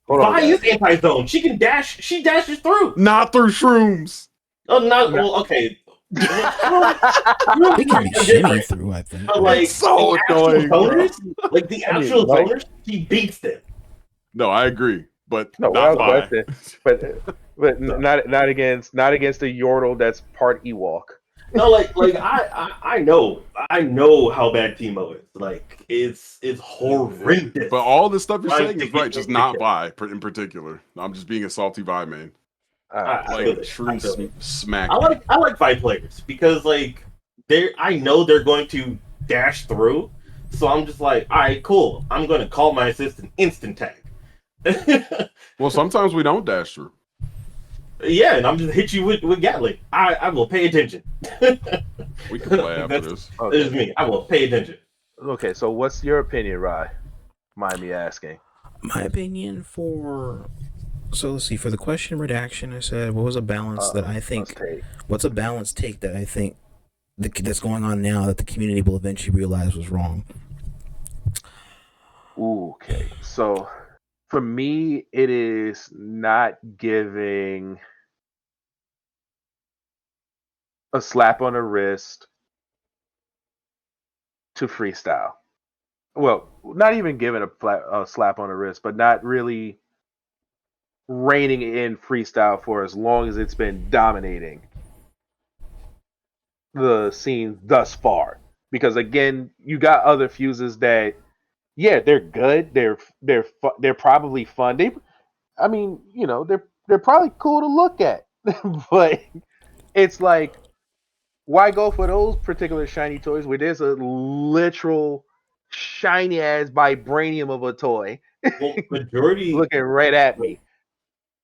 Vi is anti-zone. She can dash. She dashes through. Not through shrooms. Oh, not well. Okay. They can be shimmy through, I think. But like, so annoying, like the actual zoners, she beats them. No, I agree, but No, not Vi. but not against the Yordle that's part Ewok. No, like I know how bad Teemo is. Like it's horrendous. But all this stuff you're saying is right, just not Vi in particular. I'm just being a salty Vi man. Like shroom smack. I like Vi players because like I know they're going to dash through, so I'm just like, all right, cool. I'm going to call my assistant instant tag. Well, sometimes we don't dash through. Yeah, and I'm just hit you with Gatling. I will pay attention. We can play after this. Okay. This is me. I will pay attention. Okay, so what's your opinion, Rye? Mind me asking. My opinion for... So let's see, for the question redaction, I said, what was a balance that I think... What's a balanced take that I think that's going on now that the community will eventually realize was wrong? Okay, so for me, it is not giving a slap on the wrist to freestyle. Well, not even giving a slap on the wrist, but not really reigning in freestyle for as long as it's been dominating the scene thus far. Because again, you got other fuses that, yeah, they're good. They're probably fun. I mean, you know, they're probably cool to look at. But it's like, why go for those particular shiny toys where there's a literal shiny ass vibranium of a toy? Well, majority looking right at me.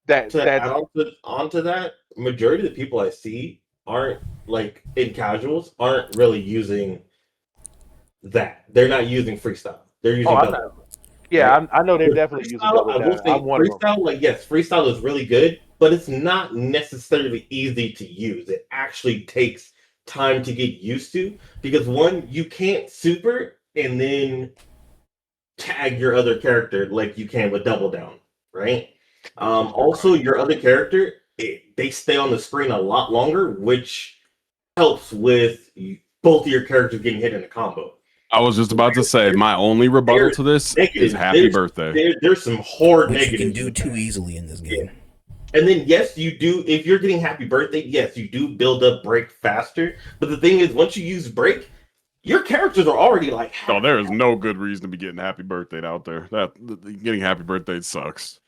Onto that, majority of the people I see aren't like in casuals aren't really using that. They're not using freestyle. They're using I know they're definitely using double. I will say freestyle, like yes, freestyle is really good, but it's not necessarily easy to use. It actually takes time to get used to because one, you can't super and then tag your other character like you can with double down, right? Also, your other character, they stay on the screen a lot longer, which helps with both of your characters getting hit in a combo. I was just about to say, my only rebuttal to this is happy birthday. There's some hard negatives. You can do too easily in this game. And then, yes, you do. If you're getting happy birthday, yes, you do build up break faster. But the thing is, once you use break, your characters are already like... Oh, there is no good reason to be getting happy birthday out there. Getting happy birthday sucks.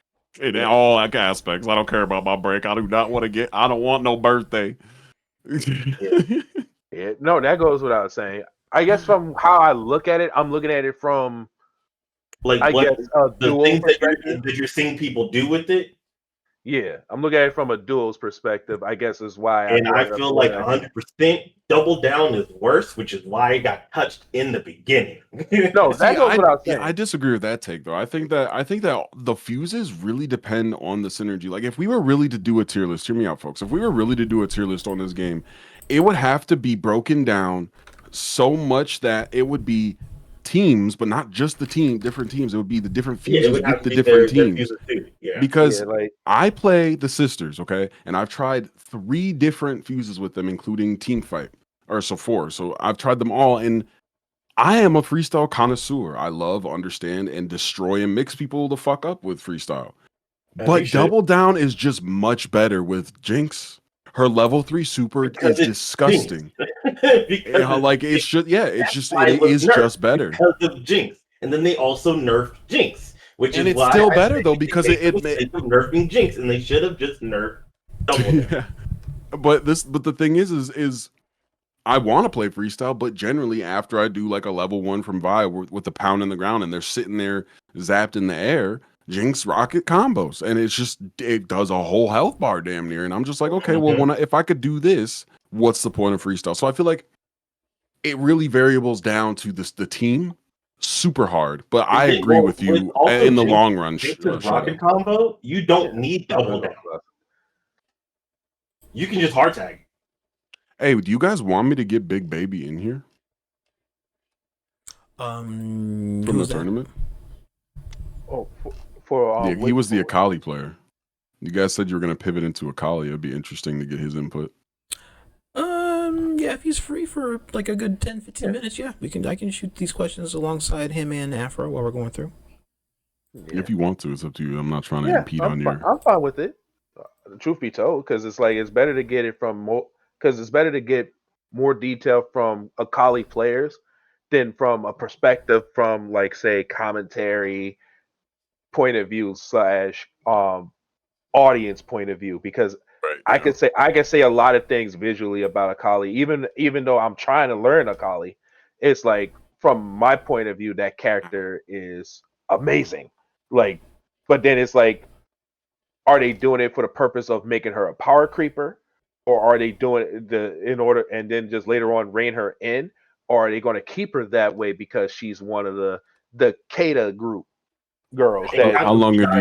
In all aspects. I don't care about my break. I do not want to get... I don't want no birthday. No, that goes without saying. I guess from how I look at it, I'm looking at it from... Like, the things that you're seeing people do with it. Yeah, I'm looking at it from a duel's perspective, I guess is why. And I feel like 100% double down is worse, which is why it got touched in the beginning. No, that goes without saying. I disagree with that take, though. I think that the fuses really depend on the synergy. Like, if we were really to do a tier list, hear me out, folks. If we were really to do a tier list on this game, it would have to be broken down so much that it would be teams, but not just the different teams. It would be the different fuses with the different teams. Because I play the sisters, okay, and I've tried 3 different fuses with them, including team fight, or so 4. So I've tried them all, and I am a freestyle connoisseur. I love, understand, and destroy and mix people the fuck up with freestyle. But double down is just much better with Jinx. Her level 3 super is disgusting. Like it is just better because of Jinx. And then they also nerfed Jinx, Which And is it's why still I better, say though, because they made the mistake of nerfing Jinx, and they should have just nerfed Double. Yeah. But the thing is I want to play freestyle, but generally after I do like a level 1 from Vi with the pound in the ground and they're sitting there zapped in the air, Jinx rocket combos, and it does a whole health bar damn near, and I'm just like, okay, well, if I could do this, what's the point of freestyle? So I feel like it really variables down to the team super hard, but I agree with you in the long run. Jinx's rocket combo, you don't need double down. You can just hard tag. Hey, do you guys want me to get Big Baby in here From the tournament? Oh, He was the Akali player. You guys said you were going to pivot into Akali. It'd be interesting to get his input. Yeah, if he's free for like a good 10-15 minutes, yeah, I can shoot these questions alongside him and Afro while we're going through. Yeah. If you want to, it's up to you. I'm not trying to impede on your. I'm fine with it. Truth be told, because it's better to get it from more detail from Akali players than from a perspective from like say commentary point of view / audience point of view, because I could say a lot of things visually about Akali, even though I'm trying to learn Akali. It's like from my point of view, that character is amazing. Like, but then it's like, are they doing it for the purpose of making her a power creeper, or are they doing in order and then just later on rein her in, or are they going to keep her that way because she's one of the Kata group girls? How long have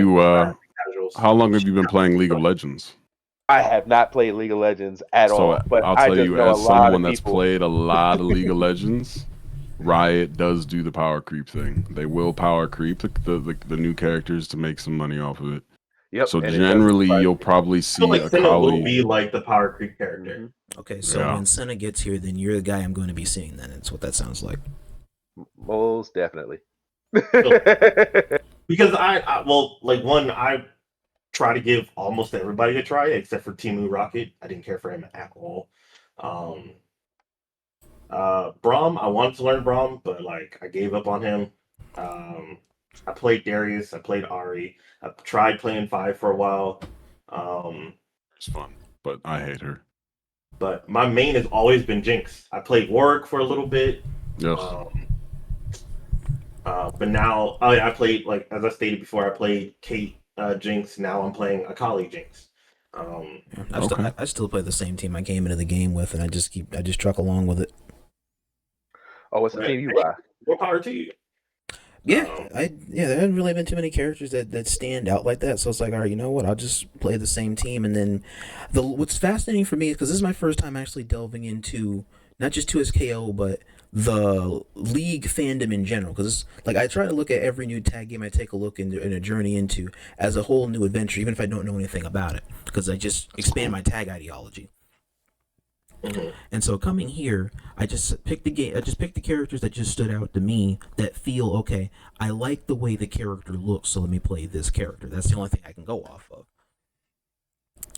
you been playing League of Legends? I have not played League of Legends at all. But I'll tell you, as someone that's played a lot of League of Legends, Riot does do the power creep thing. They will power creep the new characters to make some money off of it. Yep. So generally, you'll probably see like Akali will be like the power creep character. Okay, so when Senna gets here, then you're the guy I'm going to be seeing. Then it's what that sounds like. Most definitely. Because I try to give almost everybody a try except for Timu Rocket. I didn't care for him at all. Braum, I wanted to learn Braum, but like I gave up on him. I played Darius, I played Ari, I tried playing 5 for a while. It's fun, but I hate her. But my main has always been Jinx. I played Warwick for a little bit. Yes. But now I played, like as I stated before, I played Kate Jinx. Now I'm playing Akali Jinx. I still play the same team I came into the game with, and I just truck along with it. Oh, what's the team you buy? More power to you. Yeah, there haven't really been too many characters that stand out like that. So it's like, all right, you know what? I'll just play the same team. And then what's fascinating for me is because this is my first time actually delving into not just 2SKO, but the League fandom in general. Because like I try to look at every new tag game I take a look in a journey into as a whole new adventure, even if I don't know anything about it, because I just expand my tag ideology. Mm-hmm. And so coming here, I just picked the characters that just stood out to me that feel okay. I like the way the character looks, so let me play this character. That's the only thing I can go off of.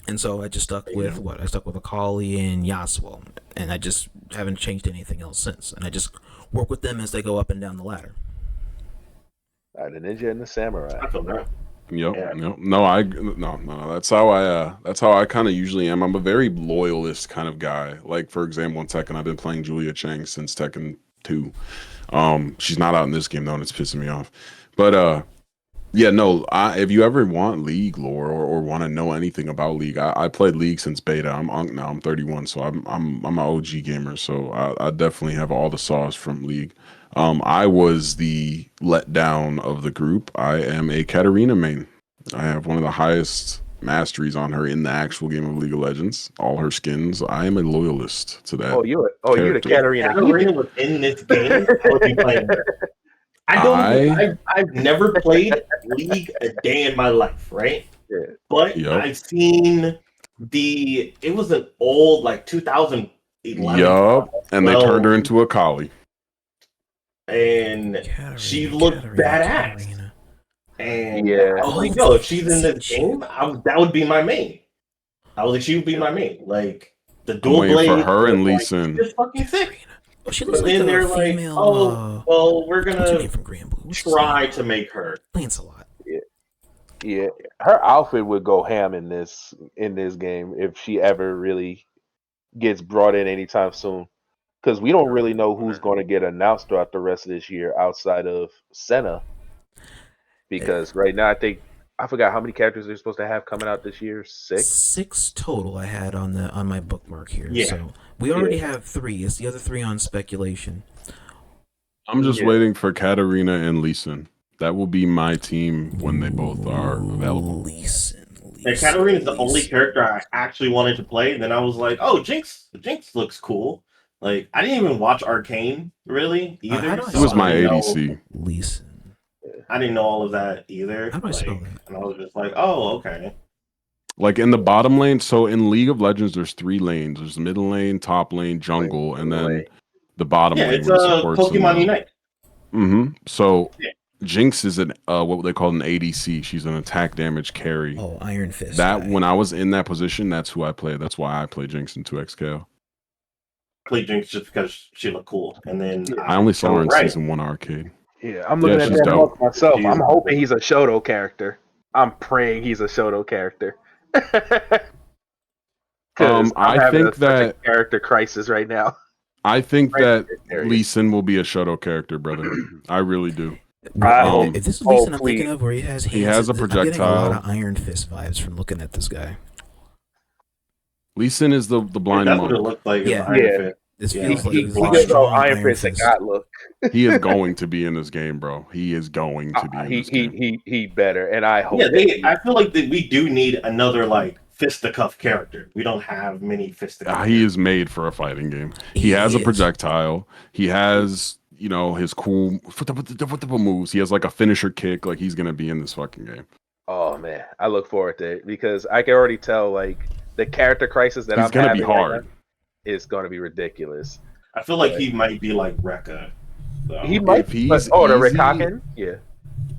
And so I just stuck with I stuck with Akali and Yasuo, and I just haven't changed anything else since. And I just work with them as they go up and down the ladder. The ninja and the samurai. I feel that. Yep. No. That's how I kind of usually am. I'm a very loyalist kind of guy. Like for example, in Tekken, I've been playing Julia Chang since Tekken 2. She's not out in this game though, and it's pissing me off. But if you ever want League lore or want to know anything about League, I played League since beta. I'm Unk now. I'm 31, so I'm an OG gamer. So I definitely have all the sauce from League. I was the letdown of the group. I am a Katarina main. I have one of the highest masteries on her in the actual game of League of Legends. All her skins. I am a loyalist to that. You're the Katarina. Katarina was in this game. I would be playing her. I've never played League a day in my life, right? Yeah. But I've seen it was an old like 2011. Yup, and they turned her into Akali. And she looked badass. And I was like, yo, if she's in this game, that would be my main. I was like, she would be my main. Like the dual blade for her and Lee Sin. Just fucking sick. Oh, she looks like a female. We're gonna try to make her Lancelot. Yeah, her outfit would go ham in this game if she ever really gets brought in anytime soon. Because we don't really know who's going to get announced throughout the rest of this year outside of Senna. Because right now, I forgot how many characters they're supposed to have coming out this year. Six total I had on my bookmark here. Yeah. So we already have 3. It's the other 3 on speculation. I'm just waiting for Katarina and Lee Sin. That will be my team when they both are available. Lee Sin. And Katarina's the only character I actually wanted to play. And then I was like, oh, Jinx looks cool. Like, I didn't even watch Arcane, really, either. It was my ADC. Lee Sin. I didn't know all of that either. How do I spell that? And I was just like, oh, okay. Like in the bottom lane, so in League of Legends, there's 3 lanes. There's the middle lane, top lane, jungle, and then the bottom lane. It's Pokemon Unite. Mm-hmm. So Jinx is what they call an ADC. She's an attack damage carry. Oh, Iron Fist. When I was in that position, that's who I played. That's why I play Jinx in 2XKO. I played Jinx just because she looked cool. And then I only saw her in season 1 arcade. Yeah, I'm looking at that myself. I'm hoping he's a Shoto character. I'm praying he's a Shoto character. I think that character crisis right now. I think that Lee Sin will be a Shoto character, brother. I really do. If this is Lee Sin I'm thinking of, where he has a projectile. I'm getting a lot of Iron Fist vibes from looking at this guy. Lee Sin is the blind monk. That's what it looked like. Yeah. This feels like he gives Iron Fist a god look. He is going to be in this game, bro. He is going to be in this game. He better, and I hope. Yeah, I feel like that we do need another like fisticuff character. We don't have many fisticuff. He is made for a fighting game. He has a projectile. He has, his cool moves. He has like a finisher kick. Like he's gonna be in this fucking game. Oh man, I look forward to it because I can already tell like the character crisis that he's gonna be hard. Is going to be ridiculous. I feel like he might be like Rekka. So. He might. The Rikaken? Yeah.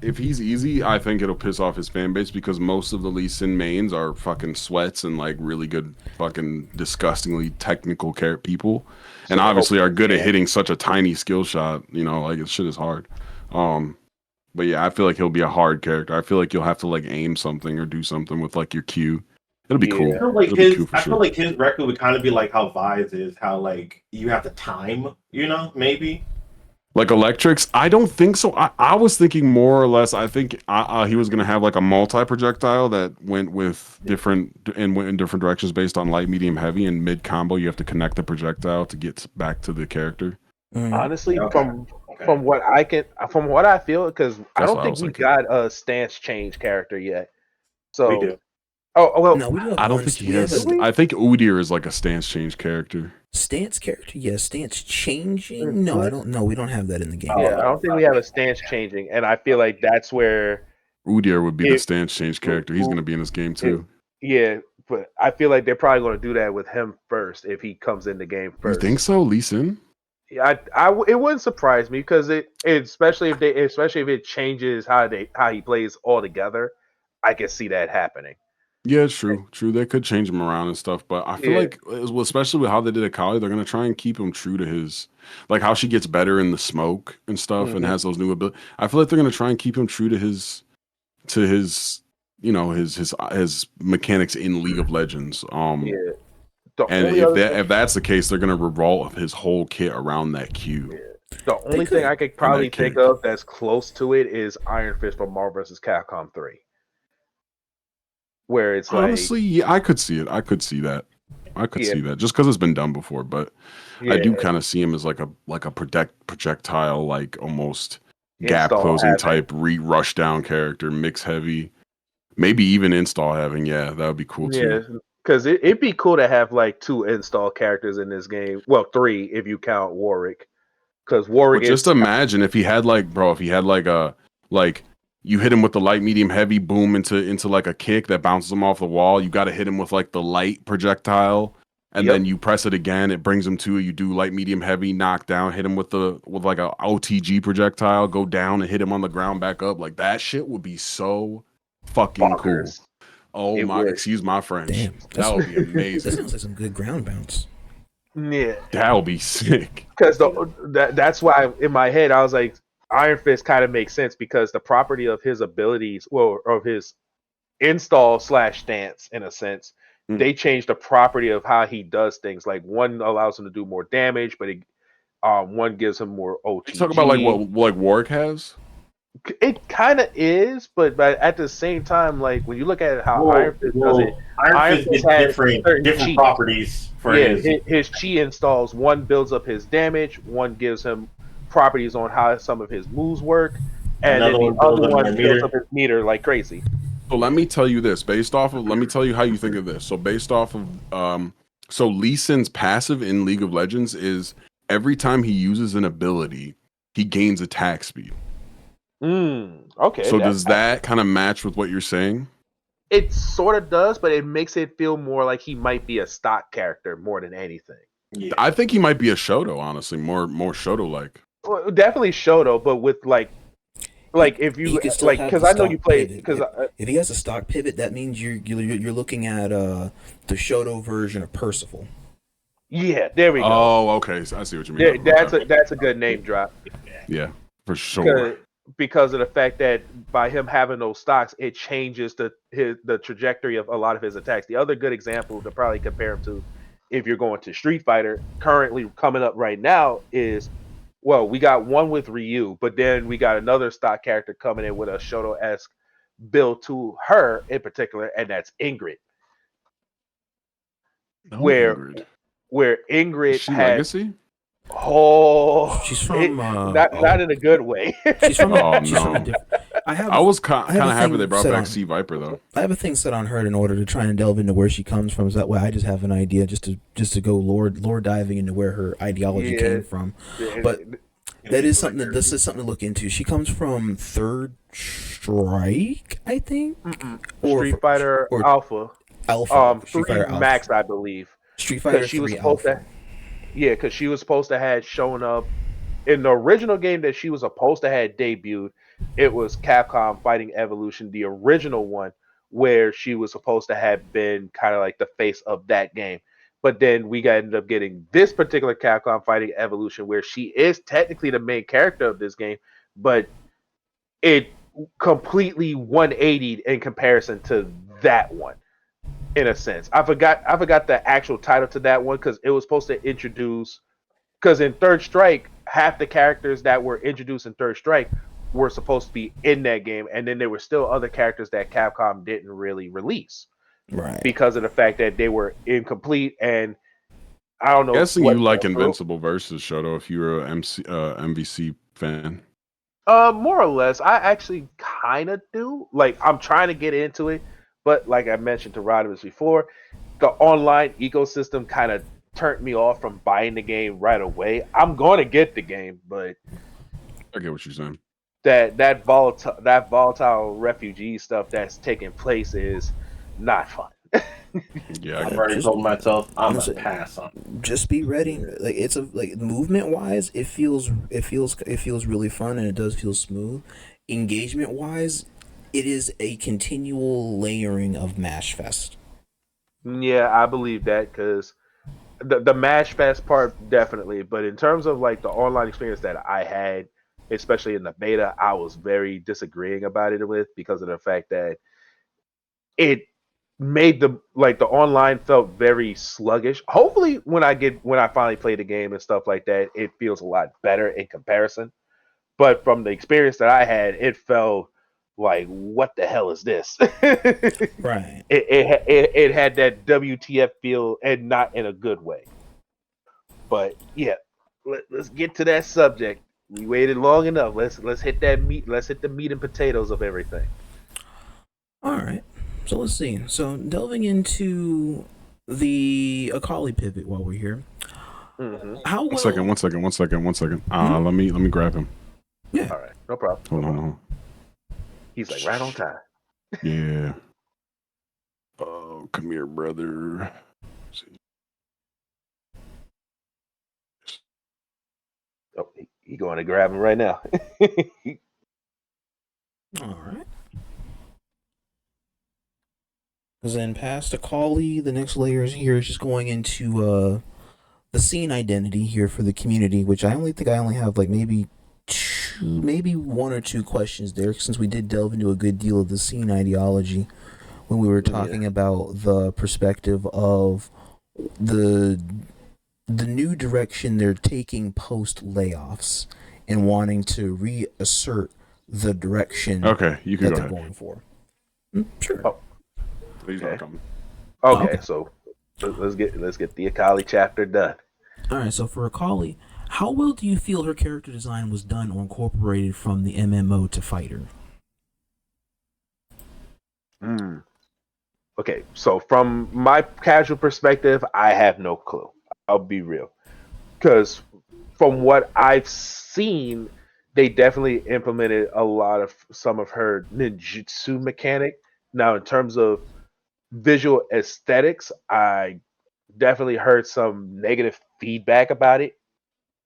If he's easy, I think it'll piss off his fan base because most of the Lee Sin mains are fucking sweats and like really good, fucking disgustingly technical people, and obviously are good at hitting such a tiny skill shot. Like this shit is hard. But yeah, I feel like he'll be a hard character. I feel like you'll have to like aim something or do something with like your Q. It'll be cool. I feel like his record would kind of be like how Vi's is, how like you have to time, maybe. Like Electrics, I don't think so. I was thinking more or less. I think he was gonna have like a multi-projectile that went in different directions based on light, medium, heavy, and mid combo. You have to connect the projectile to get back to the character. Honestly, from what I feel, because I don't think we got a stance change character yet. So we do. Oh well, no, we do. I don't think he has. I think Udyr is like a stance change character. Stance character, yeah. Stance changing? No, I don't know. We don't have that in the game. Yeah, I don't think we have a stance changing, and I feel like that's where Udyr would be the stance change character. He's going to be in this game too. Yeah, but I feel like they're probably going to do that with him first if he comes in the game first. You think so, Lee Sin? Yeah, it wouldn't surprise me because especially if it changes how he plays altogether, I can see that happening. Yeah, true. They could change him around and stuff, but I feel like, especially with how they did Akali, they're gonna try and keep him true to his, like how she gets better in the smoke and stuff, and has those new abilities. I feel like they're gonna try and keep him true to his mechanics in League of Legends. And if that's the case, they're gonna revolve his whole kit around that Q. Yeah. The only thing I could probably think of that's close to it is Iron Fist from Marvel vs. Capcom 3. Where it's honestly, yeah, I could see it. I could see that. See that just because it's been done before. But I do kind of see him as like a projectile, like almost gap closing type rush down character, mix heavy, maybe even install having. Yeah, that would be cool too. Yeah, because it'd be cool to have like 2 install characters in this game. Well, 3 if you count Warwick. Because Warwick. Just imagine if he had you hit him with the light, medium, heavy, boom into like a kick that bounces him off the wall. You got to hit him with like the light projectile, and then you press it again. It brings him to you. Do light, medium, heavy, knock down. Hit him with like a OTG projectile. Go down and hit him on the ground, back up. Like that shit would be so fucking cool. Oh excuse my French. Damn, that would be amazing. That sounds like some good ground bounce. Yeah, that would be sick. Because that's why in my head I was like, Iron Fist kind of makes sense because the property of his abilities, of his install slash stance in a sense. Hmm. They changed the property of how he does things. Like one allows him to do more damage, but one gives him more You talk about OTG. what Warwick has. It kind of is, but at the same time, like when you look at how Iron Fist does it, Iron Iron Fist Fist gets has different certain cheats. properties for Yeah, his. his chi installs. One builds up his damage. One gives him properties on how some of his moves work, and then the other one builds up his meter like crazy. So let me tell you this. Let me tell you how you think of this. So based off of so Lee Sin's passive in League of Legends is every time he uses an ability, he gains attack speed. Okay. So does that kind of match with what you're saying? It sort of does, but it makes it feel more like he might be a stock character more than anything. Yeah. I think he might be a Shoto, honestly, more Shoto like. Well, definitely Shoto, but with like if you like, because I know you play. Because if he has a stock pivot, that means you're looking at the Shoto version of Percival. Yeah, there we go. Oh, okay. So I see what you mean. Yeah, that's a good name drop. Yeah, for sure. Because of the fact that by him having those stocks, it changes the trajectory of a lot of his attacks. The other good example to probably compare him to, if you're going to Street Fighter, currently coming up right now is, well, we got one with Ryu, but then we got another stock character coming in with a Shoto-esque build to her in particular, and that's Ingrid. Ingrid is she Legacy? Oh, she's from not in a good way. She's from. Oh, she's no. from a different. I was kind of happy they brought back C Viper though. I have a thing set on her in order to try and delve into where she comes from. So that way, I just have an idea just to go lore diving into where her ideology came from. But that is something. This is something to look into. She comes from Third Strike, I think, Street Fighter Alpha. Street Fighter Alpha. Max, I believe. Street Fighter 3 Alpha. Yeah, because she was supposed to have shown up in the original game that she was supposed to have debuted. It was Capcom Fighting Evolution, the original one, where she was supposed to have been kind of like the face of that game. But then we ended up getting this particular Capcom Fighting Evolution, where she is technically the main character of this game, but it completely 180'd in comparison to that one. In a sense, I forgot the actual title to that one because it was supposed to introduce. Because in Third Strike, half the characters that were introduced in Third Strike were supposed to be in that game, and then there were still other characters that Capcom didn't really release, right? Because of the fact that they were incomplete. And I don't know. I'm guessing you like Invincible versus Shoto if you're a MVC fan. More or less. I actually kind of do. Like, I'm trying to get into it. But like I mentioned to Rodimus before, the online ecosystem kind of turned me off from buying the game right away. I'm going to get the game, but I get what you're saying. That volatile refugee stuff that's taking place is not fun. Yeah, I've already told myself I'm gonna pass on. Just be ready. Like it's movement wise, it feels really fun and it does feel smooth. Engagement wise, it is a continual layering of Mash Fest. Yeah, I believe that because the Mash Fest part definitely, but in terms of like the online experience that I had, especially in the beta, I was very disagreeing about it with because of the fact that it made the online felt very sluggish. Hopefully when I finally play the game and stuff like that, it feels a lot better in comparison. But from the experience that I had, it felt like, what the hell is this? Right. It had that WTF feel, and not in a good way. But yeah, let's get to that subject. We waited long enough. Let's hit that meat. Let's hit the meat and potatoes of everything. All right. So let's see. So delving into the Akali pivot while we're here. Mm-hmm. How well... One second. Let me grab him. Yeah. All right. No problem. Hold on. He's like right on time. Yeah. Oh, come here, brother. Oh, he going to grab him right now. All right. Because then past Akali, the next layer here is just going into the scene identity here for the community, which I only have like maybe one or two questions there, since we did delve into a good deal of the scene ideology when we were talking about the perspective of the new direction they're taking post layoffs and wanting to reassert the direction Okay, you can that go they're ahead. going for. Sure. Oh, Please okay. don't come. Okay, so let's get the Akali chapter done. All right, so for Akali, how well do you feel her character design was done or incorporated from the MMO to fighter? Okay, so from my casual perspective, I have no clue. I'll be real. Because from what I've seen, they definitely implemented a lot of some of her ninjutsu mechanic. Now, in terms of visual aesthetics, I definitely heard some negative feedback about it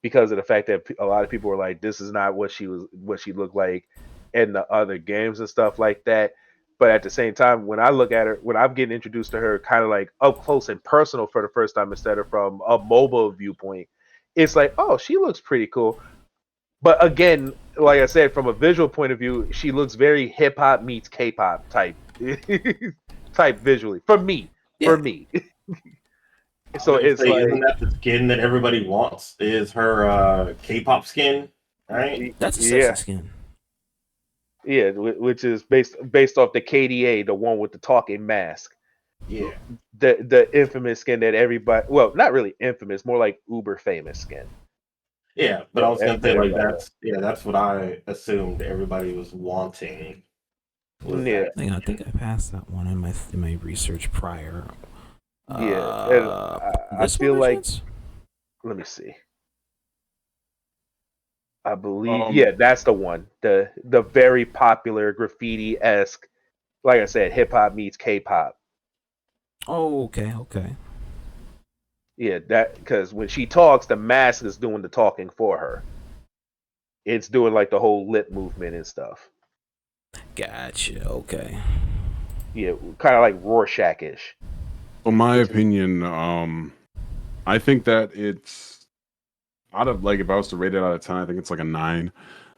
because of the fact that a lot of people were like, "This is not what she looked like in the other games and stuff like that." But at the same time, when I look at her, when I'm getting introduced to her, kind of like up close and personal for the first time instead of from a mobile viewpoint, it's like, oh, she looks pretty cool. But again, like I said, from a visual point of view, she looks very hip hop meets K-pop type type visually for me. Yeah. For me. So I was it's gonna say, like, isn't that the skin that everybody wants? Is her K-pop skin, right? That's a yeah, sexy skin. yeah, which is based off the KDA, the one with the talking mask, Yeah, the infamous skin that everybody, well, not really infamous, more like uber famous skin. yeah. But I was gonna say like Everybody that's what I assumed everybody was wanting. Was yeah, that? I think I passed that one in my research prior. yeah. And I This feel one, by like, chance? let me see. I believe, Um, yeah, that's the one. The very popular graffiti esque, like I said, hip hop meets K-pop. Oh, okay. Yeah, that because when she talks, the mask is doing the talking for her. It's doing like the whole lip movement and stuff. Gotcha. Okay. Yeah, kind of like Rorschach-ish. in my Which is, opinion, I think that it's out of like if I was to rate it out of 10, I think it's like a 9.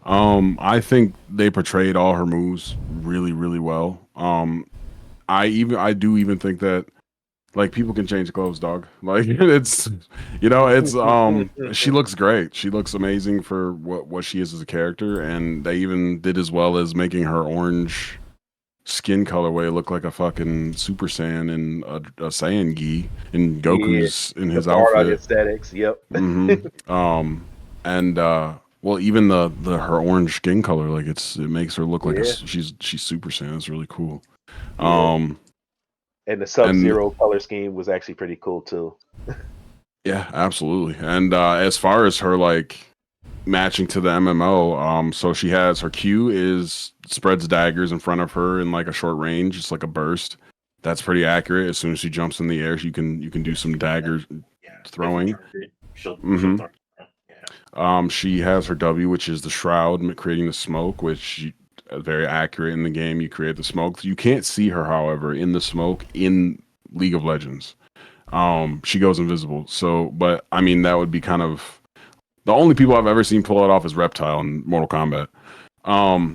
I think they portrayed all her moves really, really well. I do even think that like people can change clothes, dog. Like it's she looks great. She looks amazing for what she is as a character, and they even did as well as making her orange skin colorway look like a fucking Super Saiyan and a Saiyan Gi in yeah, Goku's in the his Bardock outfit. aesthetics. Yep. And well, even the her orange skin color, like it makes her look like Yeah, she's Super Saiyan. It's really cool. yeah. Um, And the and Sub-Zero color scheme was actually pretty cool too. yeah, absolutely. And as far as her like matching to the MMO, so she has her Q is spreads daggers in front of her in like a short range. It's like a burst. That's pretty accurate. As soon as she jumps in the air, you can do some daggers Yeah, throwing. She'll Mm-hmm. throw. Yeah. She has her W, which is the shroud, creating the smoke, which very accurate in the game. You create the smoke. You can't see her, however, in the smoke in League of Legends. She goes invisible. So, but I mean, that would be kind of the only people I've ever seen pull it off is Reptile in Mortal Kombat.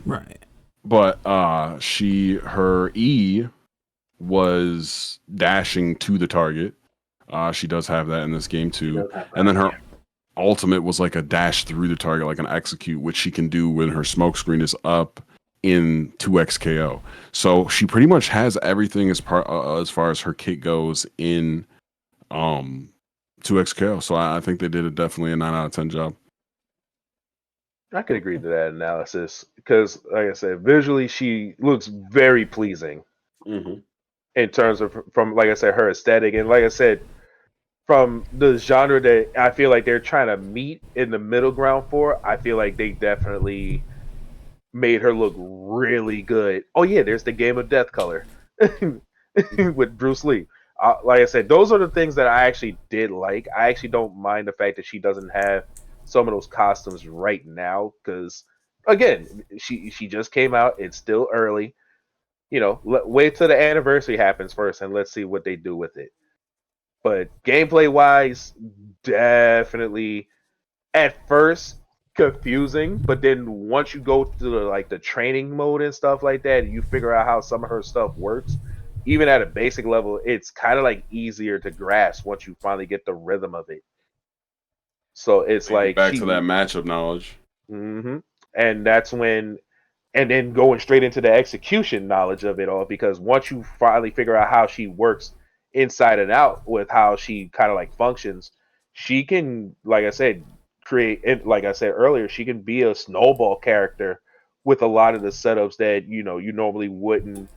Right. But her E was dashing to the target. She does have that in this game too. And then her ultimate was like a dash through the target, like an execute, which she can do when her smoke screen is up in 2x KO. So she pretty much has everything as far as her kit goes in 2x KO. So I think they did definitely a 9 out of 10 job. I could agree to that analysis because, like I said, visually she looks very pleasing in terms of from, like I said, her aesthetic, and like I said, from the genre that I feel like they're trying to meet in the middle ground for. I feel like they definitely made her look really good. Oh yeah, there's the Game of Death color with Bruce Lee. Like I said, those are the things that I actually did like. I actually don't mind the fact that she doesn't have some of those costumes right now because, again, she just came out. It's still early. Wait till the anniversary happens first, and let's see what they do with it. But gameplay wise, definitely at first confusing, but then once you go to the training mode and stuff like that, and you figure out how some of her stuff works, even at a basic level, it's kind of like easier to grasp once you finally get the rhythm of it. So it's Take you like back to that matchup knowledge. hmm and that's when, and then going straight into the execution knowledge of it all, because once you finally figure out how she works inside and out with how she kind of like functions, she can, like I said, create it. Like I said earlier, she can be a snowball character with a lot of the setups that you normally wouldn't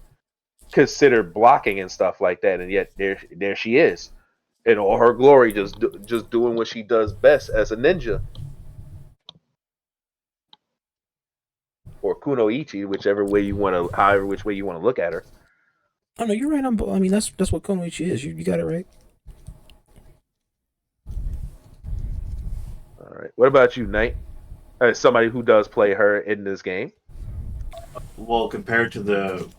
consider blocking and stuff like that, and yet there she is in all her glory, just doing what she does best as a ninja, or kunoichi, whichever way you want to, however which way you want to look at her. Oh no, you're right. I mean, that's what Konoichi is. You got it right. All right. What about you, Knight? Somebody who does play her in this game. Well, compared to the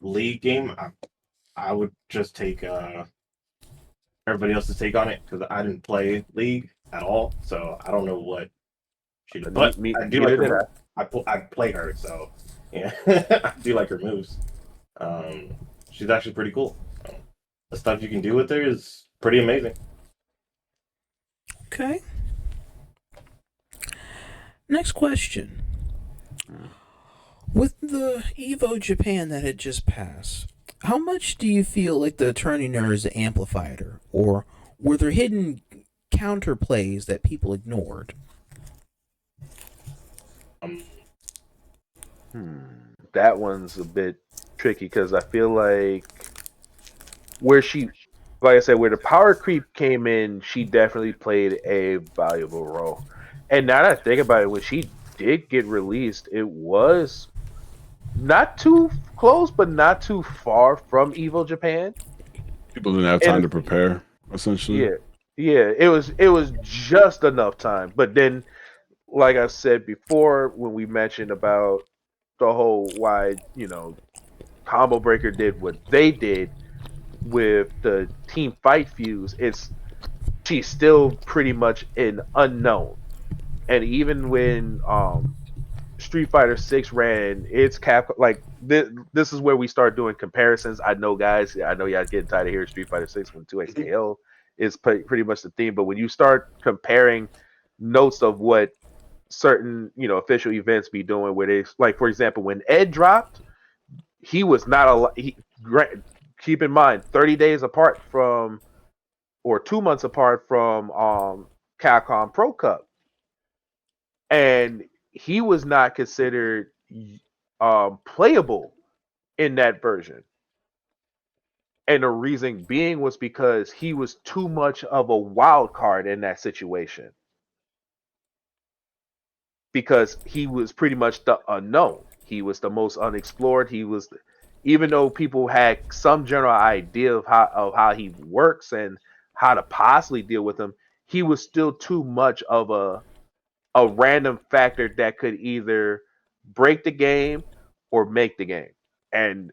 league game, I would just take everybody else's take on it because I didn't play league at all, so I don't know what she did. But I do like Neither her did I. moves. I play her, so yeah, I do like her moves. She's actually pretty cool. The stuff you can do with her is pretty amazing. Okay. Next question. With the Evo Japan that had just passed, how much do you feel like the tourney nerds amplified her, or were there hidden counterplays that people ignored? That one's a bit tricky because I feel like where she, like I said, where the power creep came in, she definitely played a valuable role. And now that I think about it, when she did get released, it was not too close, but not too far from Evo Japan. People didn't have time to prepare, essentially. Yeah, it was just enough time. But then, like I said before, when we mentioned about the whole why Combo Breaker did what they did with the team fight fuse, she's still pretty much an unknown. And even when Street Fighter 6 ran its cap, like this is where we start doing comparisons. I know, guys, I know y'all getting tired of hearing Street Fighter 6 when 2XKO is pretty much the theme. But when you start comparing notes of what certain official events be doing, where they, like, for example, when Ed dropped, he was not keep in mind 30 days apart from, or 2 months apart from Capcom Pro Cup, and he was not considered playable in that version. And the reason being was because he was too much of a wild card in that situation, because he was pretty much the unknown. He was the most unexplored. Even though people had some general idea of how he works and how to possibly deal with him, he was still too much of a random factor that could either break the game or make the game, and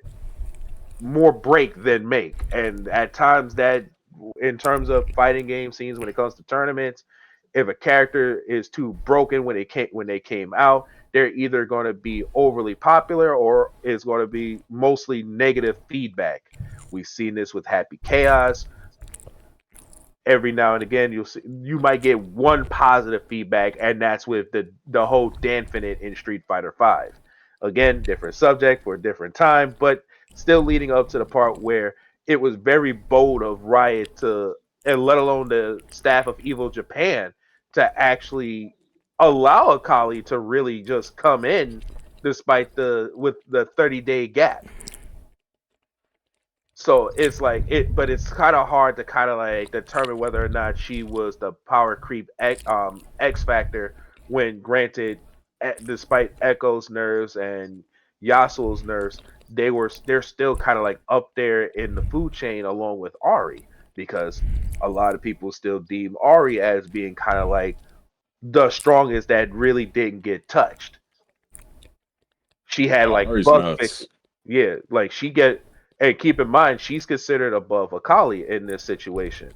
more break than make. And at times, that, in terms of fighting game scenes, when it comes to tournaments, if a character is too broken when they came out, they're either going to be overly popular or is going to be mostly negative feedback. We've seen this with Happy Chaos. Every now and again, you might get one positive feedback, and that's with the whole Danfinite in Street Fighter V. Again, different subject for a different time, but still leading up to the part where it was very bold of Riot to, and let alone the staff of Evo Japan, to actually allow Akali to really just come in despite with the 30-day gap. So it's like but it's kind of hard to kind of like determine whether or not she was the power creep X factor, when granted, despite Echo's nerves and Yasuo's nerves, they're still kind of like up there in the food chain along with Ari, because a lot of people still deem Ari as being kind of like the strongest that really didn't get touched. She had like Ari's bug nuts. fixes. Yeah, like she get, and keep in mind she's considered above Akali in this situation.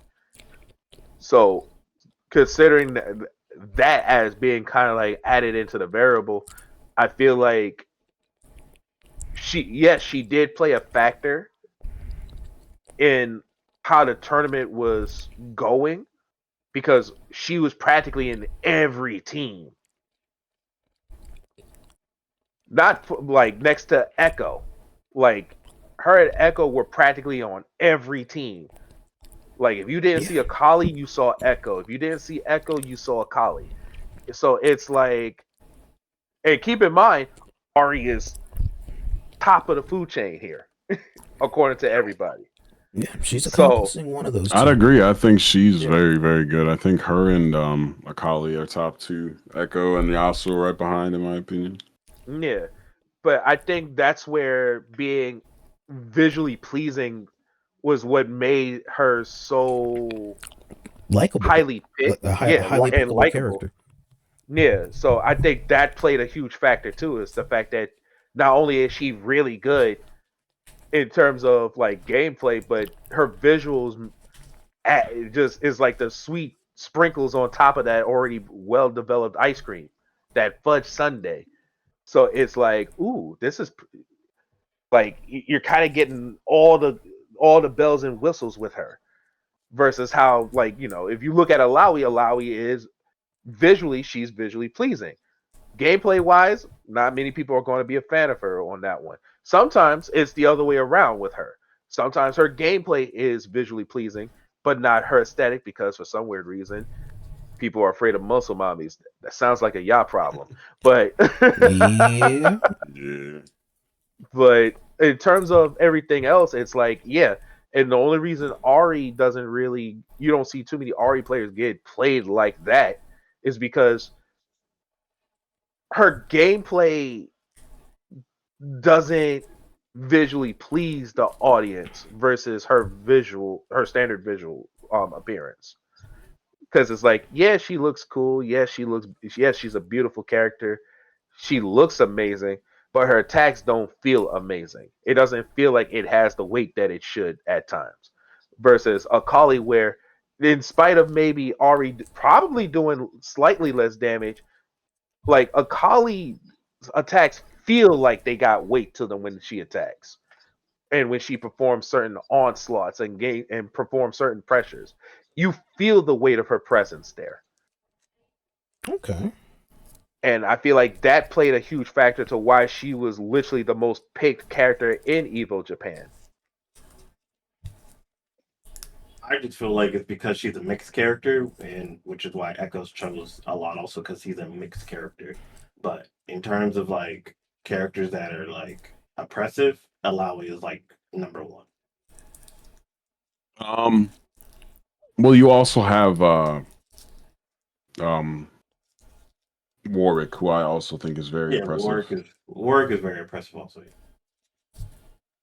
So considering that as being kind of like added into the variable, I feel like she did play a factor in how the tournament was going because she was practically in every team. Not like next to Echo. Like her and Echo were practically on every team. Like if you didn't see Akali, you saw Echo. If you didn't see Echo, you saw Akali. So it's like, and keep in mind, Ari is top of the food chain here, according to everybody. Yeah, she's accomplishing one of those. I'd agree. I think she's very, very good. I think her and Akali are top two. Echo and Yasuo right behind, in my opinion. Yeah, but I think that's where being visually pleasing was what made her so likable, highly picked, highly and pickable likable. character. Yeah, so I think that played a huge factor too. Is the fact that not only is she really good in terms of like gameplay, but her visuals it just is like the sweet sprinkles on top of that already well developed ice cream, that fudge sundae. So it's like, ooh, this is like you're kind of getting all the bells and whistles with her. Versus how, like, if you look at Alawi is visually, she's visually pleasing. Gameplay wise, not many people are going to be a fan of her on that one. Sometimes it's the other way around with her. Sometimes her gameplay is visually pleasing, but not her aesthetic because for some weird reason, people are afraid of muscle mommies. That sounds like a yacht problem. But yeah. But in terms of everything else, it's like, yeah. And the only reason Ari doesn't really, you don't see too many Ari players get played like that is because her gameplay doesn't visually please the audience versus her standard visual appearance. Because it's like, yeah, she looks cool. Yeah, she's a beautiful character. She looks amazing, but her attacks don't feel amazing. It doesn't feel like it has the weight that it should at times. Versus Akali, where in spite of maybe Ari probably doing slightly less damage, like Akali attacks feel like they got weight to them when she attacks. And when she performs certain onslaughts and performs certain pressures, you feel the weight of her presence there. Okay. And I feel like that played a huge factor to why she was literally the most picked character in Evo Japan. I just feel like it's because she's a mixed character, and which is why Echoes chose a lot also because he's a mixed character. But in terms of like characters that are like oppressive, Alawi is like number one. Well, you also have Warwick, who I also think is very impressive. Warwick is very impressive also.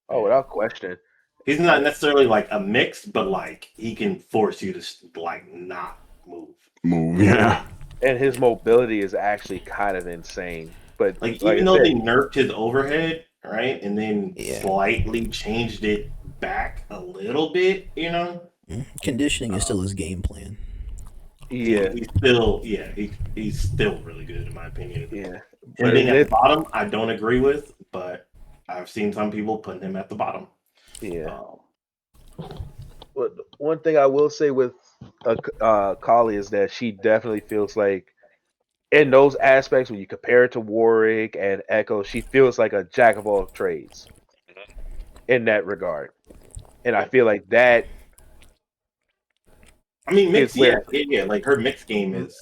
Oh, without question. He's not necessarily like a mix, but like he can force you to like not move. Yeah. And his mobility is actually kind of insane. But like even though they nerfed his overhead, right, and then slightly changed it back a little bit, conditioning is still his game plan. Yeah, he's still really good in my opinion. Yeah, Putting at the bottom, I don't agree with, but I've seen some people putting him at the bottom. Yeah. But one thing I will say with Akali is that she definitely feels like, in those aspects, when you compare it to Warwick and Echo, she feels like a jack of all trades in that regard. And I feel like that. I mean, mix, yeah. Like her mix game is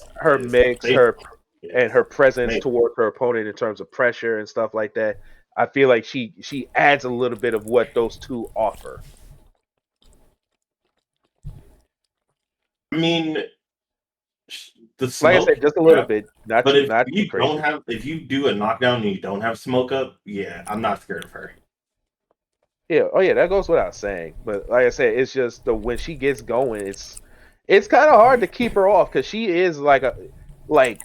and her presence toward her opponent in terms of pressure and stuff like that. I feel like she adds a little bit of what those two offer. I mean, like I said, just a little bit. If you do a knockdown and you don't have smoke up, I'm not scared of her. Yeah, oh yeah, that goes without saying. But like I said, it's just when she gets going, it's kind of hard to keep her off because she is like but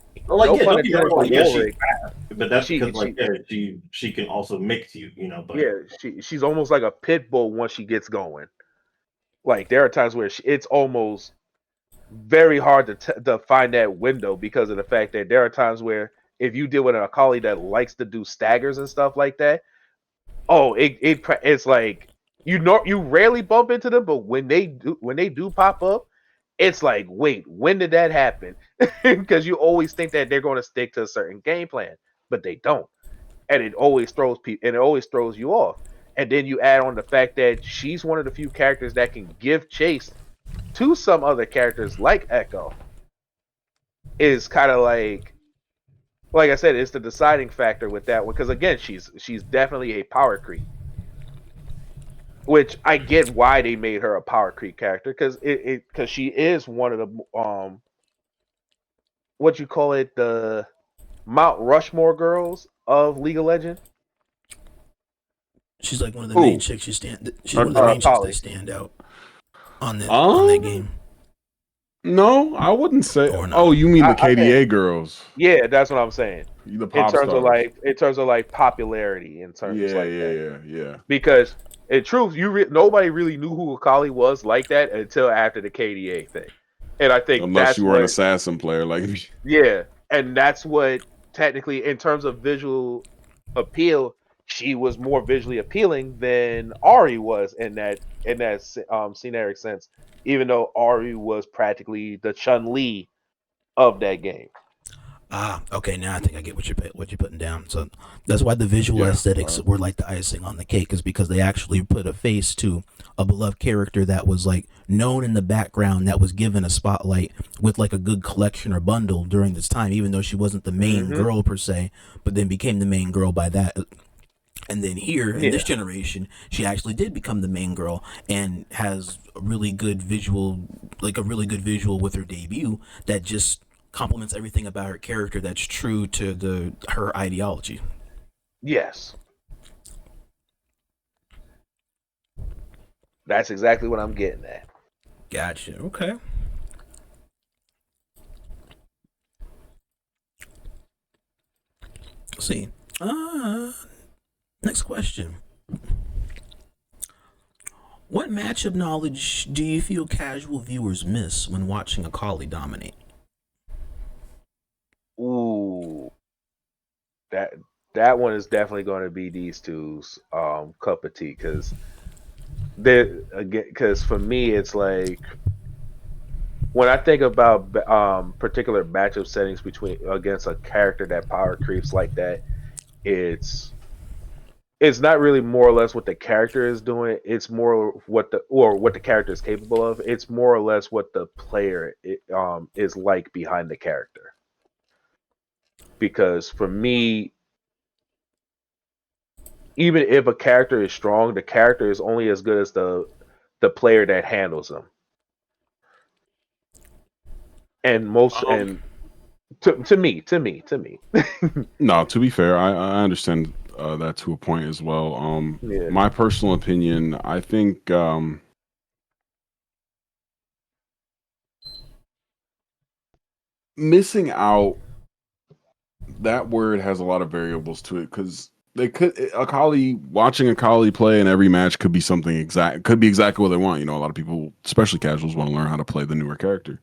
that's because she can also mix you, But she's almost like a pit bull once she gets going. Like there are times where it's almost very hard to find that window because of the fact that there are times where if you deal with an Akali that likes to do staggers and stuff like that, Oh, it's like you rarely bump into them, but when they do pop up, it's like, wait, when did that happen? Because you always think that they're going to stick to a certain game plan, but they don't, and it always throws people, and it always throws you off. And then you add on the fact that she's one of the few characters that can give chase to some other characters like Echo. Is kind of like I said, it's the deciding factor with that one because again, she's definitely a power creep, which I get why they made her a power creep character because she is one of the what you call it, the Mount Rushmore girls of League of Legends. She's like one of the Who? main chicks. She's one of the main chicks that stand out on that game. No, I wouldn't say. Or not. Oh, you mean the I KDA girls? Yeah, that's what I'm saying. The pop stars. In terms of like popularity, in terms like that. Yeah. Because in truth, nobody really knew who Akali was like that until after the KDA thing, and I think Unless you were an assassin player like me. Yeah, and that's what technically, in terms of visual appeal, she was more visually appealing than Ari was in that scenic sense. Even though Ari was practically the Chun-Li of that game. Okay. Now I think I get what you're putting down. So that's why the visual aesthetics were like the icing on the cake, is because they actually put a face to a beloved character that was like known in the background, that was given a spotlight with like a good collection or bundle during this time, even though she wasn't the main girl per se, but then became the main girl by that. And then here in this generation, she actually did become the main girl and has a really good visual with her debut that just complements everything about her character that's true to her ideology. Yes. That's exactly what I'm getting at. Gotcha. Okay. Let's see. Next question. What matchup knowledge do you feel casual viewers miss when watching Akali dominate? Ooh, that one is definitely going to be these two's cup of tea because for me it's like when I think about particular matchup settings against a character that power creeps like that, it's not really more or less what the character is doing. It's more what the character is capable of. It's more or less what the player is like behind the character. Because for me, even if a character is strong, the character is only as good as the player that handles them. And to me. No, to be fair, I understand that to a point as well. My personal opinion, I think missing out, that word has a lot of variables to it because watching Akali play in every match could be exactly what they want. You know, a lot of people, especially casuals, want to learn how to play the newer character.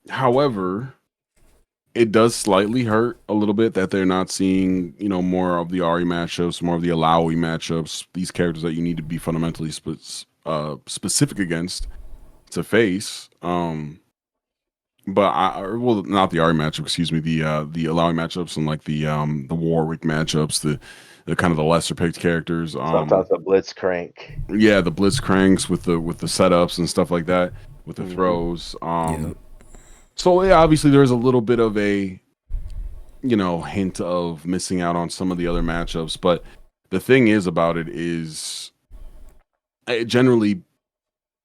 However, it does slightly hurt a little bit that they're not seeing, more of the Ari matchups, more of the Alawi matchups, these characters that you need to be fundamentally specific against to face. But not the Ari matchup, excuse me, the Alawi matchups and like the Warwick matchups, the kind of the lesser picked characters. Sometimes the Blitzcrank. Yeah, the Blitzcranks with the setups and stuff like that, with the throws. So yeah, obviously there's a little bit of a, hint of missing out on some of the other matchups. But the thing is about it is generally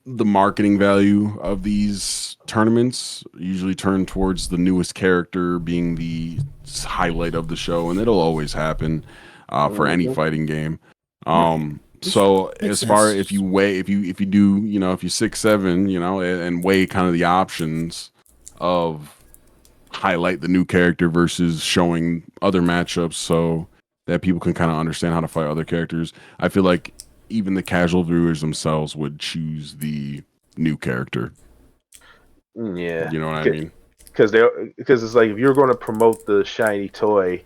the marketing value of these tournaments usually turn towards the newest character being the highlight of the show. And it'll always happen for any fighting game. So as far if you do, if you're 6'7", and weigh kind of the options of highlight the new character versus showing other matchups so that people can kind of understand how to fight other characters, I feel like even the casual viewers themselves would choose the new character. Yeah. You know what I mean? Because it's like if you're going to promote the shiny toy,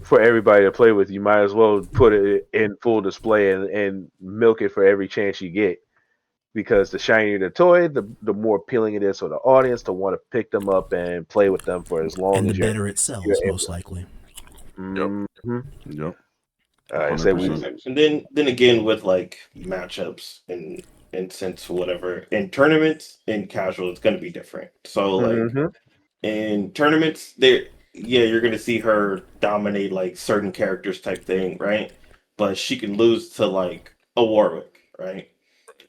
for everybody to play with. You might as well put it in full display and milk it for every chance you get. Because the shinier the toy, the more appealing it is for the audience to want to pick them up and play with them for as long And the as better it you're sells, most likely. able. Yep. All right, so we 100%. And then again with like matchups and since whatever in tournaments in casual it's gonna be different. So like hmm in tournaments, there yeah, you're gonna see her dominate like certain characters type thing, right? But she can lose to like a Warwick, right?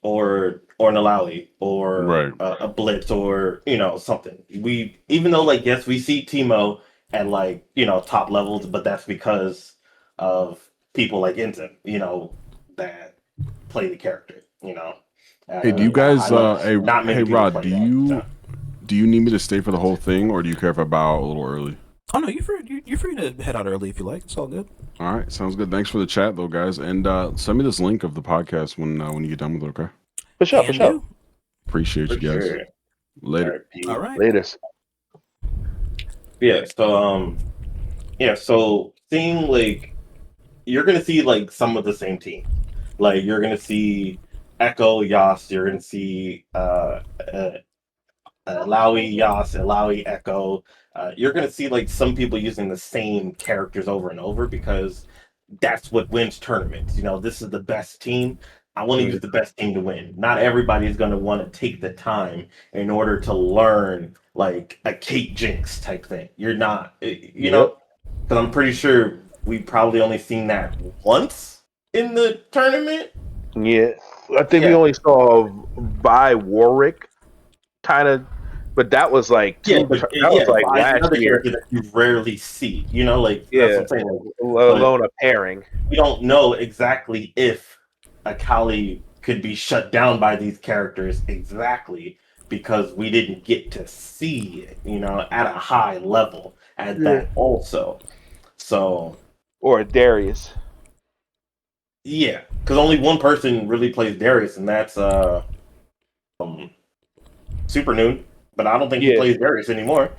Or an Alawi or Right. a Blitz or something. We even though like yes we see Timo at like top levels, but that's because of people like Ensign, that play the character, Hey, do you at a guys high level. hey Not hey many people Rod, play that. So. do you need me to stay for the whole thing, or do you care if I bow out a little early? Oh no, you're free to head out early if you like. It's all good. All right, sounds good. Thanks for the chat though, guys. And send me this link of the podcast when you get done with it, okay? for sure, for Can sure. do. Appreciate For you guys. sure. Later. All right, peace. All right. Latest. Yeah. So seeing like you're gonna see like some of the same team. Like you're gonna see Echo Yas. You're gonna see Laui Yas and Laui Echo. You're gonna see like some people using the same characters over and over because that's what wins tournaments. This is the best team. I want to use the best team to win. Not everybody is going to want to take the time in order to learn like a Kate Jinx type thing. You're not, Yep. because I'm pretty sure we probably only seen that once in the tournament. Yeah, I think we Yeah. only saw by Warwick, kind of, but that was like Yeah, but that was like Vi is last another year. character that you rarely see. Like that's Yeah, what I'm saying. Like, let alone a pairing. we don't know exactly if Akali could be shut down by these characters exactly because we didn't get to see it, at a high level at that also. So Or a Darius. yeah, because only one person really plays Darius, and that's Super Noon. But I don't think he Yeah. plays Darius anymore.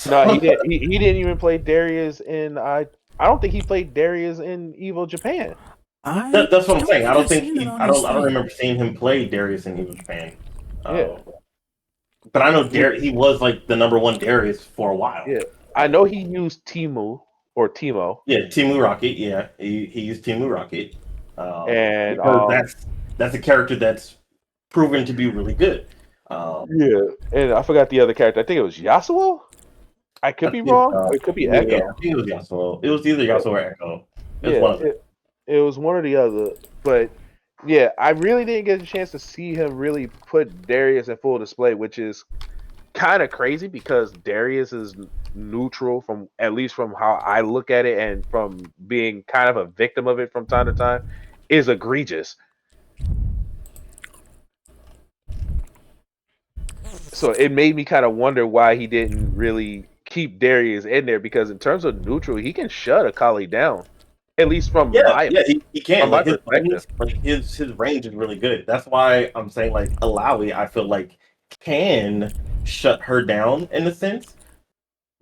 No, he didn't. He didn't even play Darius in. I don't think he played Darius in Evo Japan. That's what I'm saying. I don't think seen it he. on I his don't. I don't thing. remember seeing him play Darius in Evo Japan. Yeah. But I know he was like the number one Darius for a while. Yeah, I know he used Timu or Timo. Yeah, Timu Rocket. Yeah, he used Timu Rocket. And because that's a character that's proven to be really good. yeah, and I forgot the other character. I think it was Yasuo. I could be wrong. Or it could be Echo. Yeah, I think it was Yasuo. It was either Yasuo or Echo. It was Yeah, one of them. it was one or the other. But yeah, I really didn't get a chance to see him really put Darius in full display, which is kind of crazy because Darius is neutral from at least from how I look at it and from being kind of a victim of it from time to time is egregious. So it made me kind of wonder why he didn't really keep Darius in there because in terms of neutral, he can shut Akali down. At least from my he can. from my Like his perspective. his range is really good. That's why I'm saying like Alawi, I feel like can shut her down in a sense.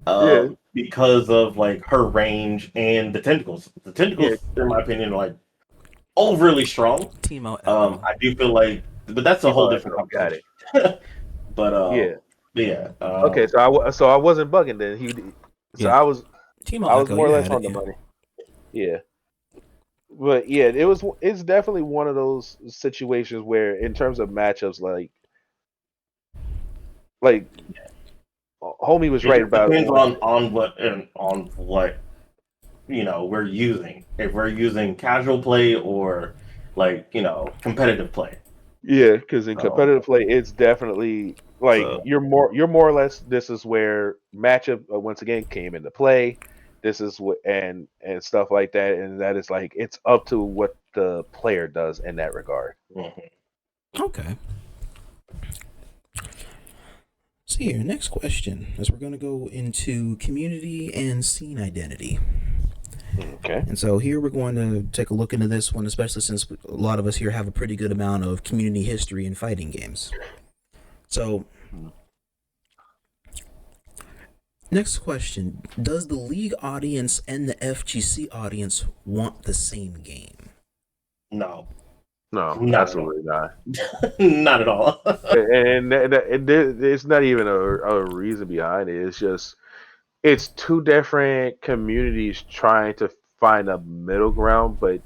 Yeah. Because of like her range and the tentacles. The tentacles, in my opinion, are like overly strong. Timo. I do feel like, but that's a whole different Got it. conversation. But Yeah. yeah. Okay, so I wasn't bugging then. Yeah. I was Timo I was Echo, more or you less had on it, the yeah. money. Yeah. But yeah, it's definitely one of those situations where in terms of matchups like homie was right It about depends on what we're using. If we're using casual play or like competitive play. yeah, because in competitive play, it's definitely like So- you're more or less. This is where matchup once again came into play. This is what and stuff like that, and that is like it's up to what the player does in that regard. Mhm. Okay. See here, next question is we're going to go into community and scene identity. Okay. And so here we're going to take a look into this one, especially since a lot of us here have a pretty good amount of community history in fighting games. So Next question: does the League audience and the FGC audience want the same game? No, No, not at all. absolutely not. Not at all. And there's not even a reason behind it. It's just it's two different communities trying to find a middle ground, but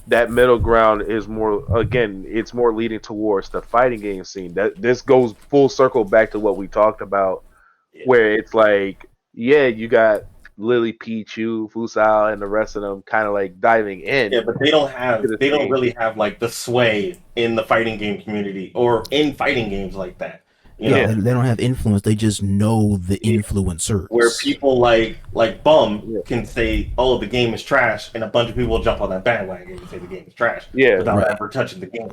that middle ground is more, again, it's more leading towards the fighting game scene. That this goes full circle back to what we talked about, Yeah. where it's like, yeah, you got Lily, Pichu, Fusao, and the rest of them kind of like diving in. Yeah, but they to the don't scene. really have like the sway in the fighting game community or in fighting games like that. You Yeah, know, they don't have influence. They just know the Yeah. influencers. where people like Bum Yeah. can say, "Oh, the game is trash," and a bunch of people will jump on that bandwagon and say the game is trash, Yeah. without Right. ever touching the game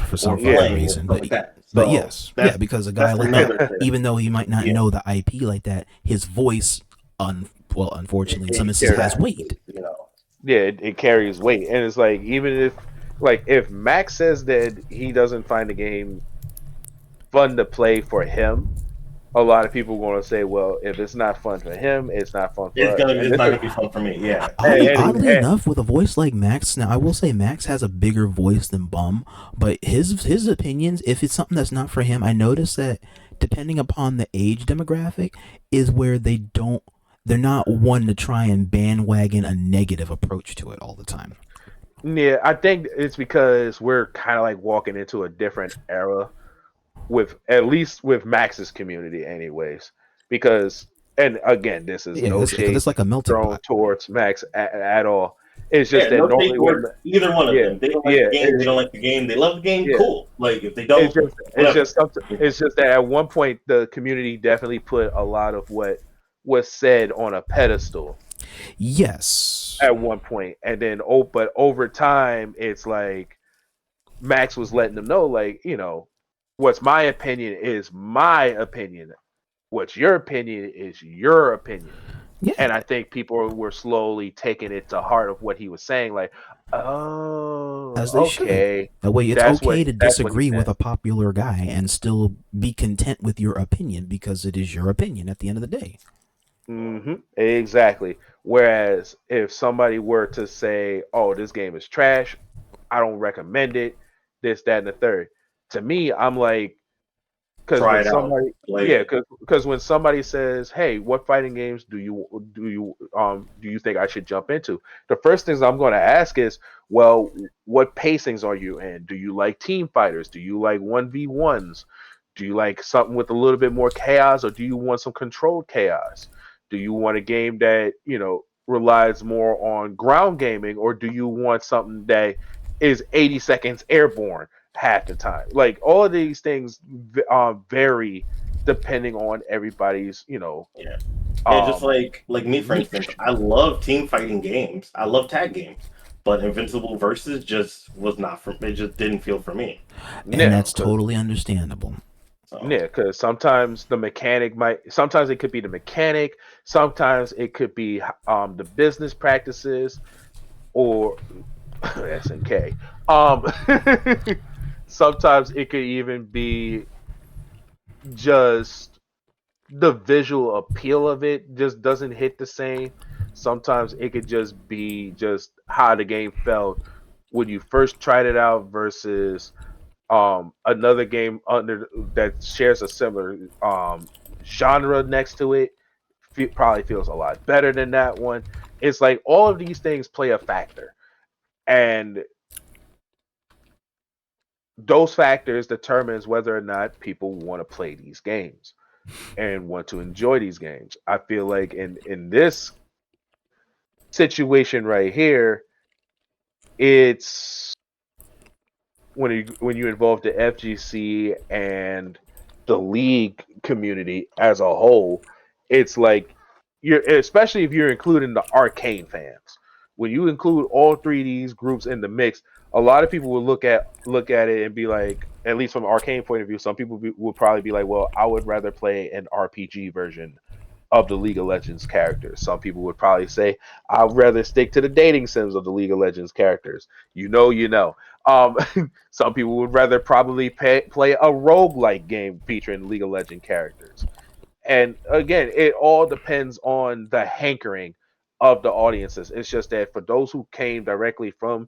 For some or fucking playing reason. and stuff like that. But So yes, that's- yeah, because a guy that's like another that, thing. even though he might not Yeah. know the IP like that, his voice, unfortunately, in some It instances, has carries, weight. You know, Yeah, it carries weight, and it's like, even if Max says that he doesn't find the game fun to play for him, a lot of people are going to say, well, if it's not fun for him, it's not fun for us. And it's this not is, gonna be fun for me. Yeah, Oddly enough, with a voice like Max, now I will say Max has a bigger voice than Bum, but his opinions, if it's something that's not for him, I notice that depending upon the age demographic, is where they're not one to try and bandwagon a negative approach to it all the time. yeah, I think it's because we're kind of like walking into a different era with, at least with Max's community, anyways. Because, and again, this is Yeah, no because shade it's like a melting thrown pot. towards Max at all. It's just that no take normally when, towards either one of yeah, them. They don't like yeah, the game. They don't like the game. They love the game. yeah. Cool. Like if they don't, It's whatever. just something. It's just that at one point the community definitely put a lot of what was said on a pedestal Yes. at one point, and then but over time, it's like Max was letting them know, like, what's my opinion is my opinion. What's your opinion is your opinion. Yeah. And I think people were slowly taking it to heart of what he was saying, like, oh, As they should. okay. That way, it's That's okay to that's what he disagree with meant. a popular guy and still be content with your opinion because it is your opinion at the end of the day. Exactly. Whereas if somebody were to say, "Oh, this game is trash. I don't recommend it," this, that, and the third. To me, I'm like, because Try when it out. somebody, Play yeah, it. because when somebody says, "Hey, what fighting games do you think I should jump into?" The first things I'm going to ask is, well, what pacings are you in? Do you like team fighters? Do you like 1v1s? Do you like something with a little bit more chaos, or do you want some controlled chaos? Do you want a game that, relies more on ground gaming, or do you want something that is 80 seconds airborne half the time? Like, all of these things vary depending on everybody's, Yeah. Yeah, just um, like me, for instance, I love team fighting games. I love tag games, but Invincible Versus just was not for. It just didn't feel for me. And yeah, that's 'cause- totally understandable. So yeah, because sometimes sometimes it could be the mechanic, sometimes it could be the business practices, or SNK. Sometimes it could even be just the visual appeal of it just doesn't hit the same. Sometimes it could just be just how the game felt when you first tried it out versus another game under that shares a similar genre next to it. Probably feels a lot better than that one. It's like all of these things play a factor, and those factors determines whether or not people want to play these games and want to enjoy these games. I feel like in this situation right here, it's when you involve the FGC and the league community as a whole, it's like, you're, especially if you're including the arcane fans. When you include all three of these groups in the mix, a lot of people will look at it and be like, at least from an arcane point of view, some people will probably be like, well, I would rather play an RPG version of the League of Legends characters. Some people would probably say, I'd rather stick to the dating sims of the League of Legends characters. You know. Um, some people would rather probably play a roguelike game featuring League of Legends characters. And again, it all depends on the hankering of the audiences. It's just that for those who came directly from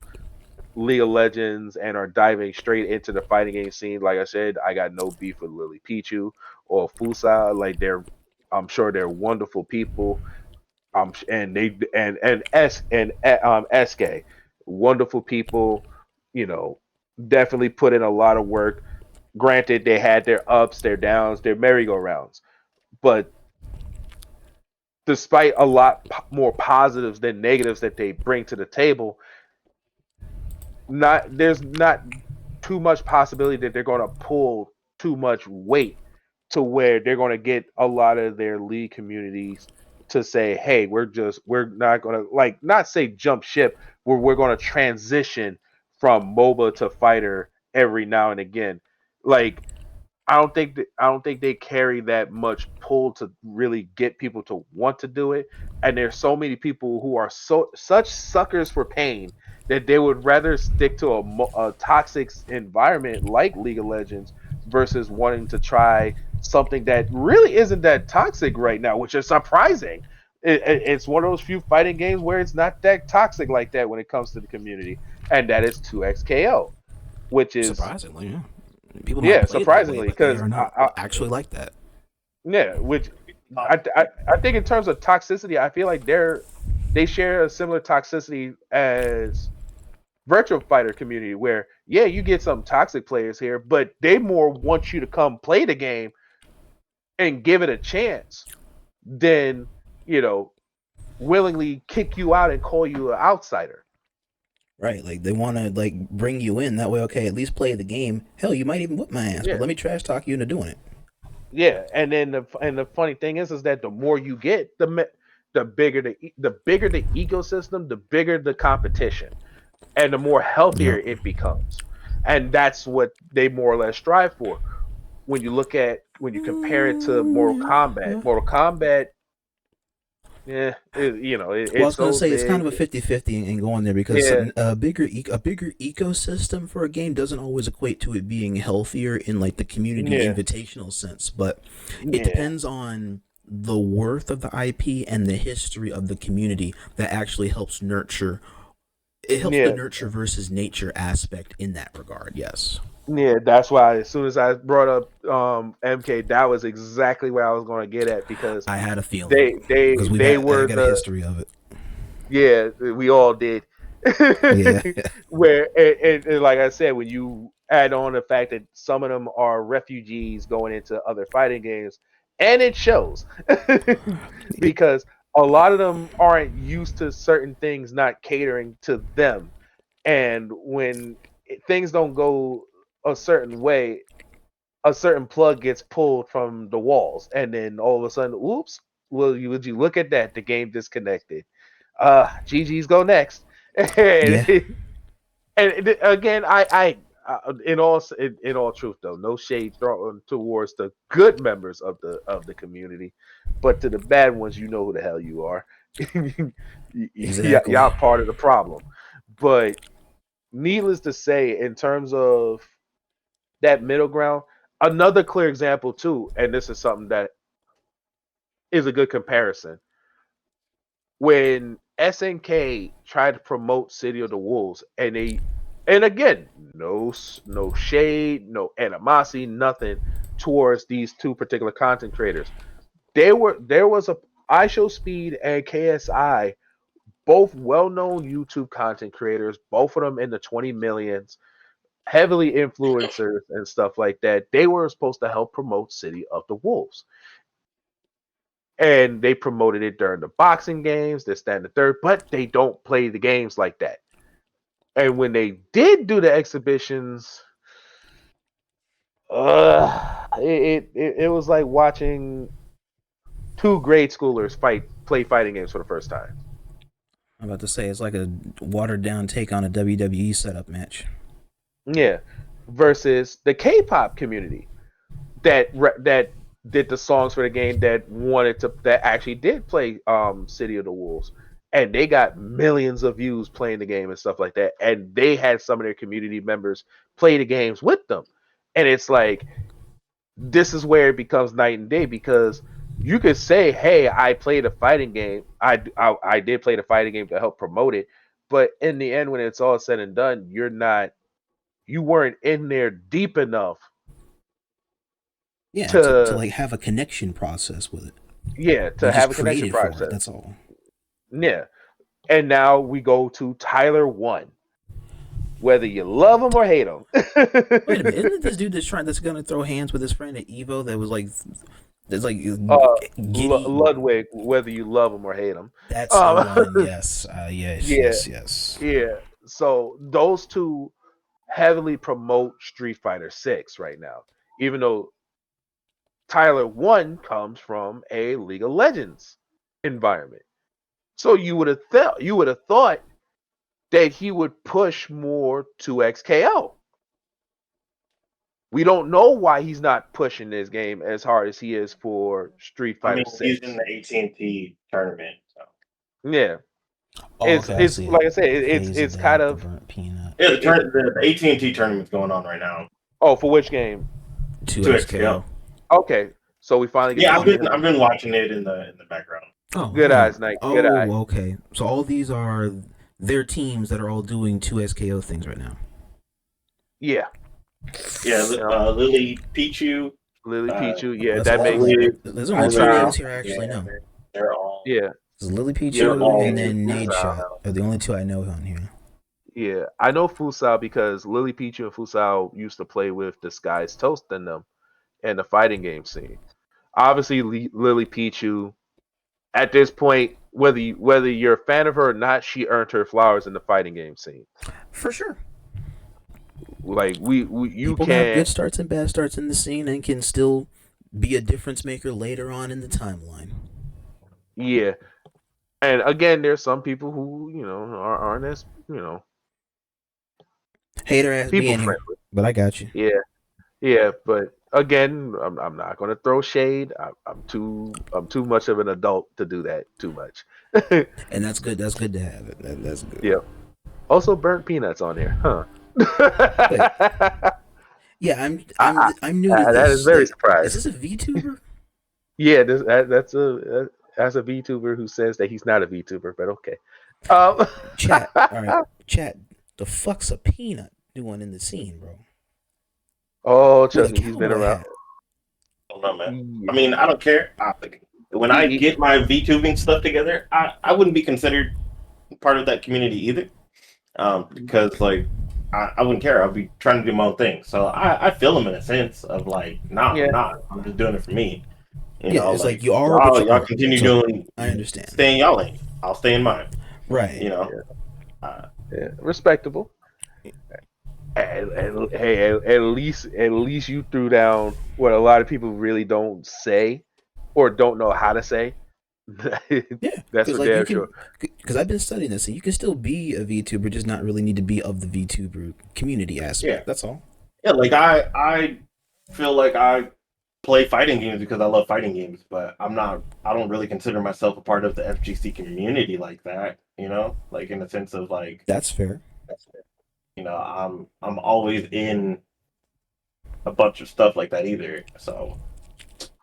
League of Legends and are diving straight into the fighting game scene, like I said, I got no beef with Lily Pichu or Fusa. Like I'm sure they're wonderful people. And they and S and SK, wonderful people. You know, definitely put in a lot of work. Granted, they had their ups, their downs, their merry-go-rounds, but despite a lot more positives than negatives that they bring to the table, there's not too much possibility that they're going to pull too much weight to where they're going to get a lot of their league communities to say, hey, we're not going to, like, not say jump ship, where we're going to transition from MOBA to fighter every now and again. Like, I don't think they carry that much pull to really get people to want to do it. And there's so many people who are such suckers for pain that they would rather stick to a toxic environment like League of Legends versus wanting to try something that really isn't that toxic right now, which is surprising. It's one of those few fighting games where it's not that toxic like that when it comes to the community, and that is 2XKO, which is surprisingly, yeah. People might play surprisingly, because they because are not actually like that. yeah, which I think in terms of toxicity, I feel like they share a similar toxicity as virtual fighter community, where yeah, you get some toxic players here, but they more want you to come play the game and give it a chance than, you know, willingly kick you out and call you an outsider. Right, like they want to like bring you in that way. Okay, at least play the game. Hell, you might even whip my ass, Yeah. but let me trash talk you into doing it. Yeah, and then the funny thing is that the more you get, the bigger the ecosystem, the bigger the competition, and the more healthier Yep. it becomes. And that's what they more or less strive for. When you compare it to Mortal Kombat, yeah, Well, I it's was going to so say it's kind big. of a 50-50 and going there because Yeah, a bigger ecosystem for a game doesn't always equate to it being healthier in like the community yeah, invitational sense, but it yeah, depends on the worth of the IP and the history of the community that actually helps nurture. It helps the yeah. nurture versus nature aspect in that regard. Yes, Yeah, that's why as soon as I brought up MK, that was exactly where I was going to get at, because I had a feeling because they I were got a the history of it. yeah, we all did. Yeah, Where and like I said, when you add on the fact that some of them are refugees going into other fighting games, and it shows because a lot of them aren't used to certain things not catering to them, and when things don't go a certain way, a certain plug gets pulled from the walls, and then all of a sudden, oops! Would you look at that? The game disconnected. GG's go next. and, yeah. again, in all truth though, no shade thrown towards the good members of the community, but to the bad ones, you know who the hell you are. Exactly. Y'all part of the problem. But needless to say, in terms of that middle ground, another clear example too, and this is something that is a good comparison. When SNK tried to promote City of the Wolves, and again, no shade, no animosity, nothing towards these two particular content creators. There was a iShowSpeed and KSI, both well-known YouTube content creators, both of them in the 20 millions, heavily influencers and stuff like that. They were supposed to help promote City of the Wolves. And they promoted it during the boxing games, this, that, and the third, but they don't play the games like that. And when they did do the exhibitions, it was like watching two grade schoolers play fighting games for the first time. I'm about to say it's like a watered down take on a WWE setup match. Yeah, versus the K-pop community that did the songs for the game, that actually did play City of the Wolves, and they got millions of views playing the game and stuff like that, and they had some of their community members play the games with them. And it's like, this is where it becomes night and day, because you could say, "Hey, I played a fighting game. I did play the fighting game to help promote it." But in the end, when it's all said and done, you weren't in there deep enough Yeah, to to like have a connection process with it. You to just have a connection created for it. process. That's all. Yeah. And now we go to Tyler 1. Whether you love him or hate him. Wait a minute, isn't it this dude that's gonna throw hands with his friend at Evo that was like that's like giddy? Ludwig, whether you love him or hate him. That's the Um, one. Yes. Yes. yeah, Yes. Yes. yeah. So those two heavily promote Street Fighter 6 right now. Even though Tyler 1 comes from a League of Legends environment. So you would have thought that he would push more to XKO. We don't know why he's not pushing this game as hard as he is for Street I Fighter mean, he's in 6. the AT&T tournament. So. Yeah. Oh, okay. I It's see like it. I said, Phase of it's kind that, the of burnt peanut. Yeah, the AT&T tournament's going on right now. oh, for which game? 2XKO. Okay. So we finally get Yeah, to see him. I've been watching it in the background. Oh, Good yeah. eyes, Nike. Good eye. Oh, okay. So all these are their teams that are all doing 2SKO things right now. Yeah. Yeah, Lily Pichu. Lily Pichu. Yeah, That's that all makes like, it. there's only two Fusao. names here I actually know. They're all. Yeah. There's Lily They're Pichu all and then Fusao. Nade Shot are the only two I know on here. Yeah. I know Fusao because Lily Pichu and Fusao used to play with Disguised Toast in them in the fighting game scene. Obviously, Lily Pichu, at this point, whether you're a fan of her or not, she earned her flowers in the fighting game scene. For sure. Like you People have can good starts and bad starts in the scene and can still be a difference maker later on in the timeline. yeah. And again, there's some people who aren't as Hater ass people being here, friendly. but I got you. Yeah. But again, I'm not going to throw shade. I'm too much of an adult to do that too much. And that's good. That's good to have it. That's good. Yeah. Also, burnt peanuts on there, huh? Yeah, I'm new to this. That is very like, surprising. Is this a VTuber? Yeah, that's a VTuber who says that he's not a VTuber, but okay. Chat. All right, chat. The fuck's a peanut doing in the scene, bro? Oh, With trust a me, he's been cowboy around. hat. I don't know, man. I mean, I don't care. When I get my VTubing stuff together, I wouldn't be considered part of that community either. Because like I wouldn't care. I'll be trying to do my own thing. So I feel them in a sense of like, nah, Yeah. I'm not. I'm just doing it for me. It's like you are, but y'all continue doing. I understand. Stay in y'all lane. I'll stay in mine. Right. Yeah, respectable. And hey, at least you threw down what a lot of people really don't say or don't know how to say. Yeah, That's for damn sure. Because I've been studying this, and you can still be a VTuber, just not really need to be of the VTuber community aspect. Yeah. That's all. Yeah, like I feel like I play fighting games because I love fighting games, but I don't really consider myself a part of the FGC community like that, like in the sense of like That's fair. I'm always in a bunch of stuff like that either. So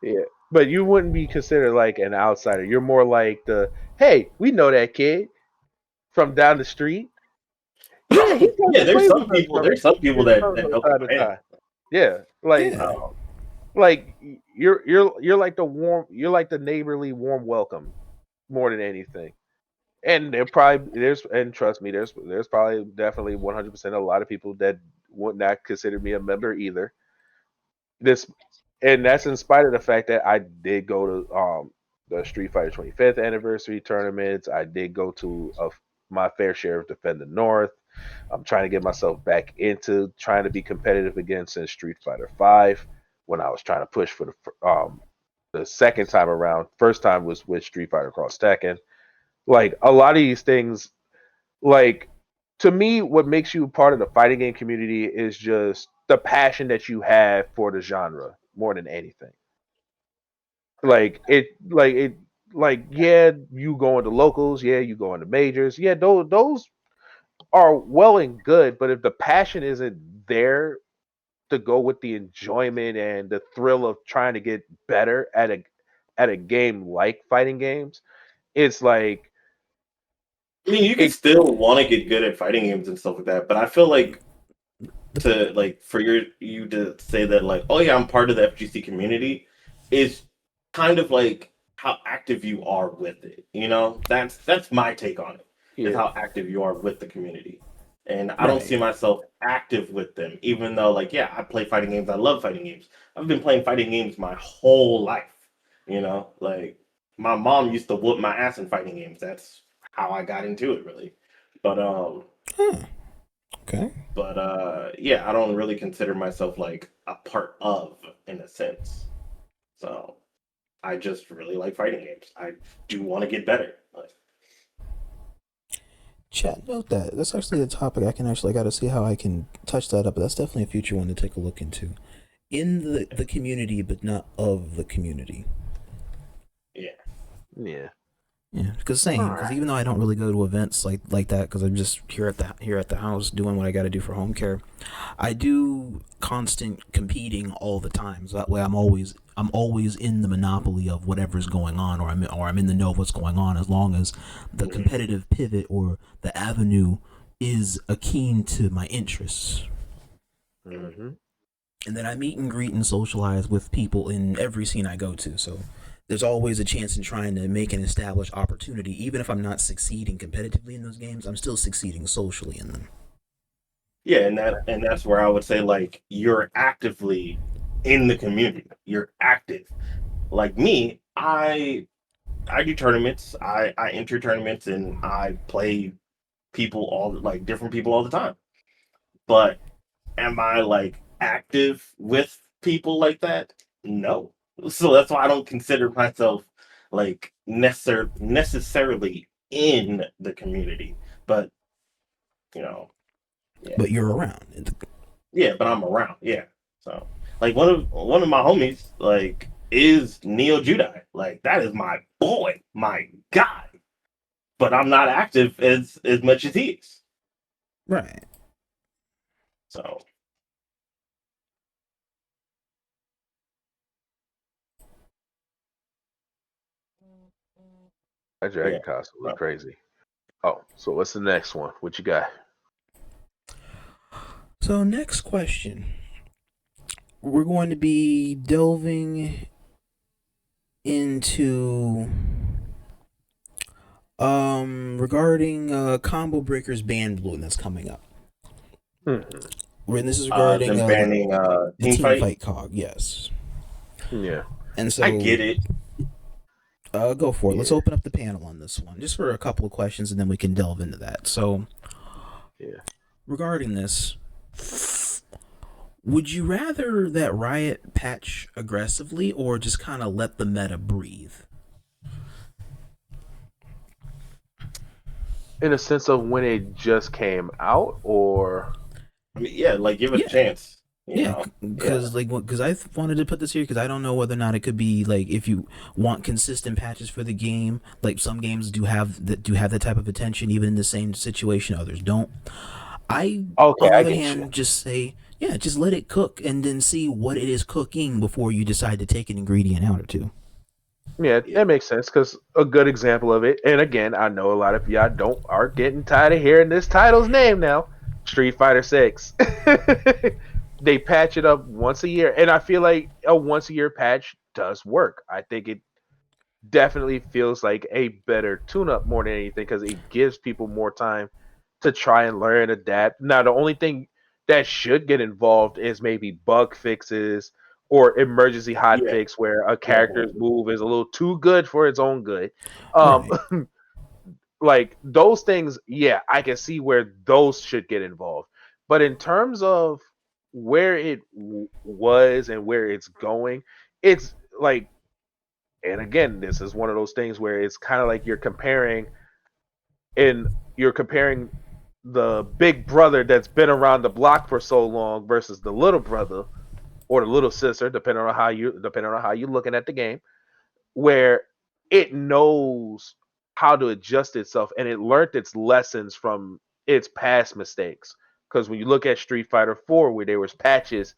Yeah, but you wouldn't be considered like an outsider. You're more like hey, we know that kid from down the street. Yeah, there's some people that help me out. Yeah, like you're like the neighborly warm welcome more than anything. And and trust me, there's probably definitely 100% a lot of people that would not consider me a member either. And that's in spite of the fact that I did go to the Street Fighter 25th anniversary tournaments. I did go to my fair share of Defend the North. I'm trying to get myself back into trying to be competitive again since Street Fighter 5 when I was trying to push for the second time around. First time was with Street Fighter Cross Tekken. Like a lot of these things, like to me, what makes you part of the fighting game community is just the passion that you have for the genre more than anything. Yeah, you go into locals, yeah, you go into majors, yeah, those are well and good, but if the passion isn't there to go with the enjoyment and the thrill of trying to get better at a game like fighting games, it's like I mean, you can it. still want to get good at fighting games and stuff like that, but I feel like for you to say that like, oh yeah, I'm part of the FGC community is kind of like how active you are with it. You know, that's my take on it. Is Yeah. how active you are with the community. And I don't Right. see myself active with them, even though like yeah, I play fighting games. I love fighting games. I've been playing fighting games my whole life. You know, like my mom used to whoop my ass in fighting games. That's how I got into it really. But Huh. Okay. yeah, I don't really consider myself like a part of in a sense. So I just really like fighting games. I do want to get better. Like, Chat, note that. That's actually a topic I got to see how I can touch that up, but that's definitely a future one to take a look into. In the community, but not of the community. yeah. Yeah. Yeah, because even though I don't really go to events like that, because I'm just here at the house doing what I got to do for home care, I do constant competing all the time. So that way, I'm always in the monopoly of whatever's going on, or I'm in the know of what's going on, as long as the competitive pivot or the avenue is akin to my interests. Mm-hmm. And then I meet and greet and socialize with people in every scene I go to. So there's always a chance in trying to make an established opportunity. Even if I'm not succeeding competitively in those games, I'm still succeeding socially in them. Yeah, and that's where I would say like you're actively in the community. You're active. Like me, I do tournaments. I enter tournaments and I play people all like different people all the time. But am I like active with people like that? No. So that's why I don't consider myself like necessarily in the community. But you know, yeah. But you're around. Yeah, but I'm around. Yeah. So like one of my homies like is Neo Judai. Like that is my boy, my guy. But I'm not active as much as he is. Right. So That yeah. Dragon costume was crazy. Oh, so what's the next one? What you got? So next question. We're going to be delving into regarding Combo Breaker's ban balloon that's coming up. Mm-hmm. And this is regarding Them banning the team fight. cog, yes. Yeah. And so I get it. Go for it. Yeah. Let's open up the panel on this one, just for a couple of questions, and then we can delve into that. So, Yeah. regarding this, would you rather that Riot patch aggressively or just kind of let the meta breathe? In a sense of when it just came out, or I mean, yeah, like give it a chance. Because I wanted to put this here because I don't know whether or not it could be like if you want consistent patches for the game, like some games do have that type of attention even in the same situation, others don't. On the other hand, just say just let it cook and then see what it is cooking before you decide to take an ingredient out or two. Yeah, that makes sense because a good example of it, and again, I know a lot of y'all are getting tired of hearing this title's name now. Street Fighter 6. They patch it up once a year, and I feel like a once a year patch does work. I think it definitely feels like a better tune up more than anything because it gives people more time to try and learn, adapt. Now, the only thing that should get involved is maybe bug fixes or emergency hotfix where a character's move is a little too good for its own good. Right. Like those things, yeah, I can see where those should get involved. But in terms of where it was and where it's going, it's like, and again, this is one of those things where it's kind of like you're comparing the big brother that's been around the block for so long versus the little brother or the little sister, depending on how you're looking at the game, where it knows how to adjust itself and it learned its lessons from its past mistakes. Because when you look at Street Fighter 4, where there was patches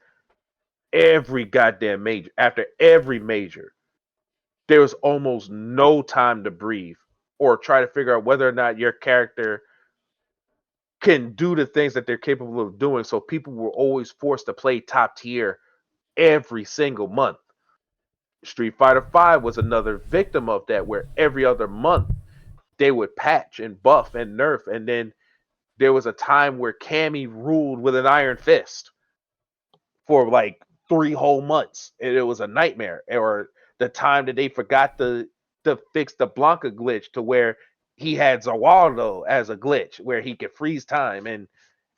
every goddamn major after every major, there was almost no time to breathe or try to figure out whether or not your character can do the things that they're capable of doing. So people were always forced to play top tier every single month. Street Fighter V was another victim of that, where every other month they would patch and buff and nerf, and then there was a time where Cammy ruled with an iron fist for like 3 whole months, and it was a nightmare. Or the time that they forgot to fix the Blanca glitch to where he had Zawaldo as a glitch where he could freeze time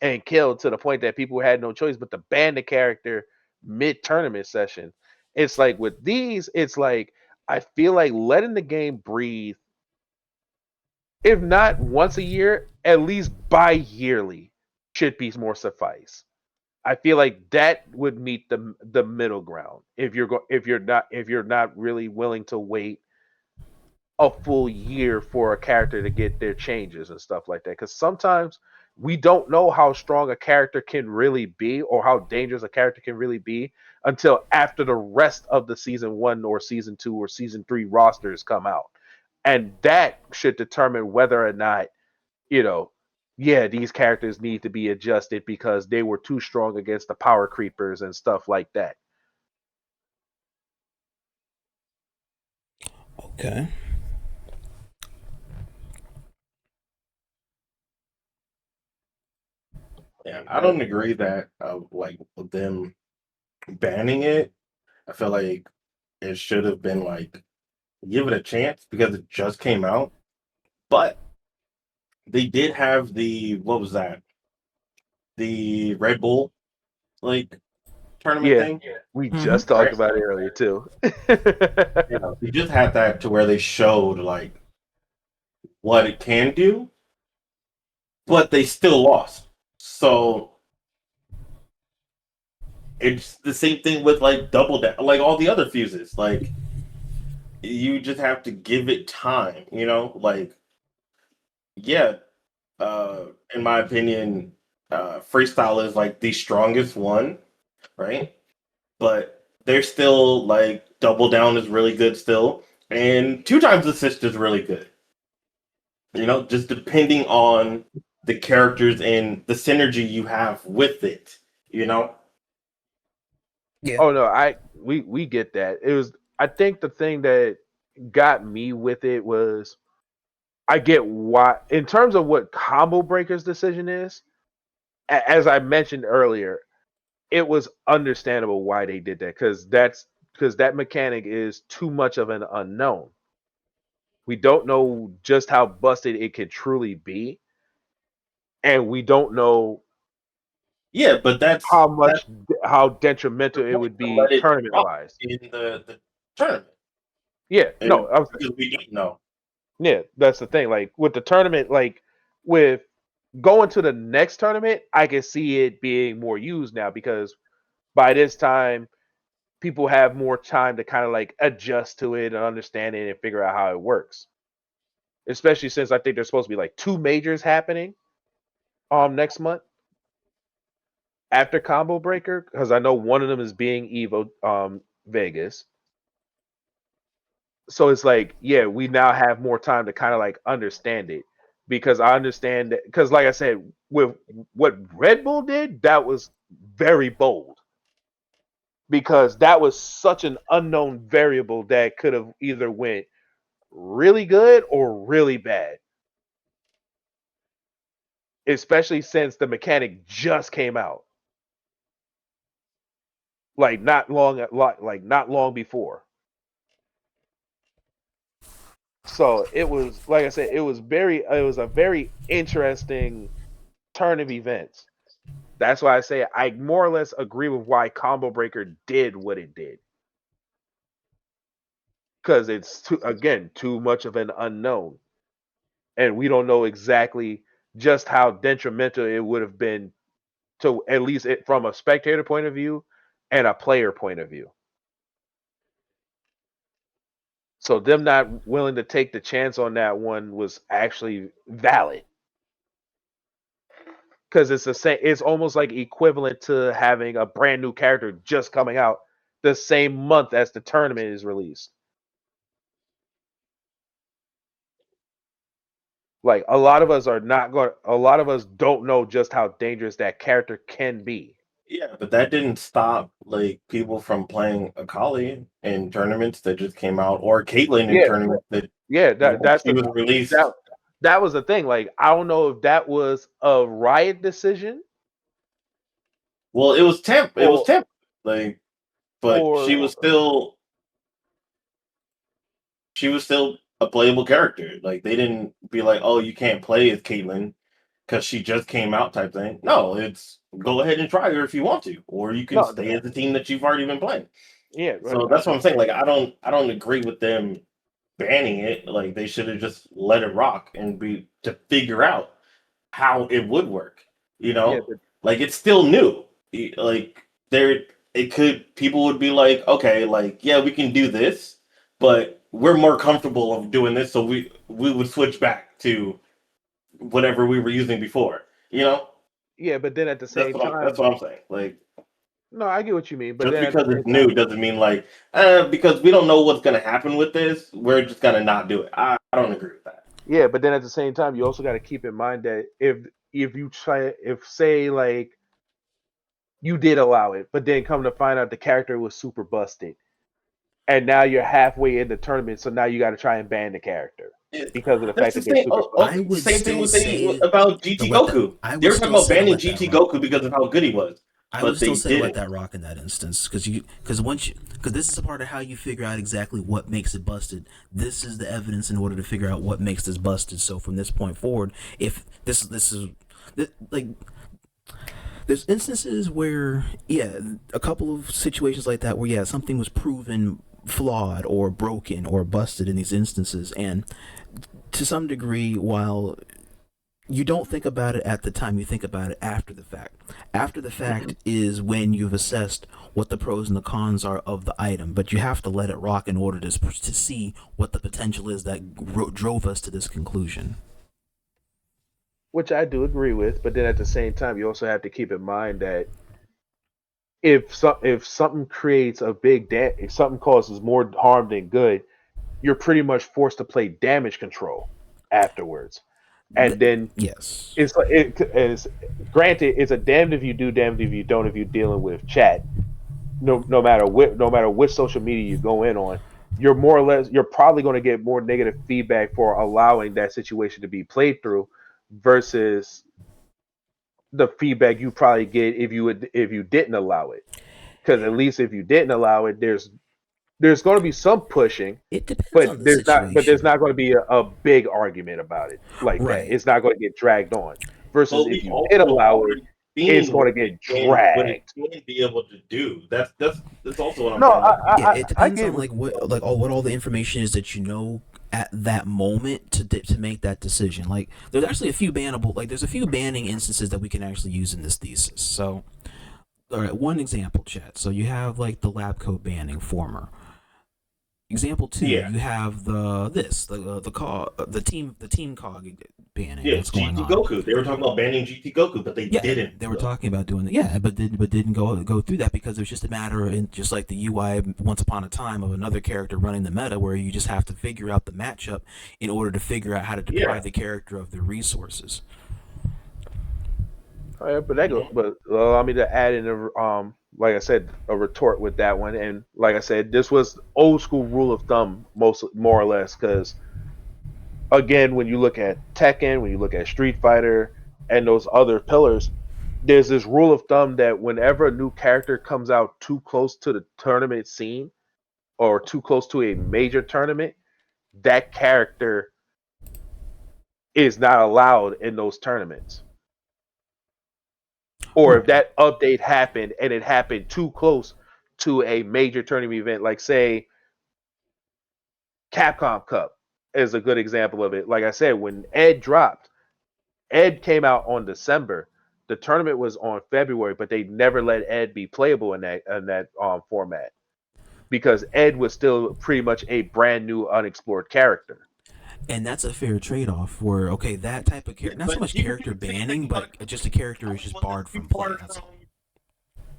and kill to the point that people had no choice but to ban the character mid tournament session. It's like with these, it's like I feel like letting the game breathe, if not once a year, at least bi-yearly should be more suffice. I feel like that would meet the middle ground if you're not really willing to wait a full year for a character to get their changes and stuff like that. Because sometimes we don't know how strong a character can really be or how dangerous a character can really be until after the rest of the season 1 or season 2 or season 3 rosters come out, and that should determine whether or not, you know, yeah, these characters need to be adjusted because they were too strong against the power creepers and stuff like that. Okay. Yeah, I don't agree that like with them banning it. I feel like it should have been like give it a chance because it just came out. But they did have the what was that? The Red Bull like tournament Yeah, thing, we Mm-hmm. just talked right? about it earlier too. Yeah, they just had that to where they showed like what it can do, but they still lost. So it's the same thing with like double down, like all the other fuses. Like you just have to give it time, you know? Like, yeah, in my opinion, freestyle is like the strongest one, right? But they're still like double down is really good still, and two times assist is really good. You know, just depending on the characters and the synergy you have with it. You know, Yeah. Oh no, we get that. It was, I think the thing that got me with it was I get why, in terms of what Combo Breaker's decision is, as I mentioned earlier, it was understandable why they did that, because that mechanic is too much of an unknown. We don't know just how busted it could truly be, and we don't know yeah, but how that's much how the detrimental it point would to be let it tournament drop wise. in the tournament, Yeah, no, and I was, because we didn't know. yeah, that's the thing. Like with the tournament, like with going to the next tournament, I can see it being more used now because by this time people have more time to kind of like adjust to it and understand it and figure out how it works. Especially since I think there's supposed to be like 2 majors happening next month after Combo Breaker, because I know one of them is being Evo Vegas. So it's like, yeah, we now have more time to kind of like understand it, because I understand that, because like I said, with what Red Bull did, that was very bold, because that was such an unknown variable that could have either went really good or really bad, especially since the mechanic just came out, like not long before. So it was, like I said, it was a very interesting turn of events. That's why I say I more or less agree with why Combo Breaker did what it did, because it's too much of an unknown, and we don't know exactly just how detrimental it would have been to, at least from a spectator point of view and a player point of view. So them not willing to take the chance on that one was actually valid, because it's the same. It's almost like equivalent to having a brand new character just coming out the same month as the tournament is released. Like a lot of us are not going. A lot of us don't know just how dangerous that character can be. Yeah, but that didn't stop like people from playing Akali in tournaments that just came out, or Caitlyn in Yeah, tournaments that yeah. That's she the was that released. that was the thing. Like I don't know if that was a riot decision Well, it was temp. It was or temp. Like, but or she was still a playable character. Like they didn't be like, oh, you can't play as Caitlyn because she just came out type thing. No, it's go ahead and try her if you want to, or you can no. stay as the team that you've already been playing. Yeah, So that's what I'm saying. Like I don't agree with them banning it. Like they should have just let it rock and be to figure out how it would work. You yeah, know, like it's still new. Like there, it could people would be like, okay, like yeah, we can do this, but we're more comfortable of doing this, so we would switch back to whatever we were using before. You know, yeah. But then at the same time, that's what I'm saying. Like no, I get what you mean. But just then at the because same it's time, new doesn't mean like because we don't know what's gonna happen with this, we're just gonna not do it. I don't agree with that. yeah. But then at the same time, you also got to keep in mind that if you try, if say like you did allow it, but then come to find out the character was super busted, and now you're halfway in the tournament, so now you got to try and ban the character because of the That's fact the that they're same. super Oh, busted. I would same thing still with say about to GT let that. Goku. I They would were talking still about say to banning let that GT rock. Goku because of how good he was, I would but still they say to let didn't. that rock in that instance, because this is a part of how you figure out exactly what makes it busted. This is the evidence in order to figure out what makes this busted. So from this point forward, if this is like there's instances where a couple of situations like that where something was proven flawed or broken or busted in these instances, and to some degree, while you don't think about it at the time, you think about it after the fact. After the fact is when you've assessed what the pros and the cons are of the item, but you have to let it rock in order to see what the potential is that drove us to this conclusion. Which I do agree with, but then at the same time, you also have to keep in mind that if something creates a if something causes more harm than good, you're pretty much forced to play damage control afterwards, and then Yes. it's like it is granted it's a damned if you do, damned if you don't if you're dealing with chat. No matter which social media you go in on, you're more or less you're probably going to get more negative feedback for allowing that situation to be played through versus the feedback you probably get if you didn't allow it. Because at least if you didn't allow it, there's going to be some pushing, It depends but on the there's situation. not going to be a big argument about it like that. Right. It's not going to get dragged on. Versus But if we've you did also allow it, already it's seen going to get what it dragged. can be able to do. That's also what I'm No, saying. Like It I depends get on what like what all the information is that you know at that moment to make that decision. Like there's actually a few bannable there's a few banning instances that we can actually use in this thesis. So all right, one example, chat. So you have like the lab coat banning former. Example two, yeah, you have the team cog banning yeah, that's going GT on. Goku. They were talking about banning GT Goku, but they Yeah, didn't. they were So. talking about doing it. Yeah, but didn't go through that because it was just a matter of just like the UI once upon a time of another character running the meta where you just have to figure out the matchup in order to figure out how to Yeah, deprive the character of the resources. but allow me to add in like I said, a retort with that one. And like I said, this was old school rule of thumb, most more or less, because again, when you look at Tekken, when you look at Street Fighter, and those other pillars, there's this rule of thumb that whenever a new character comes out too close to the tournament scene or too close to a major tournament, that character is not allowed in those tournaments. Or if Right. that update happened and it happened too close to a major tournament event, like say Capcom Cup is a good example of it. Like I said, when Ed dropped, Ed came out on December. The tournament was on February, but they never let Ed be playable in that format because Ed was still pretty much a brand new unexplored character. And that's a fair trade-off where okay, that type of yeah, character, not so but much you can character do the same thing banning, about but just a character is Akali. just Wasn't barred too from play. far That's from. all.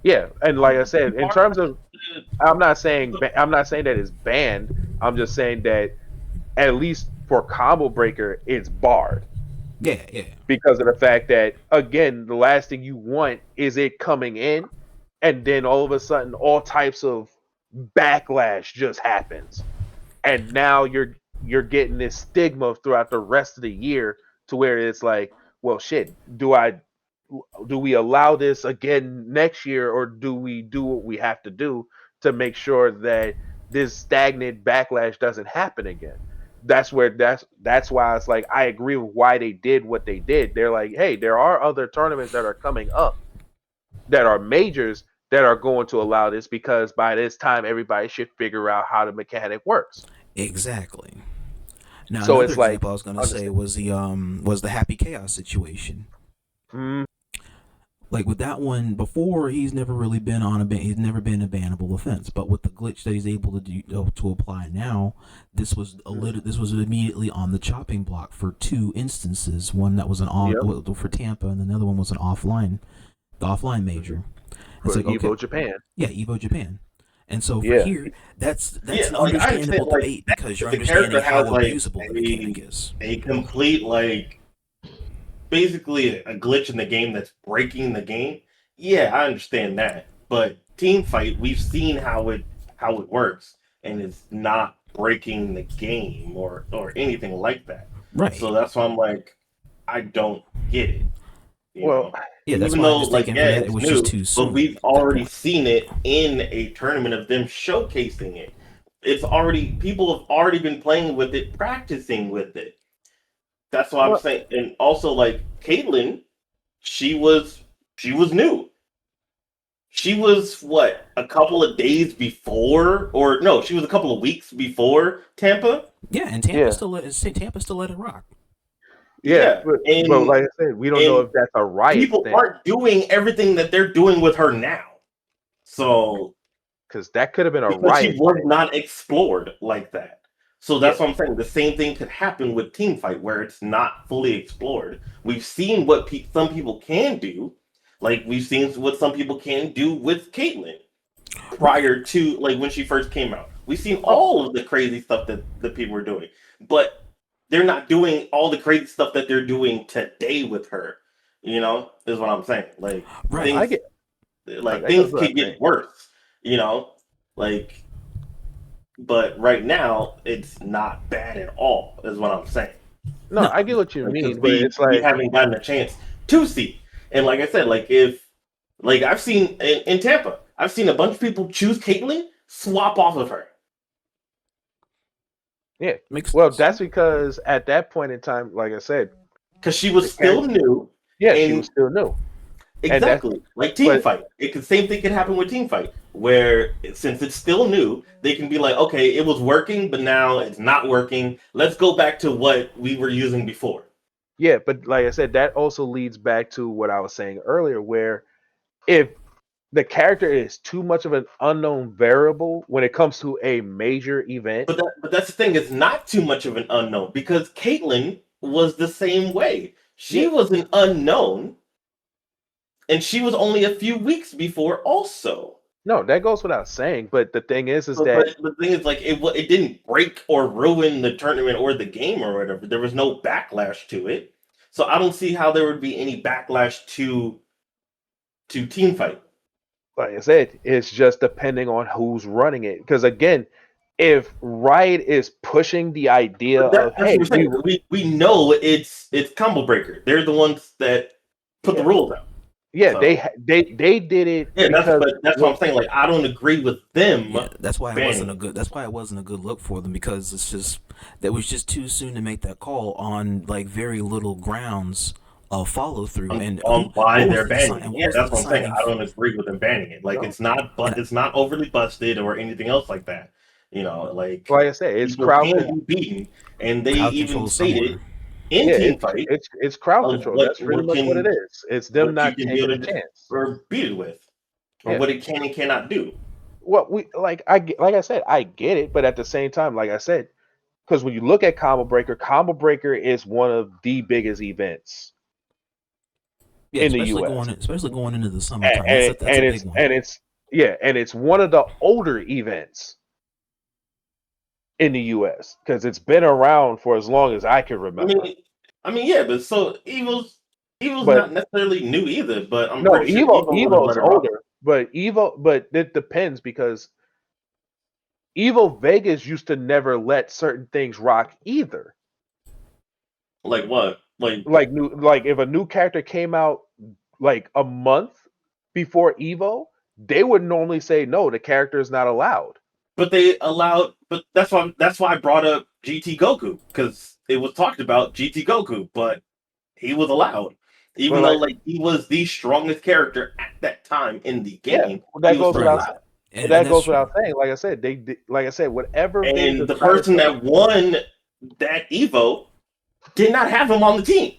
Yeah, and like I said, Too in far terms from of, I'm not saying that it's banned. I'm just saying that at least for combo breaker, it's barred. Yeah. because of the fact that, again, the last thing you want is it coming in, and then all of a sudden all types of backlash just happens, and now you're getting this stigma throughout the rest of the year, to where it's like, well, shit, do we allow this again next year, or do we do what we have to do to make sure that this stagnant backlash doesn't happen again? That's why it's like, I agree with why they did what they did. They're like, hey, there are other tournaments that are coming up that are majors that are going to allow this, because by this time everybody should figure out how the mechanic works. Exactly. Now So another it's like, example I was gonna say was the Happy Chaos situation. mm, Like with that one, before he's never really been on he's never been a bannable offense. But with the glitch that he's able to do to apply now, this was this was immediately on the chopping block for two instances. One that was an for Tampa, and another one was an the offline major. for Evo Japan. Yeah, Evo Japan. And so for Yeah. here, that's an like, I understandable understand, debate, because you're the understanding character how has, like, abusable the mechanic is. a complete, like, basically a glitch in the game that's breaking the game. Yeah, I understand that. But team fight, we've seen how it works, and it's not breaking the game or anything like that. Right. So that's why I'm like, I don't get it. You Well, know? Yeah, that's Even why though, I'm just like, thinking yeah, that it's it was new, just too soon. but we've at that already point. seen it in a tournament of them showcasing it. People have already been playing with it, practicing with it. That's what I'm saying. And also, like, Caitlyn, she was new. She was what, a couple of days before, or no, she was a couple of weeks before Tampa. Yeah, and Tampa still let it rock. Yeah, but and like I said, we don't know if that's a riot people thing, aren't doing everything that they're doing with her now. So because that could have been a because she riot was thing. not explored like that. So that's what I'm saying. The same thing could happen with Teamfight, where it's not fully explored. We've seen what some people can do. Like, we've seen what some people can do with Caitlyn prior to, like, when she first came out. We've seen all of the crazy stuff that the people were doing. But they're not doing all the crazy stuff that they're doing today with her. You know, is what I'm saying. Like, Right. things could get worse. You know, like, but right now it's not bad at all, is what I'm saying. No, I get what you mean, but it's we like, haven't gotten a chance to see. And like I said, like, if, like, I've seen in Tampa, I've seen a bunch of people choose Caitlyn, swap off of her. yeah. Well, that's because at that point in time, like I said, because she was still new. Yeah, she was still new. Exactly. Like Teamfight. Same thing could happen with Teamfight, where since it's still new, they can be like, okay, it was working, but now it's not working. Let's go back to what we were using before. Yeah, but like I said, that also leads back to what I was saying earlier, where if the character is too much of an unknown variable when it comes to a major event. But that's the thing, it's not too much of an unknown, because Caitlyn was the same way. She was an unknown, and she was only a few weeks before also. No, that goes without saying. But the thing is that the thing is, like, it didn't break or ruin the tournament or the game or whatever. There was no backlash to it, so I don't see how there would be any backlash to Teamfight. Like I said, it's just depending on who's running it. Because again, if Riot is pushing the idea of, hey, we know it's Combo Breaker. They're the ones that put the rules out. Yeah, so they did it. Yeah, that's what I'm saying. Like, I don't agree with them. Yeah, that's why it wasn't a good. That's why it wasn't a good look for them, because it's just that was just too soon to make that call on, like, very little grounds of follow through and on why they're banning it. Yeah, that's what I'm saying. I don't agree with them banning it. Like, it's not overly busted or anything else like that. You know, like I say, it's crowd beaten, and they even stated in Teamfight, it's crowd control. That's pretty much what it is. It's them not taking a chance or beat it with, or what it can and cannot do. What like I said, I get it, but at the same time, like I said, because when you look at Combo Breaker is one of the biggest events in the US, especially going into the summertime. And it's one of the older events in the US, because it's been around for as long as I can remember. I mean, I mean, yeah, but so Evil's But not necessarily new either. But I'm no, pretty sure Evo would have Evo's let it rock. older. But it depends because Evo Vegas used to never let certain things rock either. Like what? Like, Like if a new character came out like a month before Evo, they would normally say no, the character is not allowed. but they allowed. But that's why I brought up GT Goku, because it was talked about GT Goku, but he was allowed, But even though like, like he was the strongest character at that time in the yeah, game. that He was goes still without Right. saying. allowed. But And that that's goes true. without saying. Like I said, whatever they And the decided person to, that won that Evo did not have him on the team.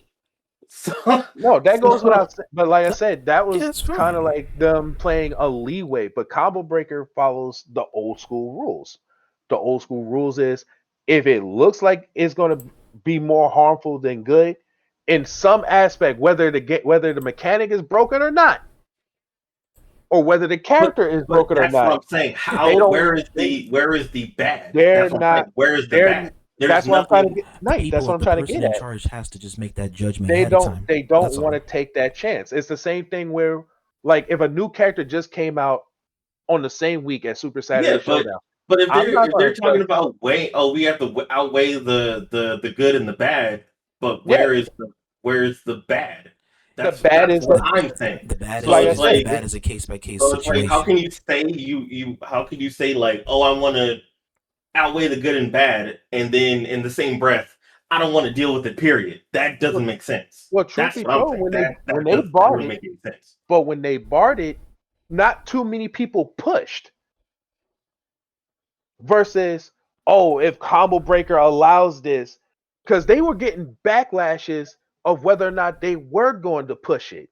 So, no, that goes so without saying. But like I said, that Yeah, was that's kind of fine. like them playing a leeway. But Combo Breaker follows the old school rules. The old school rules is if it looks like it's going to be more harmful than good in some aspect, whether the mechanic is broken or not, or whether the but character is but broken or that's what not, I'm saying. they How don't. where is the bad? They're That's what I'm not. saying. Where is the They're. bad? There's That's what I'm trying to nothing. get. The Night. That's what I'm the trying to person get in at. charge has to just make that judgment They ahead of don't. time. They don't That's want all. to take that chance. It's the same thing where, like, if a new character just came out on the same week as Super Yeah, Saturday but Showdown, but if I'm they're not if going they're to talking trust. about we have to outweigh the good and the bad, but Yeah, where's the bad? the That's bad that's is what the. I'm saying. The bad So is Like I it's said, the like bad is a case by case so it's like how situation. can you say how can you say like, oh, I want to outweigh the good and bad, and then in the same breath I don't want to deal with it, period. That doesn't well, make sense. well, truth That's be what I'm told, saying. when they That when that they does that bought wouldn't it, make any sense. but when they bought it, not too many people pushed. Versus, oh, if Combo Breaker allows this, because they were getting backlashes of whether or not they were going to push it.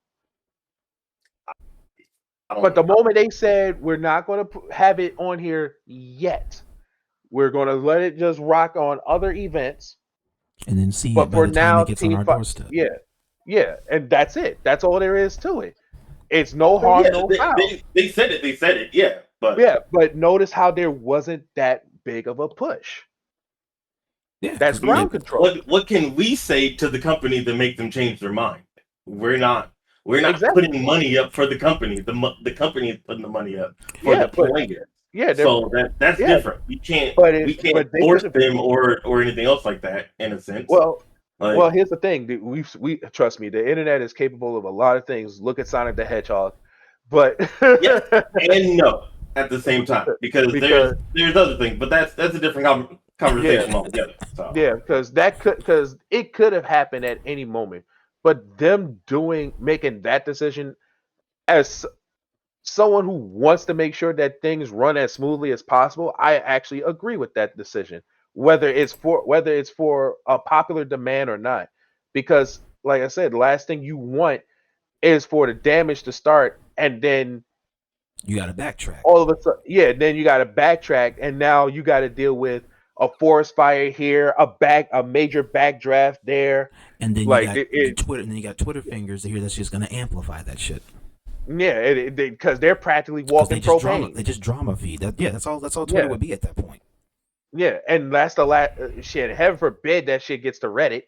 I But the don't moment they said we're not going to have it on here yet, we're going to let it just rock on other events. And then see it But by for the time it now, gets on our doorstep. yeah, yeah, and that's it. That's all there is to it. It's no I mean, harm, yeah, no they, foul. they they said it. They said it. Yeah, but Yeah, but notice how there wasn't that big of a push. Yeah, That's because I mean, ground control. what can we say to the company to make them change their mind? We're not we're not Exactly. putting money up for the company. The company is putting the money up for Yeah, the but players. yeah, they're So that's yeah, different. We can't but we can't they could force have. them or anything else like that in a sense. Well, Like, here's the thing. We trust me. The internet is capable of a lot of things. Look at Sonic the Hedgehog, but yes and no at the same time, because there's because there's other things, but that's a different yeah, conversation altogether. So yeah, because it could have happened at any moment. But them making that decision as someone who wants to make sure that things run as smoothly as possible, I actually agree with that decision. Whether it's for a popular demand or not, because like I said, the last thing you want is for the damage to start and then you got to backtrack. all of a sudden, yeah, then you got to backtrack and now you got to deal with a forest fire here, a major backdraft there, And then you like got the Twitter, and then you got Twitter fingers here that's just gonna amplify that shit. yeah, because they're practically Because walking propane. they just drama feed. That's all Twitter Yeah, would be at that point. yeah, and that's the last shit. Heaven forbid that shit gets to Reddit.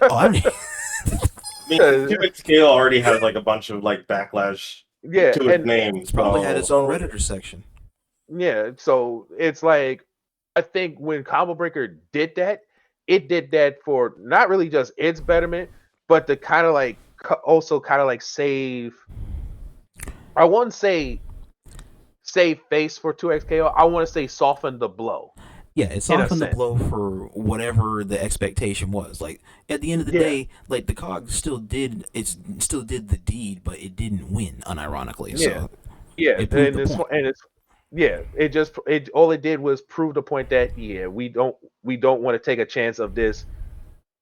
Oh, I mean, I mean, 2X already has like a bunch of like backlash yeah, to its and name. it's probably had So its own so Redditor section. yeah, so it's like I think when Combo Breaker did that, it did that for not really just its betterment, but to kind of like also kind of like save. I won't say save face for 2XKO. I want to say soften the blow Yeah, it in a softened the sense. blow for whatever the expectation was. Like at the end of the Yeah, day, like the cog still did the deed, but it didn't win, unironically. yeah, So yeah, it proved the point. and it's yeah. It all it did was prove the point that yeah, we don't want to take a chance of this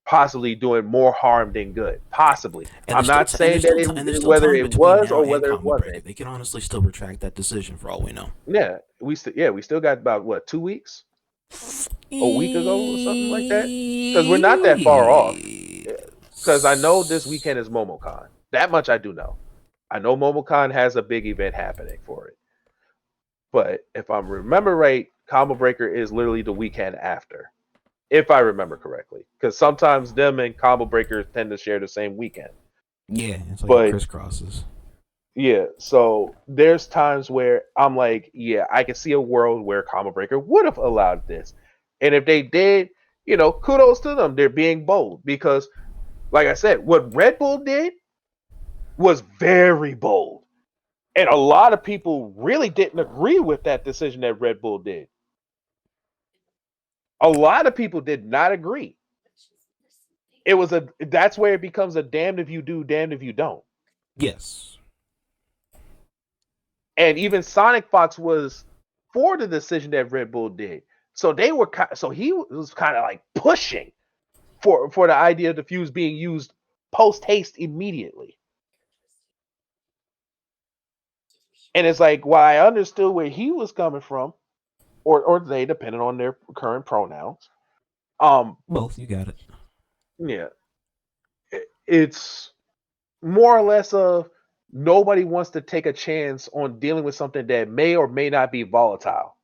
possibly doing more harm than good. Possibly. And I'm not saying that there's still whether time it between was now or and whether it Combo Breaker. wasn't. They can honestly still retract that decision for all we know. We still got about what 2 weeks, a week ago or something like that. Because we're not that far off. Because I know this weekend is MomoCon. That much I do know. I know MomoCon has a big event happening for it. But if I remember right, Combo Breaker is literally the weekend after. if I remember correctly, because sometimes them and Combo Breakers tend to share the same weekend. Yeah, it's like But crisscrosses. yeah, so there's times where I'm like, yeah, I can see a world where Combo Breaker would have allowed this, and if they did, kudos to them. They're being bold because, like I said, what Red Bull did was very bold. And a lot of people really didn't agree with that decision that Red Bull did. A lot of people did not agree. That's where it becomes a damned if you do, damned if you don't. Yes. And even Sonic Fox was for the decision that Red Bull did. So he was kind of like pushing for the idea of the fuse being used post haste immediately. And it's like, while I understood where he was coming from, or they, depending on their current pronouns. Both, you got it. Yeah, it's more or less of nobody wants to take a chance on dealing with something that may or may not be volatile.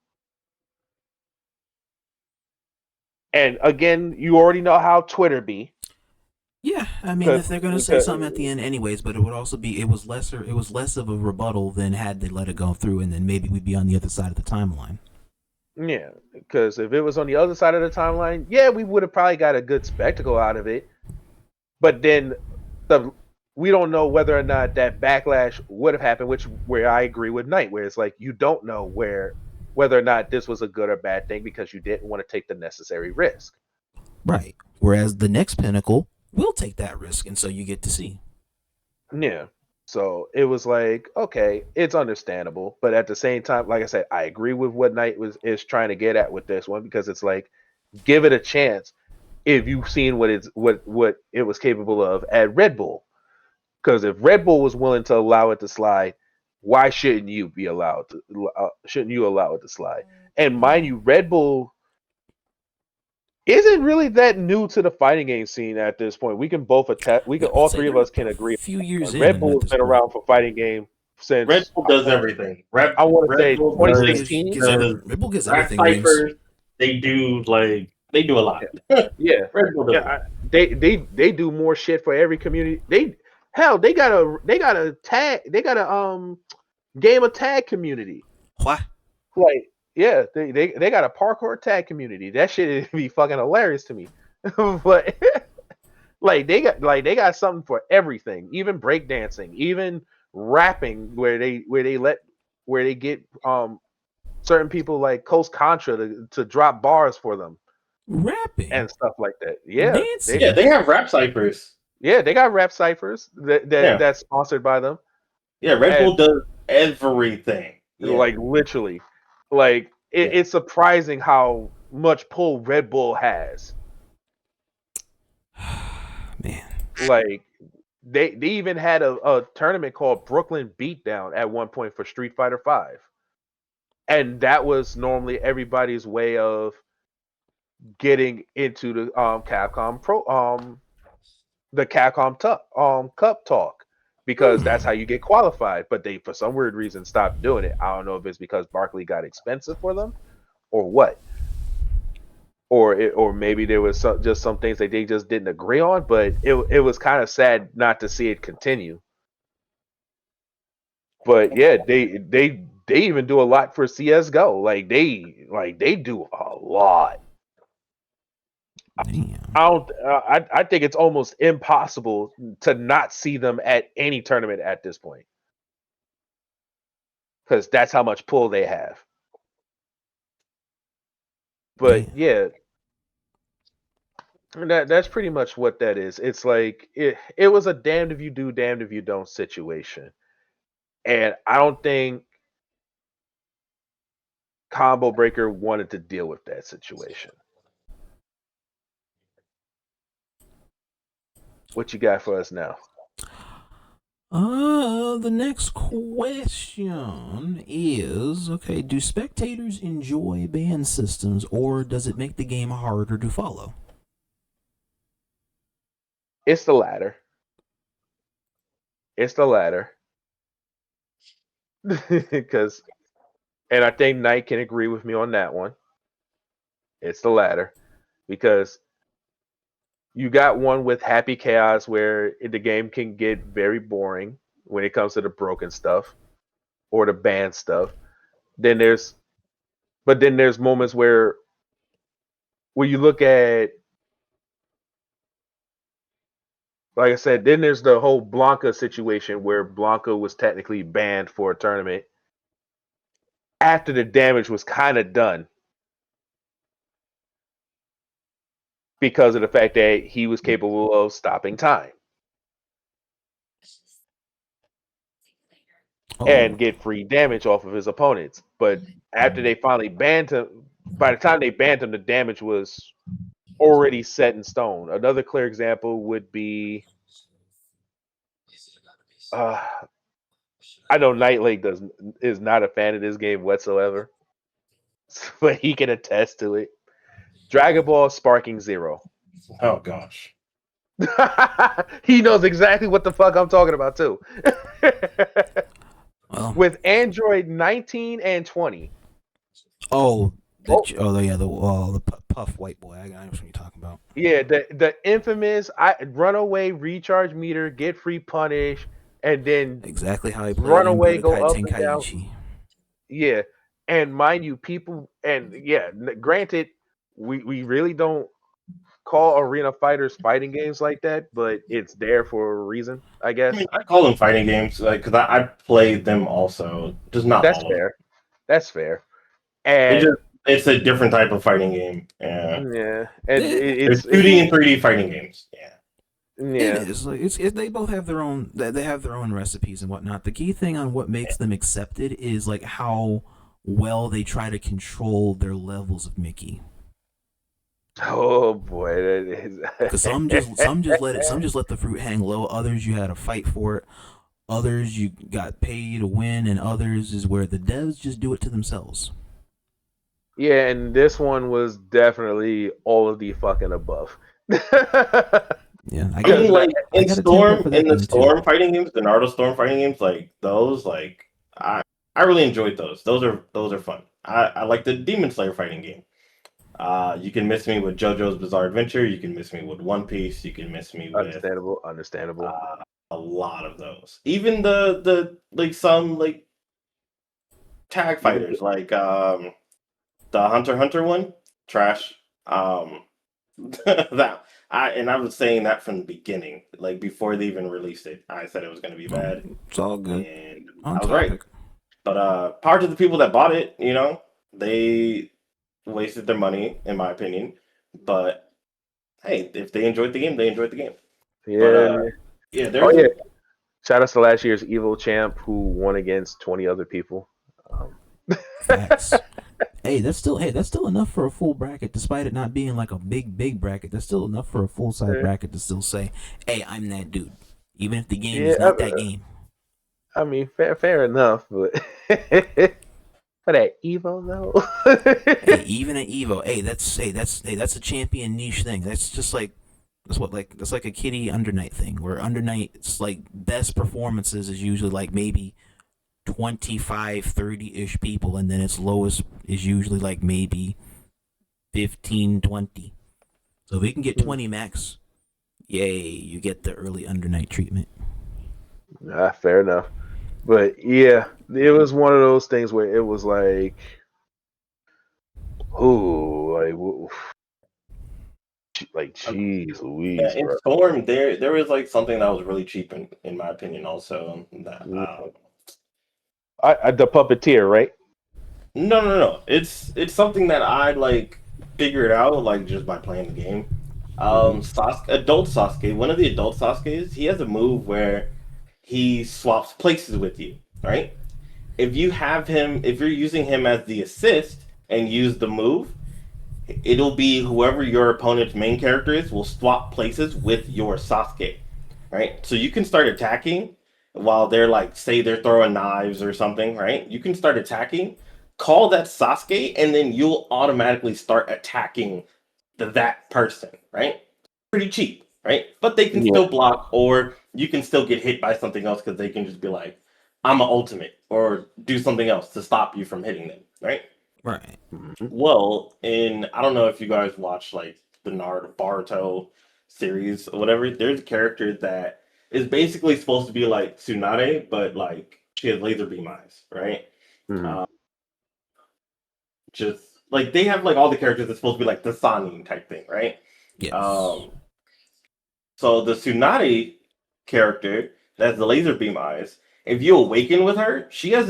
And again, you already know how Twitter be. Yeah, I mean, if they're gonna say something at the end, anyways, but it would also be it was less of a rebuttal than had they let it go through, and then maybe we'd be on the other side of the timeline. Yeah, because if it was on the other side of the timeline, yeah, we would have probably got a good spectacle out of it. But then we don't know whether or not that backlash would have happened, where I agree with Knight, where it's like you don't know whether or not this was a good or bad thing because you didn't want to take the necessary risk. Right. Whereas the next pinnacle will take that risk, and so you get to see. Yeah. So it was like, okay, it's understandable, but at the same time, like I said, I agree with what Knight is trying to get at with this one, because it's like, give it a chance if you've seen what it was capable of at Red Bull. Because if Red Bull was willing to allow it to slide, why shouldn't you allow it to slide? And mind you, Red Bull isn't really that new to the fighting game scene at this point. We can both attest. All three of us can agree. A few years in, Red Bull has been around for fighting game since Red Bull does everything. I want to say Bull 2016. Red Bull gets rap everything. ciphers, they do a lot. Yeah, Red Bull does they do more shit for every community. They got a game of tag community. What? Like, yeah, they got a parkour tag community. That shit would be fucking hilarious to me. But they got something for everything, even breakdancing, even rapping, where they get certain people like Coast Contra to drop bars for them, rapping and stuff like that. Yeah, dancing. they have rap ciphers. Yeah, they got rap ciphers that's sponsored by them. Yeah, Red Bull does everything. Yeah. Like, literally, it's surprising how much pull Red Bull has. Man, like they even had a tournament called Brooklyn Beatdown at one point for Street Fighter V, and that was normally everybody's way of getting into the Capcom Cup talk, because that's how you get qualified. But they, for some weird reason, stopped doing it. I don't know if it's because Barkley got expensive for them or what, or maybe there was just some things that they just didn't agree on. But it was kind of sad not to see it continue. But yeah, they even do a lot for CS:GO. They do a lot. damn. I think it's almost impossible to not see them at any tournament at this point, because that's how much pull they have. But yeah, that's pretty much what that is. It's like it was a damned if you do, damned if you don't situation, and I don't think Combo Breaker wanted to deal with that situation. What you got for us now? The next question is, okay, do spectators enjoy ban systems, or does it make the game harder to follow? It's the latter. Because, and I think Knight can agree with me on that one. It's the latter. because you got one with Happy Chaos where the game can get very boring when it comes to the broken stuff or the banned stuff. Then there's moments where you look at, like I said, then there's the whole Blanca situation where Blanca was technically banned for a tournament after the damage was kind of done because of the fact that he was capable of stopping time and get free damage off of his opponents. But after they finally banned him, by the time they banned him, the damage was already set in stone. Another clear example would be, I know Nightlake is not a fan of this game whatsoever, but he can attest to it. Dragon Ball Sparking Zero. Oh gosh. He knows exactly what the fuck I'm talking about too. Well, with Android 19 and 20. The puff white boy. I know what you're talking about. Yeah, the infamous runaway recharge meter, get free punish, and then exactly how he played runaway go up and down. Yeah, and mind you, people, and yeah, granted, we really don't call arena fighters fighting games like that, but it's there for a reason, I guess. I mean, I call them fighting games, like, because I played them also, just not That's all fair. Of them. That's fair. And it's a different type of fighting game. Yeah. And it's 2D and 3D fighting games. Yeah. Yeah. It is. Like, they both have their own. They have their own recipes and whatnot. The key thing on what makes them accepted is like how well they try to control their levels of Mickey. Oh boy, that is. Because some just let the fruit hang low. Others you had to fight for it. Others you got paid to win, and others is where the devs just do it to themselves. Yeah, and this one was definitely all of the fucking above. Yeah, I mean, like in the Storm fighting games, the Naruto Storm fighting games, like those, like I really enjoyed those. Those are fun. I like the Demon Slayer fighting game. You can miss me with JoJo's Bizarre Adventure. You can miss me with One Piece. You can miss me with understandable. A lot of those. Even the like some like tag fighters, like the Hunter x Hunter one, trash. That I was saying that from the beginning, like before they even released it. I said it was going to be bad. It's all good. And I was right. But power to the people that bought it. You know, they wasted their money, in my opinion. But hey, if they enjoyed the game, they enjoyed the game. Yeah. But, shout out to last year's Evo champ who won against 20 other people. Facts. Hey, that's still enough for a full bracket, despite it not being like a big bracket. That's still enough for a full size bracket to still say, "Hey, I'm that dude," even if the game is not that game. I mean, fair enough, but for that Evo though. Hey, even at Evo, that's a champion niche thing. That's just like that's like a Kitty Under Night thing, where Under Night, it's like best performances is usually like maybe 25, 30-ish people, and then its lowest is usually like maybe 15, 20. So if we can get 20 max, yay, you get the early Under Night treatment. Fair enough. But yeah, it was one of those things where it was like, jeez Louise. Yeah, in Storm, there was like something that was really cheap in my opinion. Also, that the puppeteer, right? No. It's something that I like figured out like just by playing the game. Adult Sasuke, one of the adult Sasuke's, he has a move where he swaps places with you, right? If you're using him as the assist and use the move, it'll be whoever your opponent's main character is will swap places with your Sasuke, right? So you can start attacking while they're like, say they're throwing knives or something, right? You can start attacking, call that Sasuke, and then you'll automatically start attacking that person, right? Pretty cheap, right? But they can still block, or you can still get hit by something else because they can just be like, I'm an ultimate, or do something else to stop you from hitting them, right? Right. Well, I don't know if you guys watch like the Naruto series or whatever, there's a character that is basically supposed to be like Tsunade, but like she has laser beam eyes, right? Mhm. Just like they have like all the characters that's supposed to be like the Sani type thing, right? Yes. So the Tsunade character that has the laser beam eyes, if you awaken with her, she has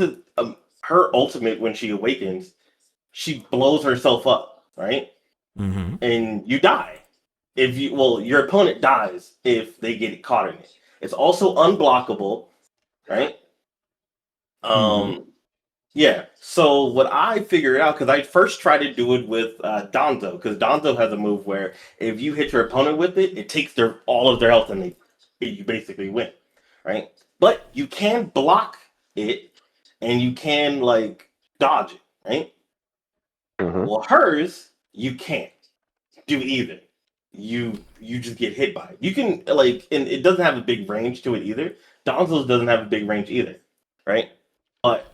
her ultimate when she awakens, she blows herself up, right? Mm-hmm. And you die. If you your opponent dies if they get caught in it. It's also unblockable, right? Yeah. So what I figured out, because I first tried to do it with Donzo, because Donzo has a move where if you hit your opponent with it, it takes all of their health and you basically win, right? But you can block it and you can like dodge it, right? Mhm. Well, hers you can't do either. You just get hit by it. You can like, and it doesn't have a big range to it either. Donzo's doesn't have a big range either, right? But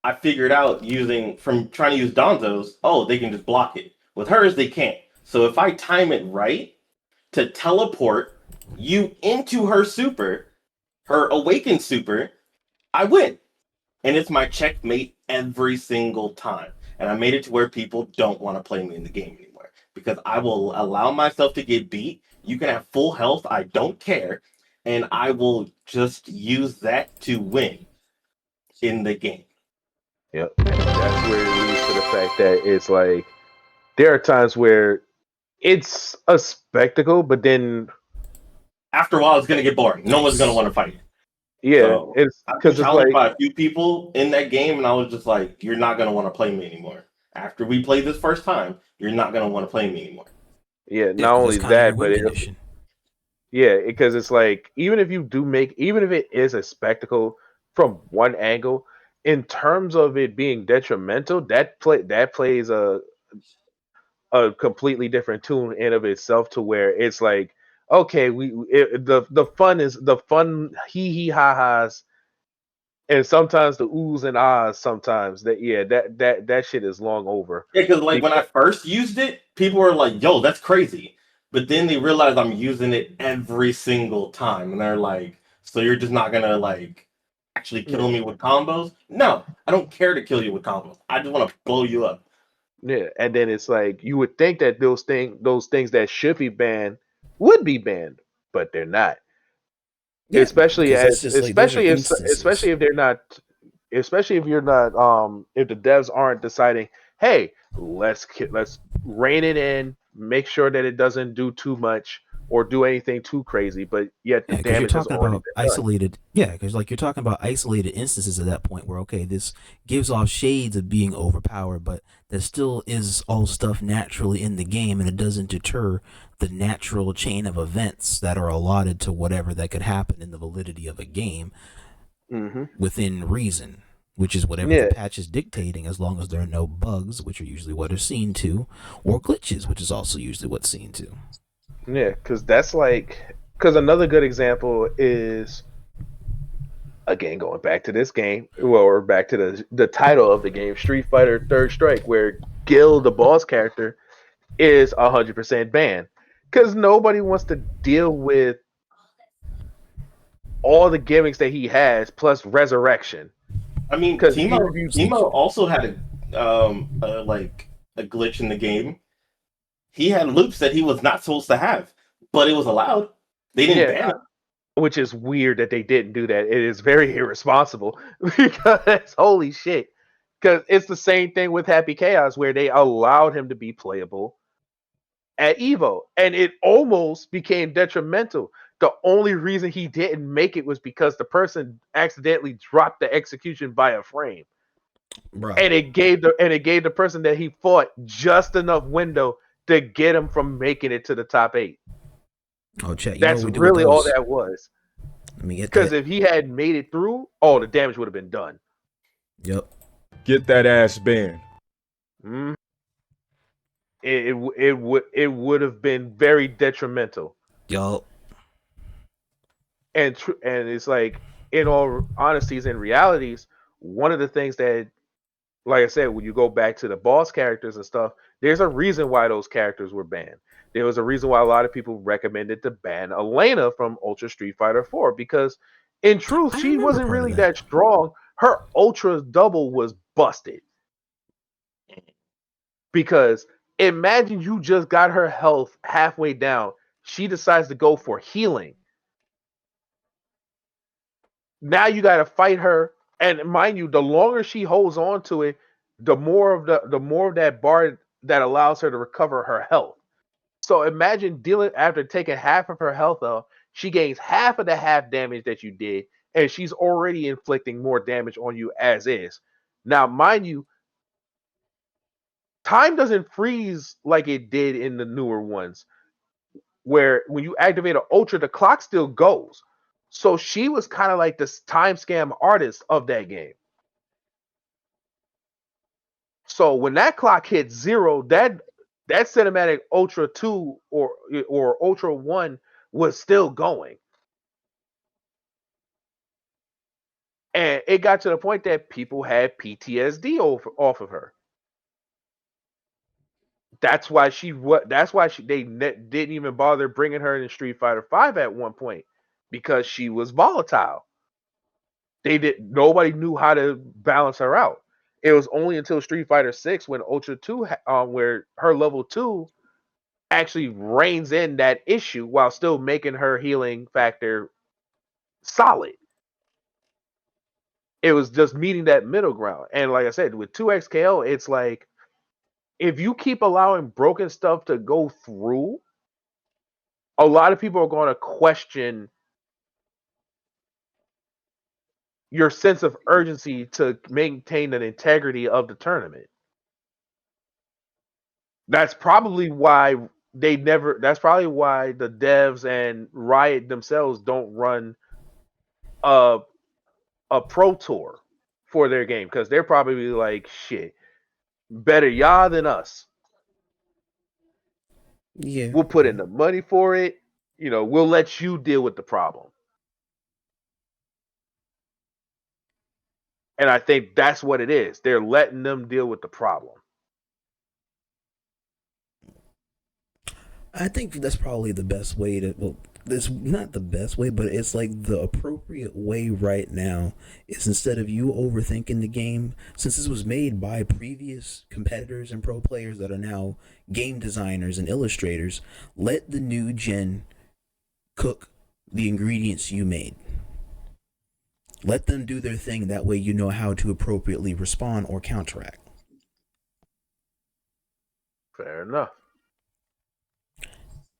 I figured out from trying to use Donzo's, they can just block it. With hers, they can't. So if I time it right to teleport you into her super, her awakened super, I win. And it's my checkmate every single time. And I made it to where people don't want to play me in the game anymore because I will allow myself to get beat. You can have full health. I don't care. And I will just use that to win in the game. Yep. And that's where it leads to the fact that it's like there are times where it's a spectacle, but then After a while, it's going to get boring. No one's going to want to fight. yeah, So it's I've been because it's challenged like by a few people in that game, and I was just like, "You're not gonna want to play me anymore. After we play this first time, you're not gonna want to play me anymore." yeah, Yeah, not 'cause only it's kind of your that, but win it, condition. yeah, because it's like even if it is a spectacle from one angle, in terms of it being detrimental, that plays a completely different tune in of itself to where it's like okay, the fun hee ha ha's and sometimes the oohs and ahs sometimes that shit is long over Yeah, because like when I because first used it, people were like, "Yo, that's crazy," but then they realized I'm using it every single time, and they're like, "So you're just not gonna like actually kill yeah, me with combos?" No, I don't care to kill you with combos. I just want to blow you up. yeah, and then it's like you would think that those things that should be banned would be banned, but they're not. Yeah, because it's just like those are Especially instances. if they're not, especially if you're not if the devs aren't deciding, hey, let's rein it in, make sure that it doesn't do too much or do anything too crazy, but yet the Yeah, because you're damage has talking already about been done. isolated. Yeah, because like you're talking about isolated instances at that point where okay, this gives off shades of being overpowered, but there still is all stuff naturally in the game, and it doesn't deter the natural chain of events that are allotted to whatever that could happen in the validity of a game Hmm. within reason, which is whatever the Yeah, patch is dictating, as long as there are no bugs, which are usually what are seen to, or glitches, which is also usually what's seen to. yeah, because another good example is again going back to this game, well, or back to the title of the game, Street Fighter Third Strike, where Gil, the boss character, is 100% banned because nobody wants to deal with all the gimmicks that he has plus resurrection. I mean, Because even if you Timo also had like a glitch in the game. He had loops that he was not supposed to have, but it was allowed. They didn't yeah, ban it. which is weird that they didn't do that. It is very irresponsible because holy shit. Because it's the same thing with Happy Chaos where they allowed him to be playable at Evo, and it almost became detrimental. The only reason he didn't make it was because the person accidentally dropped the execution by a frame, Bruh. and it gave the person that he fought just enough window to get him from making it to the top 8. Oh, chat. You know That's what we do with really all those? that was. Let me get Because that. if he had made it through, all the damage would have been done. Yep. Get that ass banned. Mm. It would have been very detrimental. Yup. And it's like in all honesties and realities, one of the things that, like I said, when you go back to the boss characters and stuff, there's a reason why those characters were banned. There was a reason why a lot of people recommended to ban Elena from Ultra Street Fighter 4 because, in truth, I she remember wasn't part of really that. that strong. Her Ultra double was busted because imagine you just got her health halfway down. She decides to go for healing. Now you got to fight her, and mind you, the longer she holds on to it, the more of that bar that allows her to recover her health. So imagine dealing after taking half of her health off, she gains half of the half damage that you did, and she's already inflicting more damage on you as is. Now, mind you, time doesn't freeze like it did in the newer ones, where when you activate an ultra, the clock still goes. So she was kind of like this time scam artist of that game. So when that clock hits zero, that cinematic Ultra 2 or Ultra 1 was still going. And it got to the point that people had PTSD off of her. That's why didn't even bother bringing her in Street Fighter 5 at one point because she was volatile. Nobody knew how to balance her out. It was only until Street Fighter 6 when Ultra 2 where her level 2 actually reins in that issue while still making her healing factor solid. It was just meeting that middle ground. And like I said, with 2XKO, it's like if you keep allowing broken stuff to go through, a lot of people are going to question your sense of urgency to maintain an integrity of the tournament. That's probably why that's probably why the devs and Riot themselves don't run a pro tour for their game because they're probably like, shit, better y'all than us. Yeah. We'll put in the money for it. We'll let you deal with the problem. And I think that's what it is. They're letting them deal with the problem. I think that's probably the best way to. Well, it's not the best way, but it's like the appropriate way right now is instead of you overthinking the game, since this was made by previous competitors and pro players that are now game designers and illustrators, let the new gen cook the ingredients you made. Let them do their thing. That way you know how to appropriately respond or counteract. Fair enough.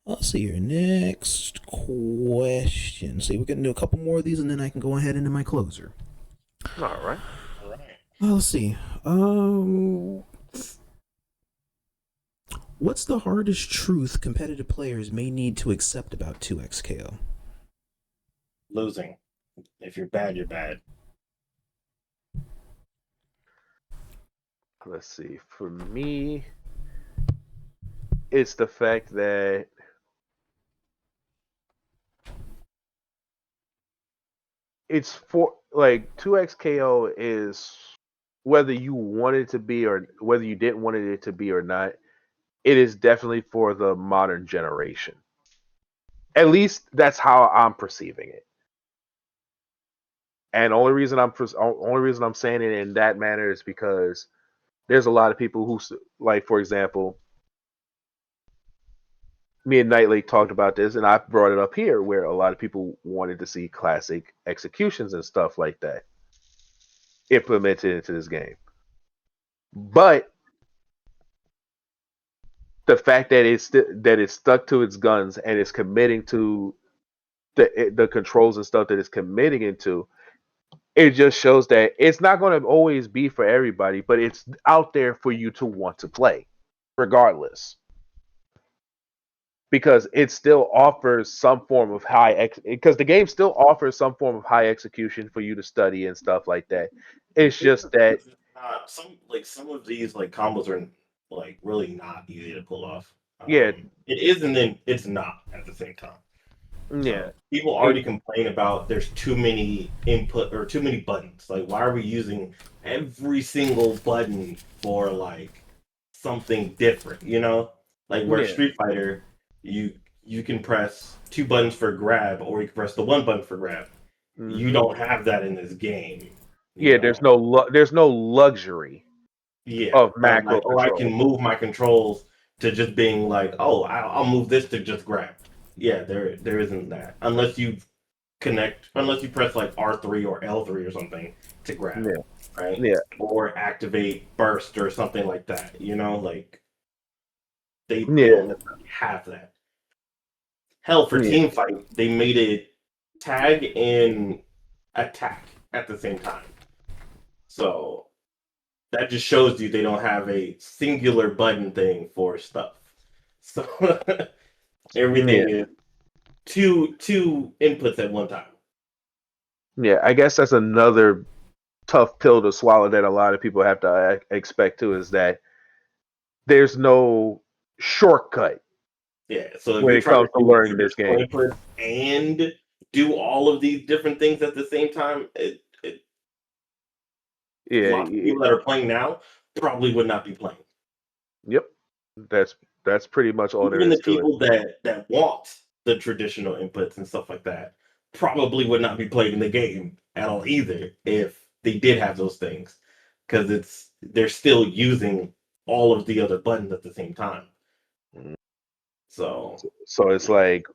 Let's see your next question. See, we're gonna do a couple more of these, and then I can go ahead into my closer. All right. Let's see. What's the hardest truth competitive players may need to accept about 2XKO? Losing. If you're bad, you're bad. Let's see. For me, it's the fact that it's for like 2XKO is whether you wanted it to be or whether you didn't want it to be or not, it is definitely for the modern generation. At least that's how I'm perceiving it. And only reason I'm saying it in that manner is because there's a lot of people who, like, for example, me and Nightly talked about this, and I brought it up here, where a lot of people wanted to see classic executions and stuff like that implemented into this game. But the fact that it's stuck to its guns and it's committing to the controls and stuff that it's committing into, it just shows that it's not going to always be for everybody, but it's out there for you to want to play, regardless. Because it still offers some form of because the game still offers some form of high execution for you to study and stuff like that. It's just that some of these like combos are like really not easy to pull off. Yeah. It is and then it's not at the same time. Yeah. People already complain about there's too many input or too many buttons. Like, why are we using every single button for like something different? Like where Yeah. Street Fighter, you can press 2 buttons for grab, or you can press the 1 button for grab. You Mhm. don't have that in this game. Yeah, there's no luxury Yeah, of of macro like, oh, I can control. move my controls to just being like, oh, I'll move this to just grab. Yeah, there isn't that unless you press like R3 or L3 or something to grab, Yeah, right? yeah, Or activate burst or something like that. Like they yeah, don't necessarily have that. Hell, for yeah, team fight, they made it tag and attack at the same time. So that just shows you they don't have a singular button thing for stuff. So yeah, everything is two inputs at one time. yeah. I guess that's another tough pill to swallow that a lot of people have to expect too, is that there's no shortcut Yeah. So if when you're it trying comes to to do learning this traditional game. inputs and do all of these different things at the same time, Yeah, lots of people that are playing now probably would not be playing. yep. That's pretty much all there Even the is to it. people that want the traditional inputs and stuff like that probably would not be playing the game at all either if they did have those things, because they're still using all of the other buttons at the same time. Mhm. So So it's like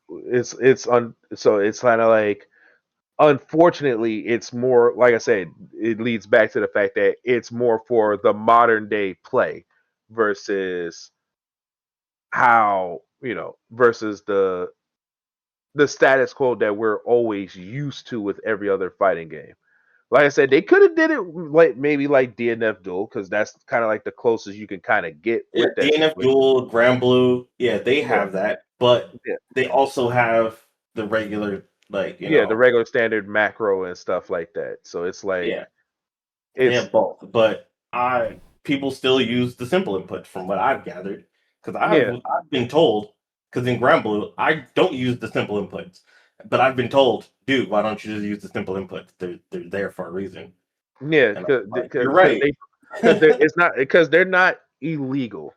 so it's kind of like, unfortunately, it's more, like I said, it leads back to the fact that it's more for the modern day play versus versus the status quo that we're always used to with every other fighting game. Like I said, they could have did it like maybe like DNF Duel, because that's kind of like the closest you can kind of get yeah, with that DNF situation. Duel, Grand Blue, yeah, they Yeah, have that, but yeah, they also have the regular, yeah, the regular standard macro and stuff like that. So it's like yeah, they it's have both, but I people still use the simple input from what I've gathered, because yeah, I've been told, because in Grand Blue I don't use the simple inputs, but I've been told, dude, why don't you just use the simple inputs? They're there for a reason, yeah, and I'm because like, you're right. they're not illegal.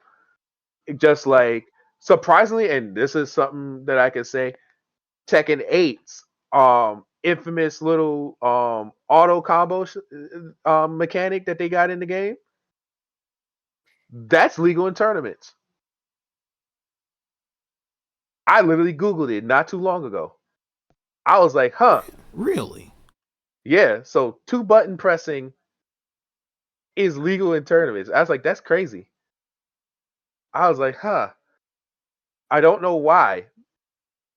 Just like, surprisingly, and this is something that I can say, Tekken 8's infamous little auto combo mechanic that they got in the game, that's legal in tournaments. I literally Googled it not too long ago. I was like, huh, Really? yeah. So 2 button pressing is legal in tournaments. I was like, that's crazy. I was like, huh. I don't know why,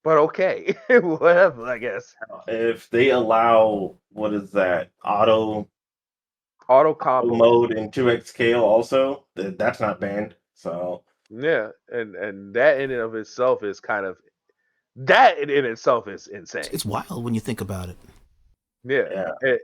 but okay, whatever. I guess If they allow, what is that, auto auto combo. mode in 2x scale also, that's not banned. So Yeah, and that in and of itself is kind of, that in itself is insane. It's wild when you think about it. Yeah, yeah.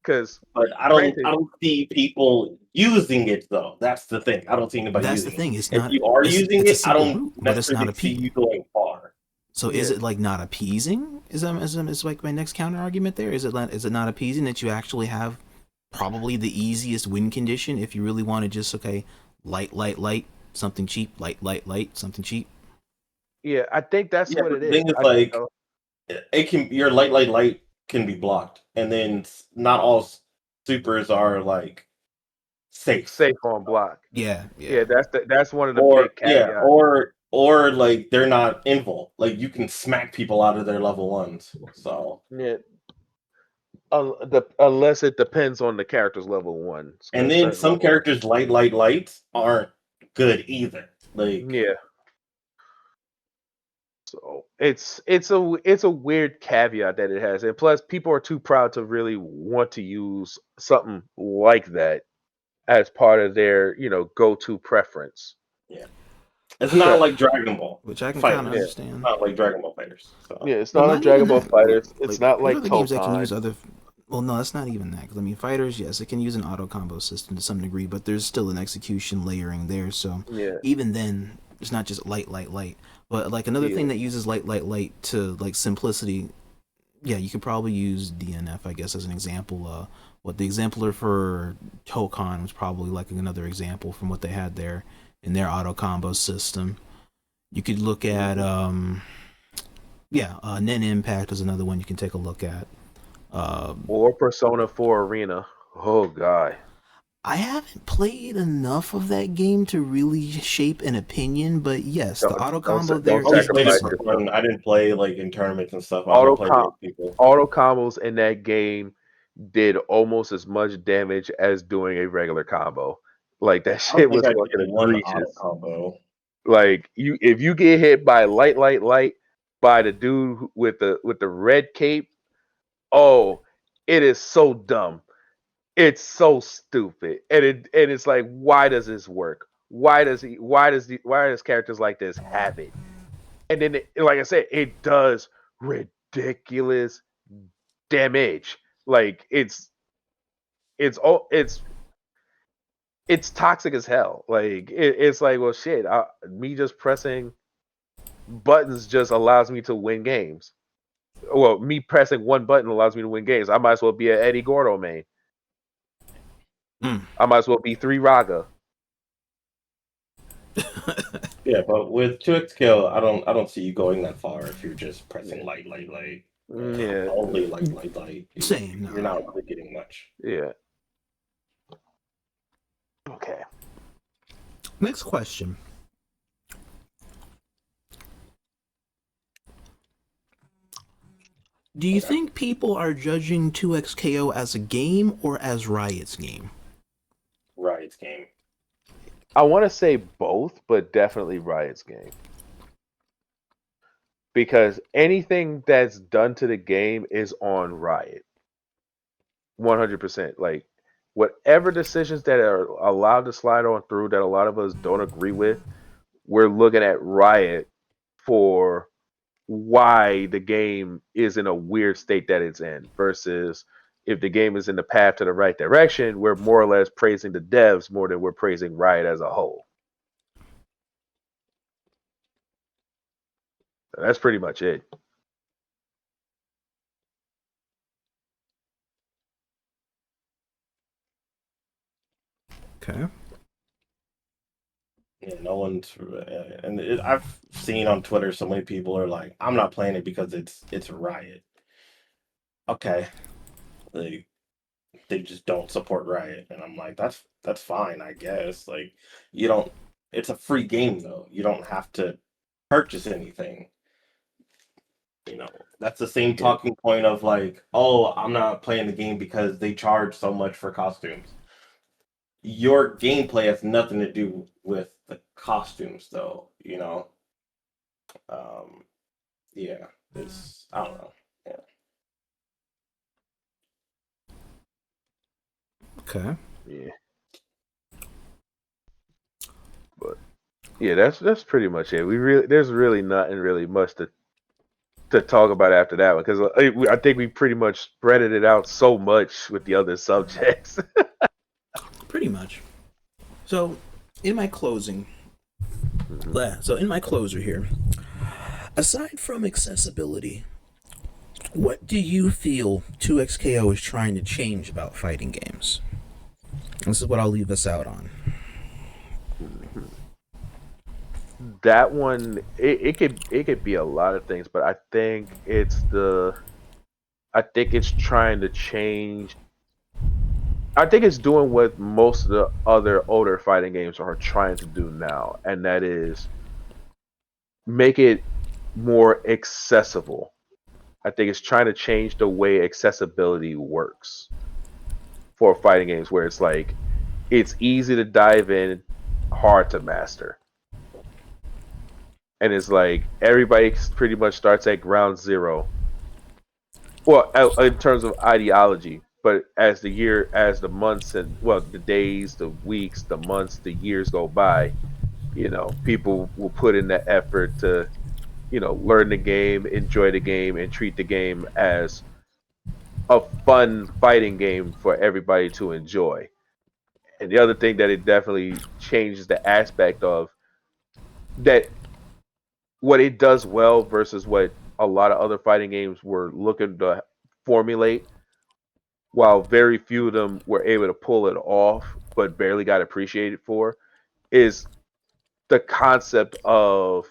because But granted, I don't see people using it though. That's the thing. I don't see anybody That's the using it. thing. It's If not. you are using It's a it, I simple don't route, but it's not necessarily see you going far. So is yeah, it like not appeasing? Is like my next counter argument there? Is it not appeasing that you actually have probably the easiest win condition if you really want to just light, something cheap, light, something cheap. yeah, I think that's Yeah, what but it the is. thing is like it can your light can be blocked, and then not all supers are like safe. Safe on block. Yeah, Yeah, yeah. that's one of the Or big yeah, caveats. or like they're not invul. Like you can smack people out of their level ones. So Yeah, unless it depends on the character's level ones, and because then certain some level ones. characters lights aren't good either. Like Yeah, so it's a weird caveat that it has, and plus people are too proud to really want to use something like that as part of their go-to preference. yeah, it's not like Dragon Ball Which I can kind of Fighters. Yeah, understand. Not like Dragon Ball Fighters. So yeah, it's Well, not like not even Dragon Ball that. Fighters. It's Like, not there's like other games that can Tokan. use other. Well, no, that's not even that. 'Cause, I mean, fighters, yes, it can use an auto combo system to some degree, but there's still an execution layering there. So Yeah, even then, it's not just light. But like another yeah, thing that uses light to like simplicity. Yeah, you could probably use DNF, I guess, as an example. What the exemplar for Tokan was probably like another example from what they had there in their auto combo system. You could look at Nen Impact is another one you can take a look at. Or Persona 4 Arena. Oh god. I haven't played enough of that game to really shape an opinion, but yes, the auto combo there don't I only is played it sacrifice for decent. yourself. fun. I didn't play like in tournaments and stuff. I only Auto played com- against people. auto combos in that game did almost as much damage as doing a regular combo. Like that I don't shit think was I did fucking one auto egregious. combo. Like if you get hit by light by the dude with the red cape, oh, it is so dumb. It's so stupid, and it's like, why does this work? Why does characters like this have it? And then, like I said, it does ridiculous damage. Like it's all it's toxic as hell. Like it's like, well, shit. Me just pressing buttons just allows me to win games. Well, me pressing one button allows me to win games. I might as well be an Eddie Gordo main. I might as well be 3 Raga. Yeah, but with 2x scale, I don't see you going that far if you're just pressing light. Yeah. Only light. Same. You're not really getting much. Yeah. Okay. Next question. Do you think people are judging 2XKO as a game or as Riot's game? Riot's game. I want to say both, but definitely Riot's game. Because anything that's done to the game is on Riot. 100%. Like, whatever decisions that are allowed to slide on through that a lot of us don't agree with, we're looking at Riot for why the game is in a weird state that it's in, versus if the game is in the path to the right direction, we're more or less praising the devs more than we're praising Riot as a whole. So that's pretty much it. Okay. Yeah, no one's, I've seen on Twitter so many people are like, I'm not playing it because it's Riot. Okay, they just don't support Riot, and I'm like, that's fine, I guess. Like, you don't. It's a free game though. You don't have to purchase anything. That's the same talking point of like, oh, I'm not playing the game because they charge so much for costumes. Your gameplay has nothing to do with the costumes, though. Yeah, it's I don't know. Yeah, Okay. Yeah. But yeah, that's pretty much it. There's really nothing really much to talk about after that one, because I think we pretty much spreaded it out so much with the other subjects. Pretty much. So, in my closing, in my closer here, aside from accessibility, what do you feel 2XKO is trying to change about fighting games? This is what I'll leave us out on. That one, it could be a lot of things, but I think it's trying to change. I think it's doing what most of the other older fighting games are trying to do now, and that is make it more accessible. I think it's trying to change the way accessibility works for fighting games, where it's like it's easy to dive in, hard to master. And it's like everybody pretty much starts at ground zero. Well, in terms of ideology, but as the months and the days, the weeks, the months, the years go by, people will put in the effort to, learn the game, enjoy the game, and treat the game as a fun fighting game for everybody to enjoy. And the other thing that it definitely changes the aspect of that, what it does well versus what a lot of other fighting games were looking to formulate, while very few of them were able to pull it off but barely got appreciated for, is the concept of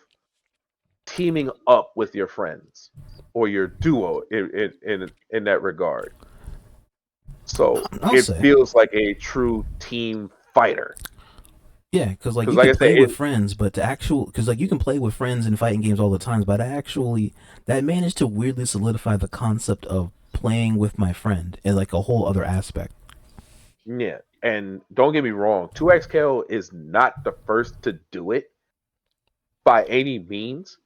teaming up with your friends or your duo in that regard. So I'll it say. feels like a true team fighter. Yeah, because like Because you like can I said, play with friends, but because like you can play with friends in fighting games all the time, but that managed to weirdly solidify the concept of playing with my friend in like a whole other aspect. yeah, and don't get me wrong, 2XKO is not the first to do it by any means,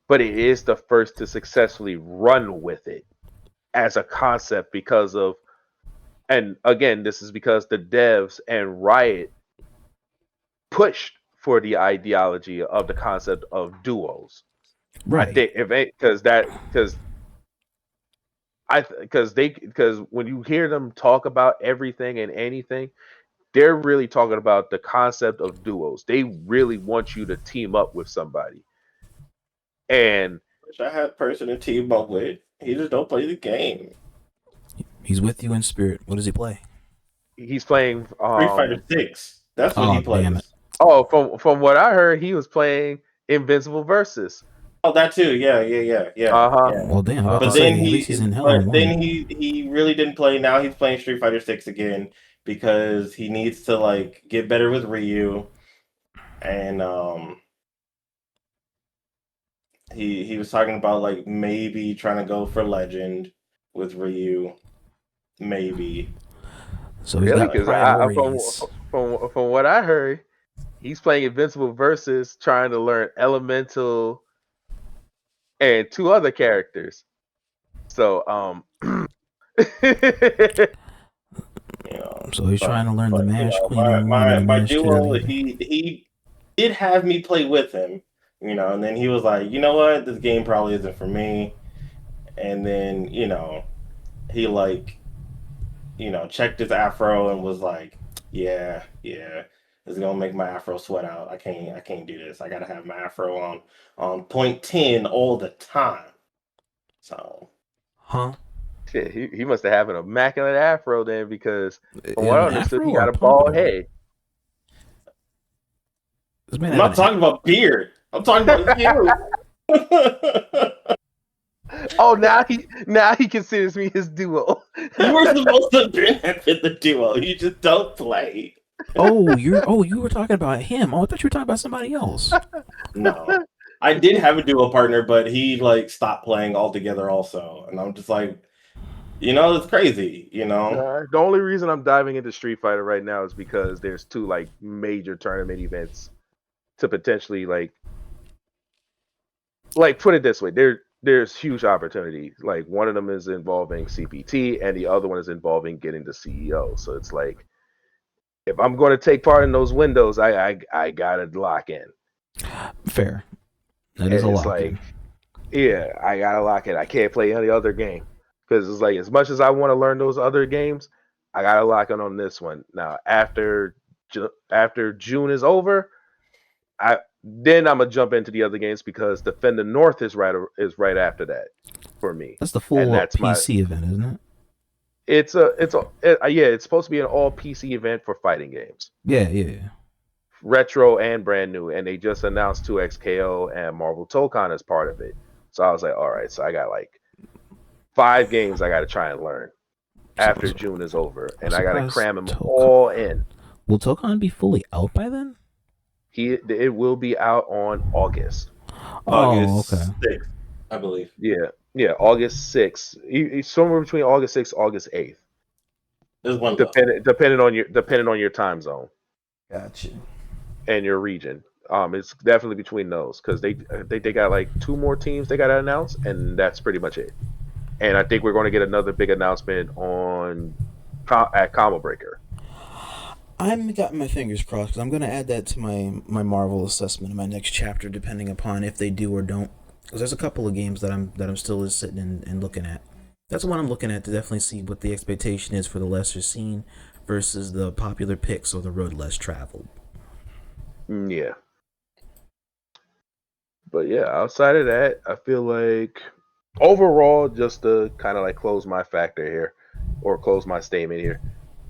but it is the first to successfully run with it as a concept because of, and again, this is because the devs and Riot pushed for the ideology of the concept of duos. I Right. think if because when you hear them talk about everything and anything, they're really talking about the concept of duos. They really want you to team up with somebody. And Wish I had a person to team up with. He just don't play the game. He's with you in spirit. What does he play? he's playing Street Fighter 6. That's what Oh, he damn it. plays. oh, from what I heard, he was playing Invincible Versus. Oh, that too. Yeah. Uh-huh. Yeah. Well, damn. I'm about to But say, then at least he's in Hell on one. he really didn't play. Now he's playing Street Fighter 6 again because he needs to like get better with Ryu, and he was talking about like maybe trying to go for Legend with Ryu, maybe. So he's Really? got Because priorities. from what I heard, he's playing Invincible Versus, trying to learn Elemental and two other characters. So You know, So he's trying to learn the but, Mash Queen my on one and the my Mash duo, Cheerleader. he did have me play with him, and then he was like, you know what, this game probably isn't for me, and then he like checked his afro and was like, yeah, it's gonna make my afro sweat out. I can't do this. I gotta have my afro on point 10 all the time. So Huh? shit, he must have an immaculate afro then, because from what I An understood, afro he or got a a bald pompadour? head. This man I'm have not talking about beard. I'm talking about you. Oh, now he considers me his duo. You were supposed to benefit the duo. You just don't play. you were talking about him. Oh, I thought you were talking about somebody else. No. I did have a duo partner, but he like stopped playing altogether also. And I'm just like, it's crazy, The only reason I'm diving into Street Fighter right now is because there's two like major tournament events to potentially like put it this way, there's huge opportunity. Like one of them is involving CPT and the other one is involving getting the CEO. So it's like, if I'm going to take part in those windows, I gotta lock in. Fair. That And is a it's lot. like, yeah, I gotta lock in. I can't play any other game because it's like, as much as I want to learn those other games, I gotta lock in on this one. Now after June is over, I'm gonna jump into the other games because Defend the North is right after that for me. That's the And full that's PC event, isn't it? yeah, it's supposed to be an all PC event for fighting games, Yeah. retro and brand new, and they just announced 2XKO and Marvel Tokon as part of it. So I was like, all right, so I got like 5 games I got to try and learn after June is over, and I got to cram them all in. Will Tokon be fully out by then? It will be out on August. August okay. 6th, I believe. Yeah, August 6th. Somewhere between August 6th, August 8th. There's one Depending on your time zone. Gotcha. And your region. It's definitely between those because they got like 2 more teams they got to announce, and that's pretty much it. And I think we're going to get another big announcement at Combo Breaker. I'm got my fingers crossed because I'm going to add that to my Marvel assessment in my next chapter, depending upon if they do or don't. Because there's a couple of games that I'm still sitting and looking at. That's the one I'm looking at to definitely see what the expectation is for the lesser seen versus the popular picks or the road less traveled. Yeah. But yeah, outside of that, I feel like overall, just to kind of like close my factor here, or close my statement here,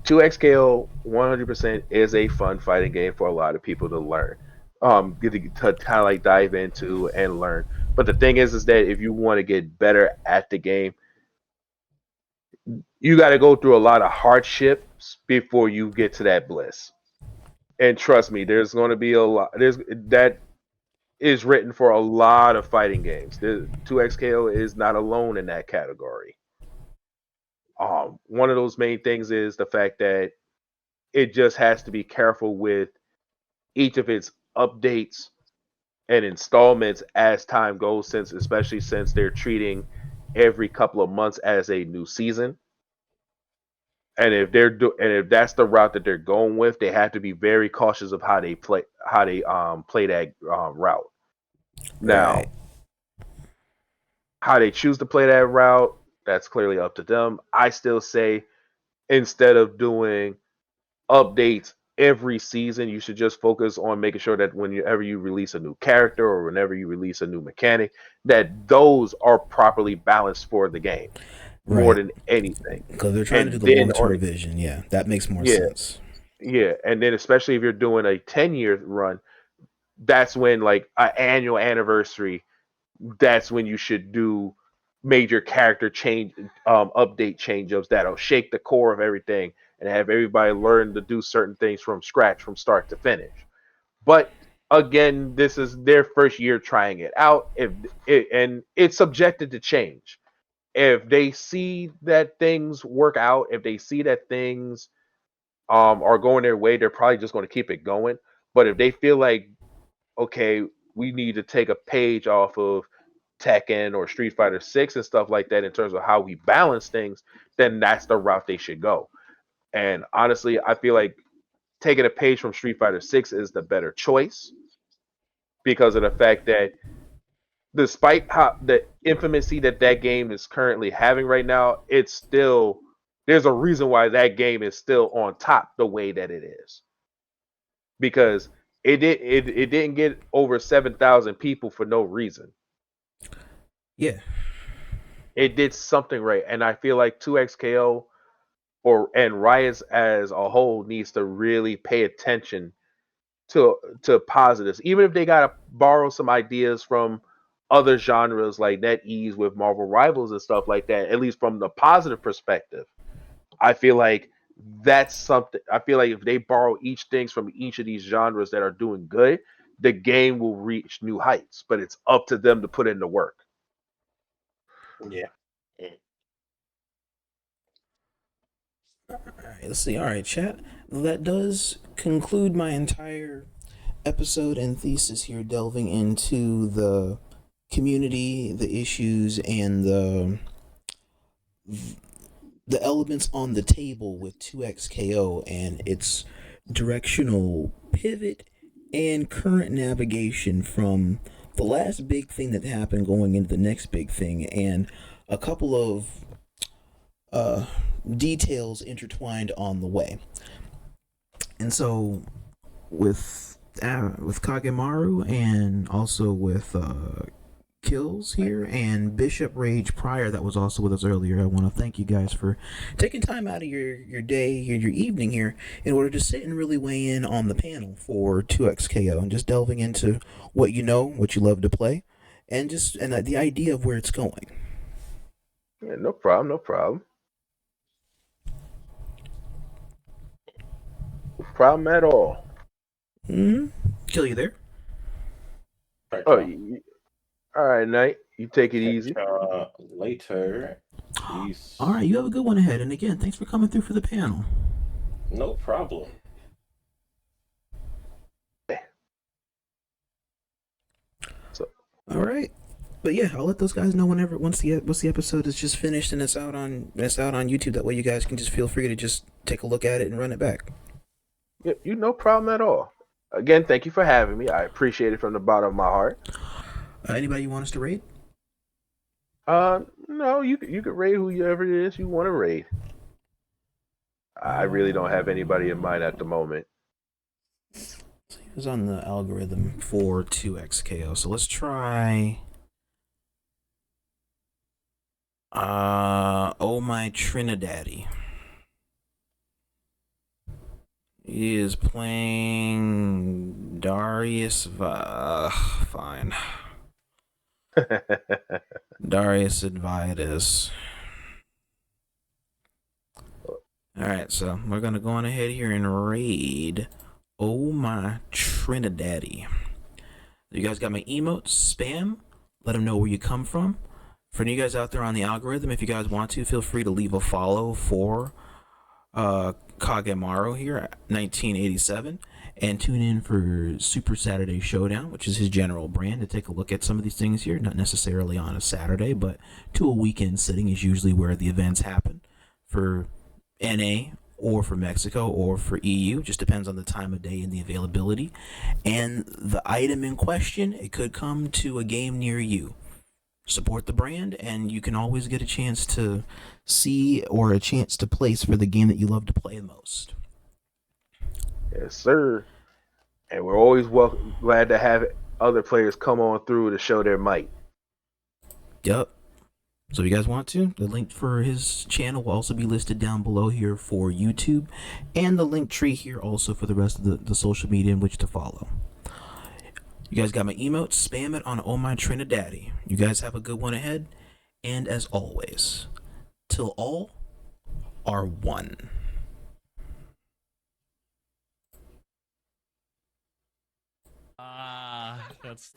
2XKO 100% is a fun fighting game for a lot of people to learn. To kind of like dive into and learn. But the thing is that if you want to get better at the game, you got to go through a lot of hardships before you get to that bliss. And trust me, there's going to be a lot. There's that is written for a lot of fighting games. The 2XKO is not alone in that category. One of those main things is the fact that it just has to be careful with each of its updates and installments as time goes, since especially since they're treating every couple of months as a new season. And if that's the route that they're going with, they have to be very cautious of how they play that route. Now, Right. how they choose to play that route, that's clearly up to them. I still say instead of doing updates every season, you should just focus on making sure that whenever you release a new character or whenever you release a new mechanic, that those are properly balanced for the game more Right. than anything. Because they're trying to do And the then long term vision. Yeah, that makes more yeah, sense. yeah, and then especially if you're doing a 10-year run, that's when like an annual anniversary, that's when you should do major character change update change ups that'll shake the core of everything and have everybody learn to do certain things from scratch from start to finish. But again, this is their first year trying it out. And it's subjected to change. If they see that things work out, if they see that things are going their way, they're probably just going to keep it going. But if they feel like, okay, we need to take a page off of Tekken or Street Fighter 6 and stuff like that in terms of how we balance things, then that's the route they should go. And honestly, I feel like taking a page from Street Fighter 6 is the better choice because of the fact that despite how the infamousy that that game is currently having right now, it's still there's a reason why that game is still on top the way that it is. Because it didn't get over 7,000 people for no reason. Yeah. It did something right, and I feel like 2XKO and Riots as a whole needs to really pay attention to positives, even if they gotta borrow some ideas from other genres like NetEase with Marvel Rivals and stuff like that. At least from the positive perspective, I feel like that's something. I feel like if they borrow each things from each of these genres that are doing good, the game will reach new heights. But it's up to them to put in the work. Yeah. Mm. All right, let's see. All right, chat. That does conclude my entire episode and thesis here, delving into the community, the issues, and the elements on the table with 2XKO and its directional pivot and current navigation from the last big thing that happened going into the next big thing, and a couple of uh, details intertwined on the way. And so, with Kagemaru and also with Kills here and Bishop Rage Pryor that was also with us earlier, I want to thank you guys for taking time out of your day, your evening here, in order to sit and really weigh in on the panel for 2XKO and just delving into what you know, what you love to play, and the idea of where it's going. Yeah, no problem, no problem. No problem at all. Kill you there. Right, Oh, y'all. all right, Knight. You take it Catch easy. y'all later. Peace. All right, you have a good one ahead. And again, thanks for coming through for the panel. No problem. So, all right, but yeah, I'll let those guys know whenever once the episode is just finished and it's out on YouTube. That way, you guys can just feel free to just take a look at it and run it back. yeah, you no problem at all. Again, thank you for having me. I appreciate it from the bottom of my heart. Anybody you want us to raid? No, you could raid whoever it is you want to raid. I really don't have anybody in mind at the moment. So he was on the algorithm for 2XKO. So let's try. Oh my Trinidaddy. He is playing Darius. Fine. Darius Advitus. Alright, so we're gonna go on ahead here and raid Oh My Trinidaddy. You guys got my emotes, spam, let them know where you come from. For you guys out there on the algorithm, if you guys want to, feel free to leave a follow for Kagemaru here at 1987 and tune in for Super Saturday Showdown, which is his general brand, to take a look at some of these things here. Not necessarily on a Saturday, but to a weekend sitting is usually where the events happen for NA or for Mexico or for EU. Just depends on the time of day and the availability and the item in question. It could come to a game near you. Support the brand, and you can always get a chance to see or a chance to place for the game that you love to play the most. Yes, sir. And we're always glad to have other players come on through to show their might. Yep. So if you guys want to, the link for his channel will also be listed down below here for YouTube, and the link tree here also for the rest of the social media in which to follow. You guys got my emotes, spam it on Oh My Trinidaddy. You guys have a good one ahead, and as always, till all are one. That's